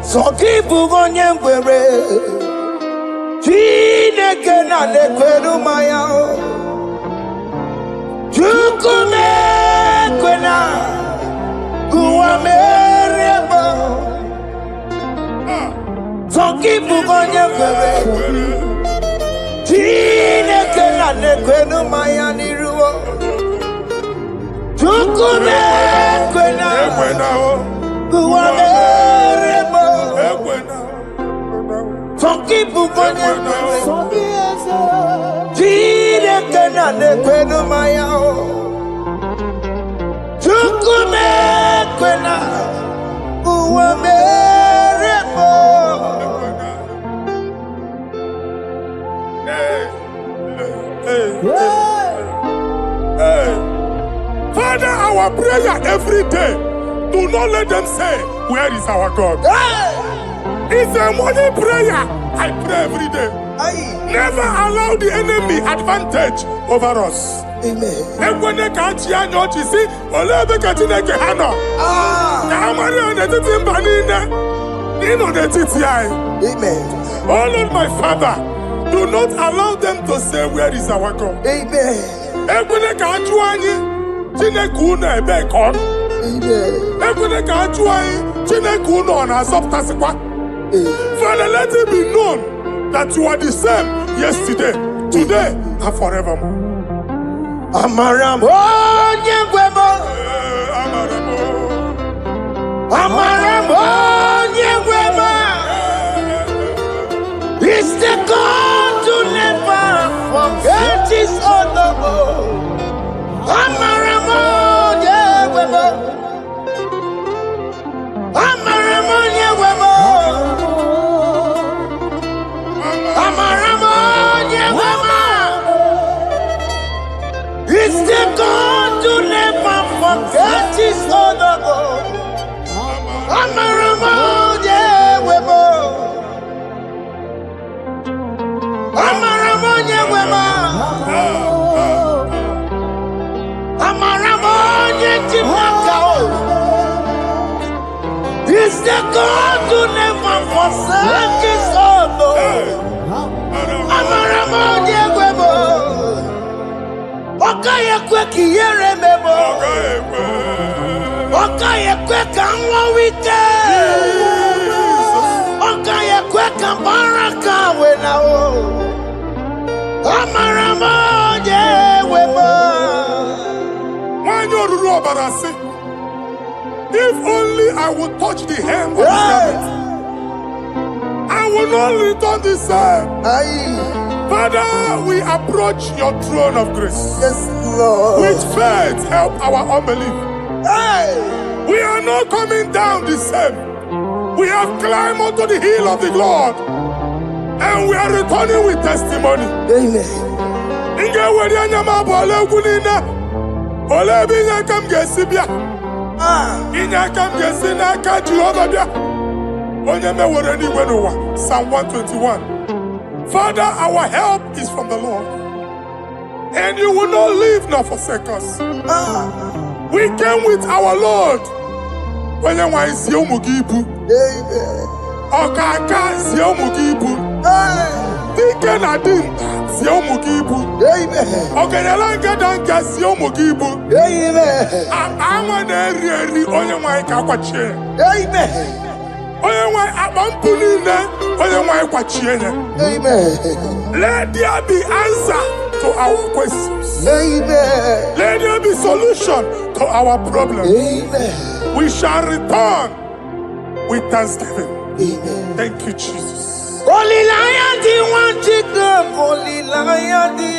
So keep on your way. Chineke na lekweru maya. Chukume kwena. Kuwa mereba. So keep on your way. Chineke na lekweru maya niruo. Chukume kwena. Kuwa mereba. Some people go to Chineke na lekweru maya. Chukume kwena. Kuwa mereba. Father, our prayer every day, do not let them say, where is our God? It's a morning prayer. I pray every day. Never allow the enemy advantage over us. Amen. Oh Lord, my Father, do not allow them to say, where is our God? Amen. Father, let it be known that you are the same yesterday, today, and forevermore. Amaramo nyegwemo. Amaramo nyegwemo. It's the God to never forget his honor. Amaramo nyegwemo. Amaramo nyegwemo. Amaramo nyegwemo. It's the God to never forget his honor. Amaramo nyegwemo. Amaramo nyegwemo. Amaramo nyegwemo. It's the God to never forsake his honor. Amaramo nyegwemo. Okaye kwe kiyere memo. Okaye kwe kanwa wite. Okaye kwe kambaraka wenao. Amaramo nyegwemo. If only I would touch the hem of his garment, I will not return the same. Father, we approach your throne of grace. Yes, Lord. With faith, help our unbelief. We are not coming down the same. We have climbed onto the hill of the Lord, and we are returning with testimony. Psalm 121. Father, our help is from the Lord, and you will not leave nor forsake us. We came with our Lord. When you want to see Mugibu, Okaka see Mugibu, Deacon Adin see Mugibu, Okanalanga Danka see Mugibu. I'm an area on your mic. Amen. Let there be answer to our questions. Amen. Let there be solution to our problems. Amen. We shall return with thanksgiving. Amen. Thank you, Jesus. Holy Lion, the one chicken, Holy Lion, the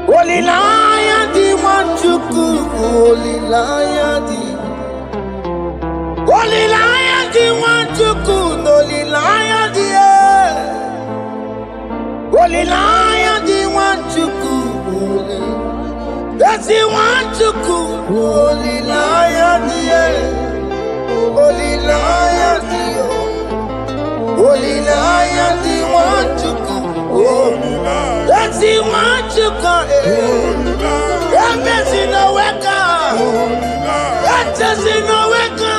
Holy Lion, the one. Wanchuku Olilayadi Olilayadi Wanchuku Olilayadi Olilayadi Wanchuku That's the Wanchuku Olilayadi Olilayadi Olilayadi Wanchuku That's the Wanchuku That's in the weka. That's in the weka.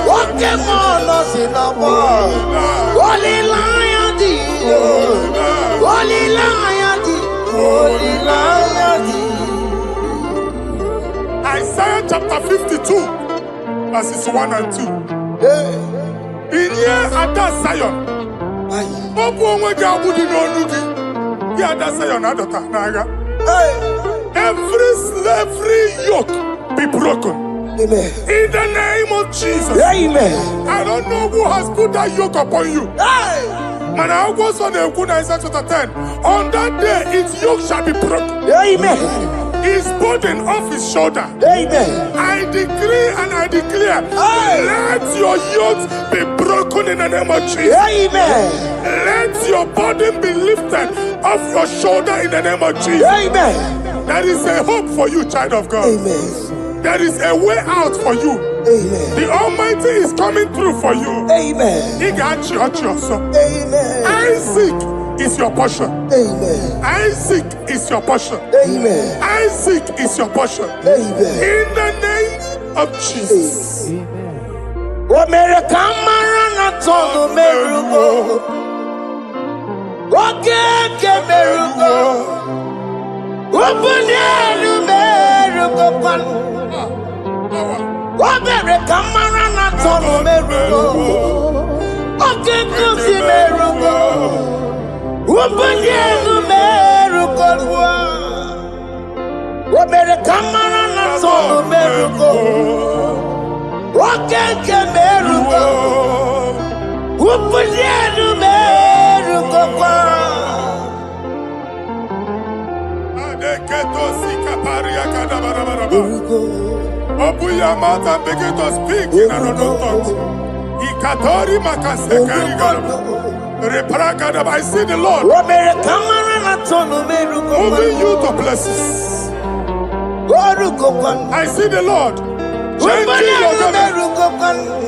What can on us in the ball? Holy lion, holy lion, holy lion. Isaiah chapter 52, verses 1 and 2. In here at that Zion, every slavery yoke be broken. Amen. In the name of Jesus. Amen. I don't know who has put that yoke upon you. Man, I was on the Isaiah chapter 10. On that day, its yoke shall be broken. Amen. His burden off his shoulder. Amen. I decree and I declare, let your yokes be broken in the name of Jesus. Amen. Let your burden be lifted off your shoulder in the name of Jesus. Amen. There is a hope for you, child of God. Amen. There is a way out for you. Amen. The Almighty is coming through for you. Amen. He got you out your son. Amen. Isaac is your portion. Amen. Isaac is your portion. Amen. Isaac is your portion. Amen. In the name of Jesus. America Marana told Merugo. Okay, Merugo. Open Merugo. America Marana told Merugo. Okay, Merugo. Open Merugo. America Marana told Merugo. Okay, Merugo. Upunienu Merugo. Adeketo sikaparia kadabarabaraba. Open your mouth and begin to speak in another tongue. Ikatori makasekari garaba. Repragadaba. I see the Lord moving you to places. I see the Lord changing your garment.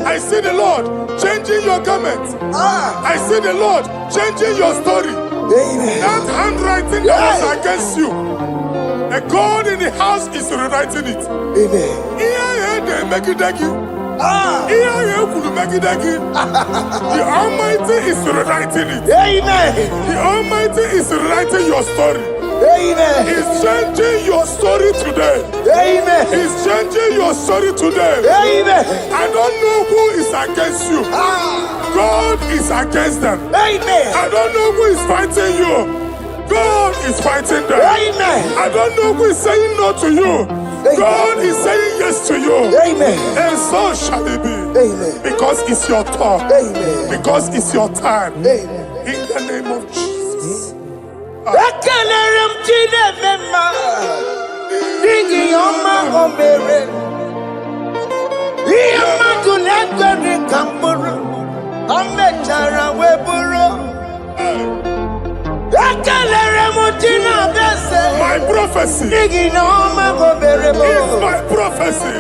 I see the Lord changing your garment. I see the Lord changing your story. That handwriting that was against you, the God in the house is rewriting it. The Almighty is rewriting it. The Almighty is rewriting your story. Amen. He's changing your story today. Amen. He's changing your story today. Amen. I don't know who is against you. God is against them. Amen. I don't know who is fighting you. God is fighting them. Amen. I don't know who is saying no to you. God is saying yes to you. Amen. And so shall it be. Amen. Because it's your turn. Amen. Because it's your time. Amen. In the name of Jesus. My prophecy is my prophecy.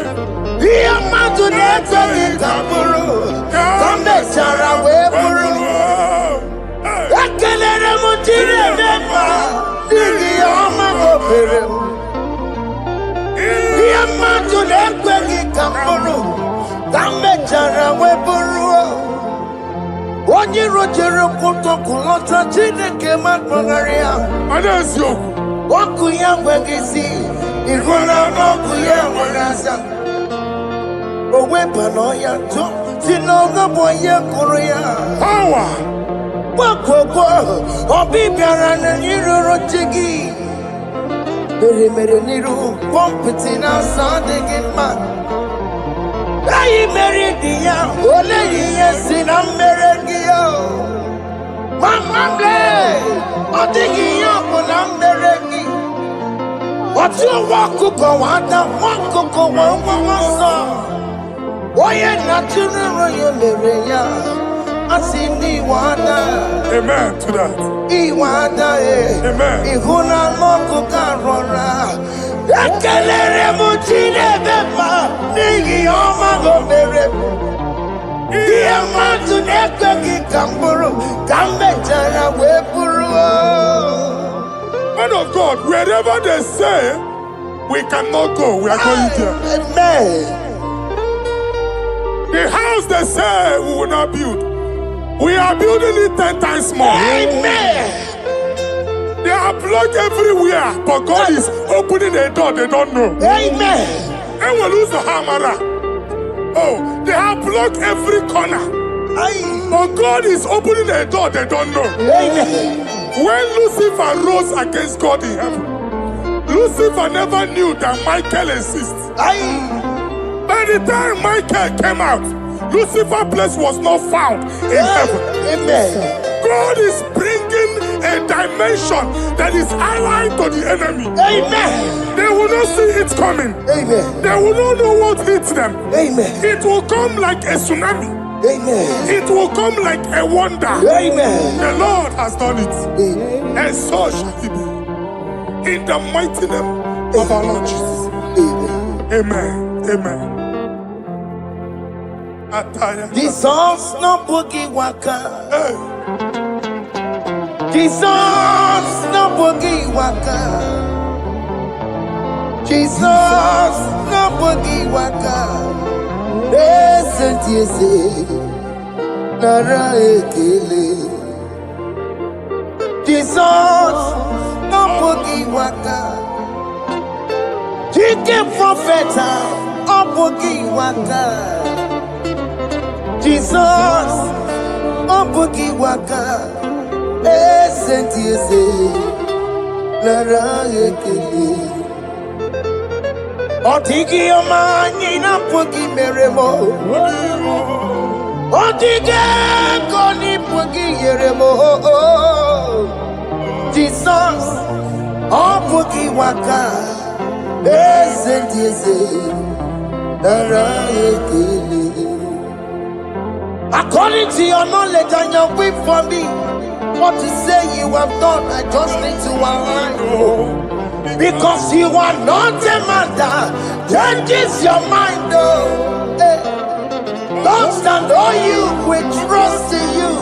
Onye rojere kutokulota Chineke matmagaria. Anaziokwu. Waku ya gwegisi, igona waku ya wanasa. Owepa no ya to, sinoga boye kuruya. Power. Waku obibiara na niru rochigi. Mere niru pompiti na sadegi man. Ayi meridia, ole yesi na merengia. Mama ble, odigi ya na meregi. But you walk to go on, walk to go on, why not to your Maria? I see Niwana. Amen to that. Iwana, Amen. Ihuna Moko Carora. Akelere Mutine Bema, Nigi Oma Gomere. Diamatu Nekaki Kamburu, Kambetana Weburu. Man of God, wherever they say we cannot go, we are going there. Amen. The house they say we will not build, we are building it 10 times more. Amen. They are blocked everywhere, but God is opening a door they don't know. Amen. And we lose the hammer. Oh, they have blocked every corner, but God is opening a door they don't know. Amen. When Lucifer rose against God in heaven, Lucifer never knew that Michael exists. By the time Michael came out, Lucifer's place was not found in heaven. Amen. God is bringing a dimension that is allied to the enemy. Amen. They will not see it coming. Amen. They will not know what hits them. Amen. It will come like a tsunami. Amen. It will come like a wonder. Amen. The Lord has done it. Amen. And so shall it be. In the mighty name of our Lord Jesus. Amen. Amen. Amen. Jesus no boogie waka. Hey. Jesus no boogie waka. Jesus no boogie waka. Listen to you say, Nara ekele. Jesus no boogie waka. Chicken prophet no boogie waka. Jesus, oh boogie waka, sentiese, lara ekele. Otigi omani na boogie meremo, otige koni boogie yeremo. Jesus, oh boogie waka, sentiese, lara ekele. According to your knowledge and your will for me, what you say you have done, I just need to align. Because you are not a man that changes your mind. Don't stand on you, we trust in you.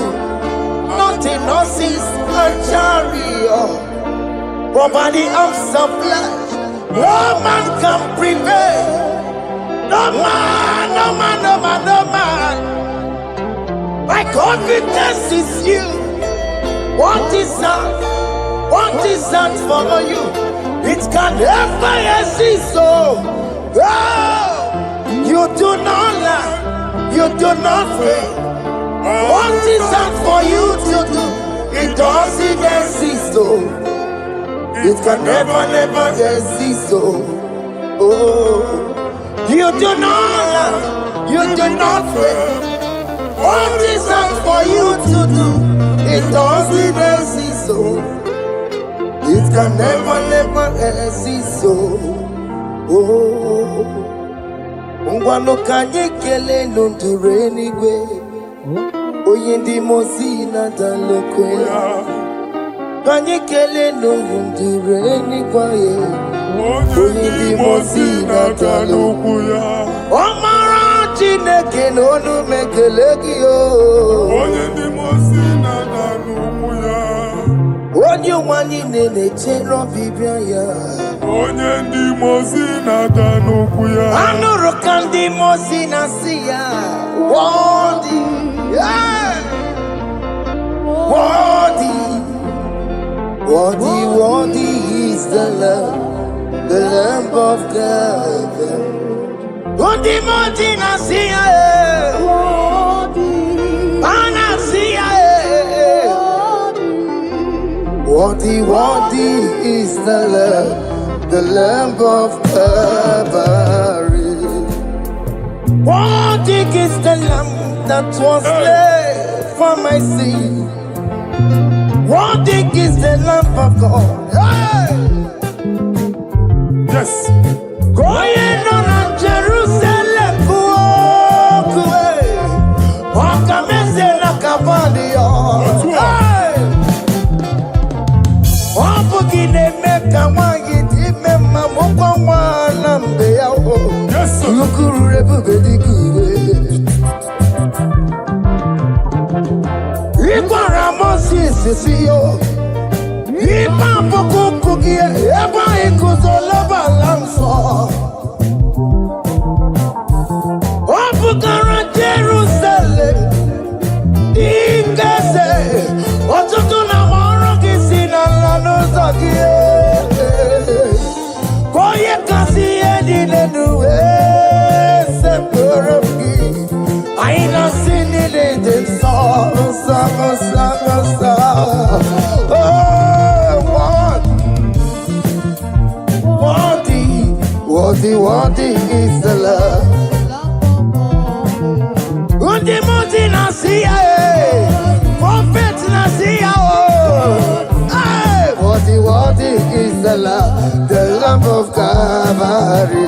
Nothing else is a chariot. Providing arms of flesh, no man can prevail. No man, no man, no man, no man. My confidence is you. What is that? What is that for you? It can never exist. So, you do not lie. You do not fail. What is that for you to do? It doesn't exist. So, it can never, never exist. So, you do not lie. You do not fail. What is that for you to do? It doesn't exist, so it can never, never exist, so Ungwano kanye kele nundure anyway. Oyindi mozina dalokwe. Kanye kele nundure anyway. Oyindi mozina dalokwe. Omara Chineke n'onu mekelegi yo. Onye ndị mosi na n'ugwu ya. Onye nwanyị na-echere ọbịbịa ya. Onye ndị mosi na n'ugwu ya. Anụrụ ka ndị mosi na-asị ya. Worthy, yeah. Worthy, worthy, worthy is the Lamb of God. Worthy, worthy, Nasia, worthy, worthy is the Lamb of Calvary. Worthy is the Lamb that was slain for my sin. Worthy is the Lamb of God. Hey! Yes. Going on Jerusalem, Yes, sir. Jerusalem, I ain't not seen it in the song. What is the love? Undi muti nasia, prophet nasia. What is the love? The love of Calvary.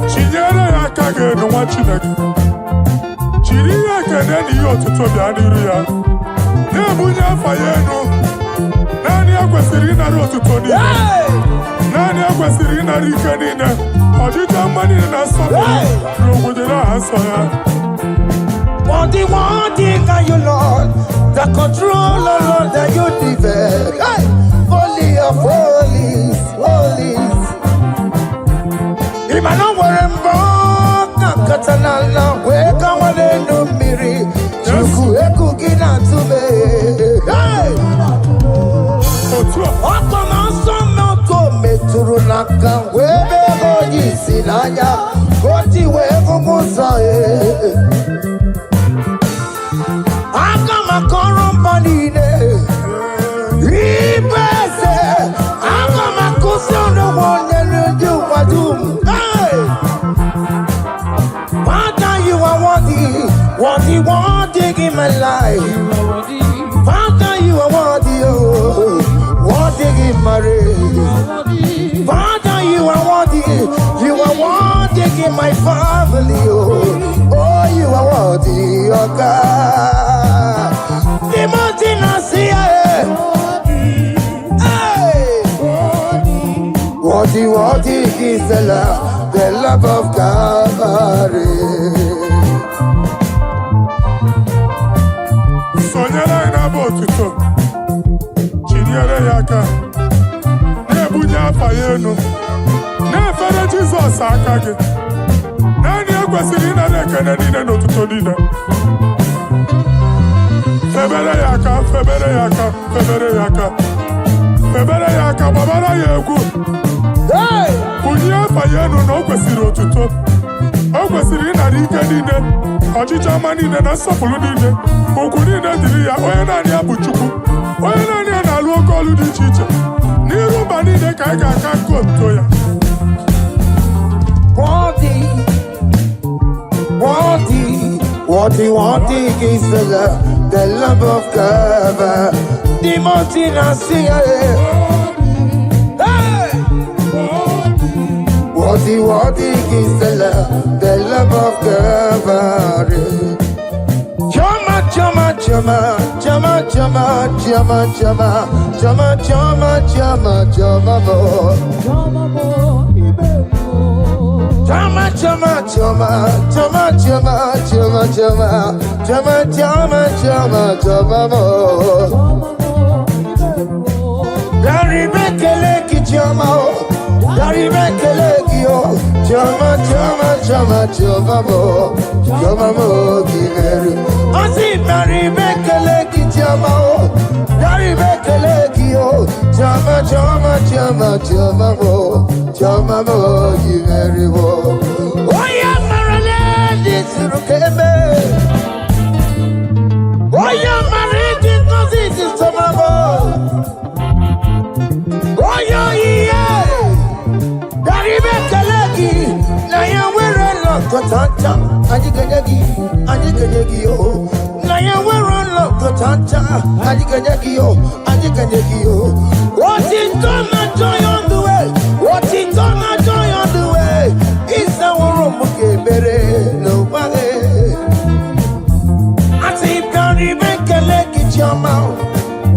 Chinyere ya kage no wa Chineke. Chiri ya kene ni otuto bia niru ya. Na bunya fayenu. Nani akwesiri na otuto ni. Nani akwesiri na rike ni ne. Ojita mani na so. Rogo na aso ya. One thing are you, Lord, the control, Lord, that you develop. Hey, holy of holies, holies. Imano warembo, katanala, weka wanenu miri, chuku eku gina tume. Hey, okona sono to meturu naka, webe hoji sinanya, koti wevu musae. Akama korombanine, ibese. Akama kusono wonelu juwadum. Hey, Father, you are worthy in my life. Father, you are worthy in my race. Father, you are worthy in my family. Oh, you are worthy, oh God. The mountain I see, worthy is the love of Calvary. Sonyala ina botuto. Chinyere yaka. Nebunya fayenu. Nefere Jesus akage. Nani akwesiri na nekene nine n'otuto nine. Febere yaka, babara yegu. Hey! Bunya fayenu na okwesiri otuto. Okwesiri na rike nine. Ọchịcha ama nine na nsọpụrụ nine. Okwu nine dịrị ya, onye naanị ya bụ Chukwu. Onye naanị ya na-alụ oke ọlụ dị iche iche. N'iru mba nine ka anyị ga-aka nke otuto ya. Worthy is the love of Calvary. The mountain I see, hey! Worthy is the love of Calvary. Chama, Kotanta, Adikanekio, Adikanekio. What is done, joy on the way? What is done, joy on the way? It's our room, okay, better, nobody. I say, Gary, make a leg in your mouth.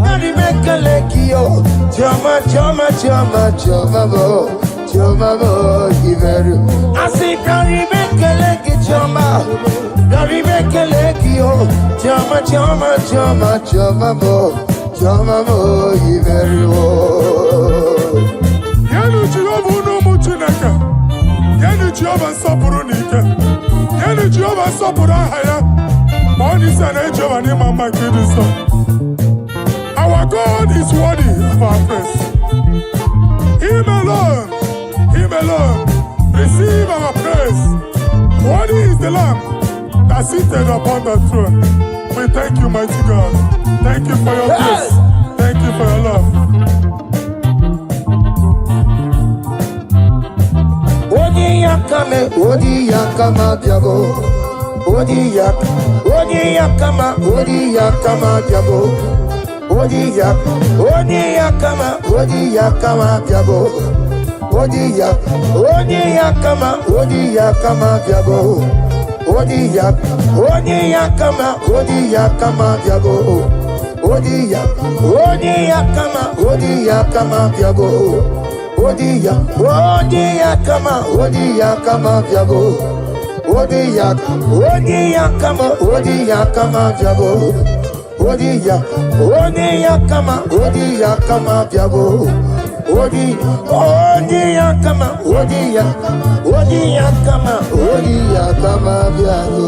Gary, make a leg, yo. Jama, Jama, Jama, Jama, Jama, I say, Gary, make a leg in your mouth. Gary, make a leg, yo. Jama, Jama, Jama, Jama, Jama, very well. Yanu Jehovah no muchinaka. Yanu Jehovah sapurunika. Yanu Jehovah sapurahaya. Money san Jehovah ni mama kidiso. Our God is worthy of our praise. Him alone, receive our praise. Worthy is the Lamb that seated upon the throne. We thank you, mighty God. Thank you for your grace. Thank you for your love. Odi yakame, biago. Odi yakama, biago. Odi yakama, biago. Odi yakama, biago. Odi yakama, biago. Odi yakama, biago. Odi yakama, biago. Odi yakama, biago. Odi yakama, biago. Odi yakama, biago.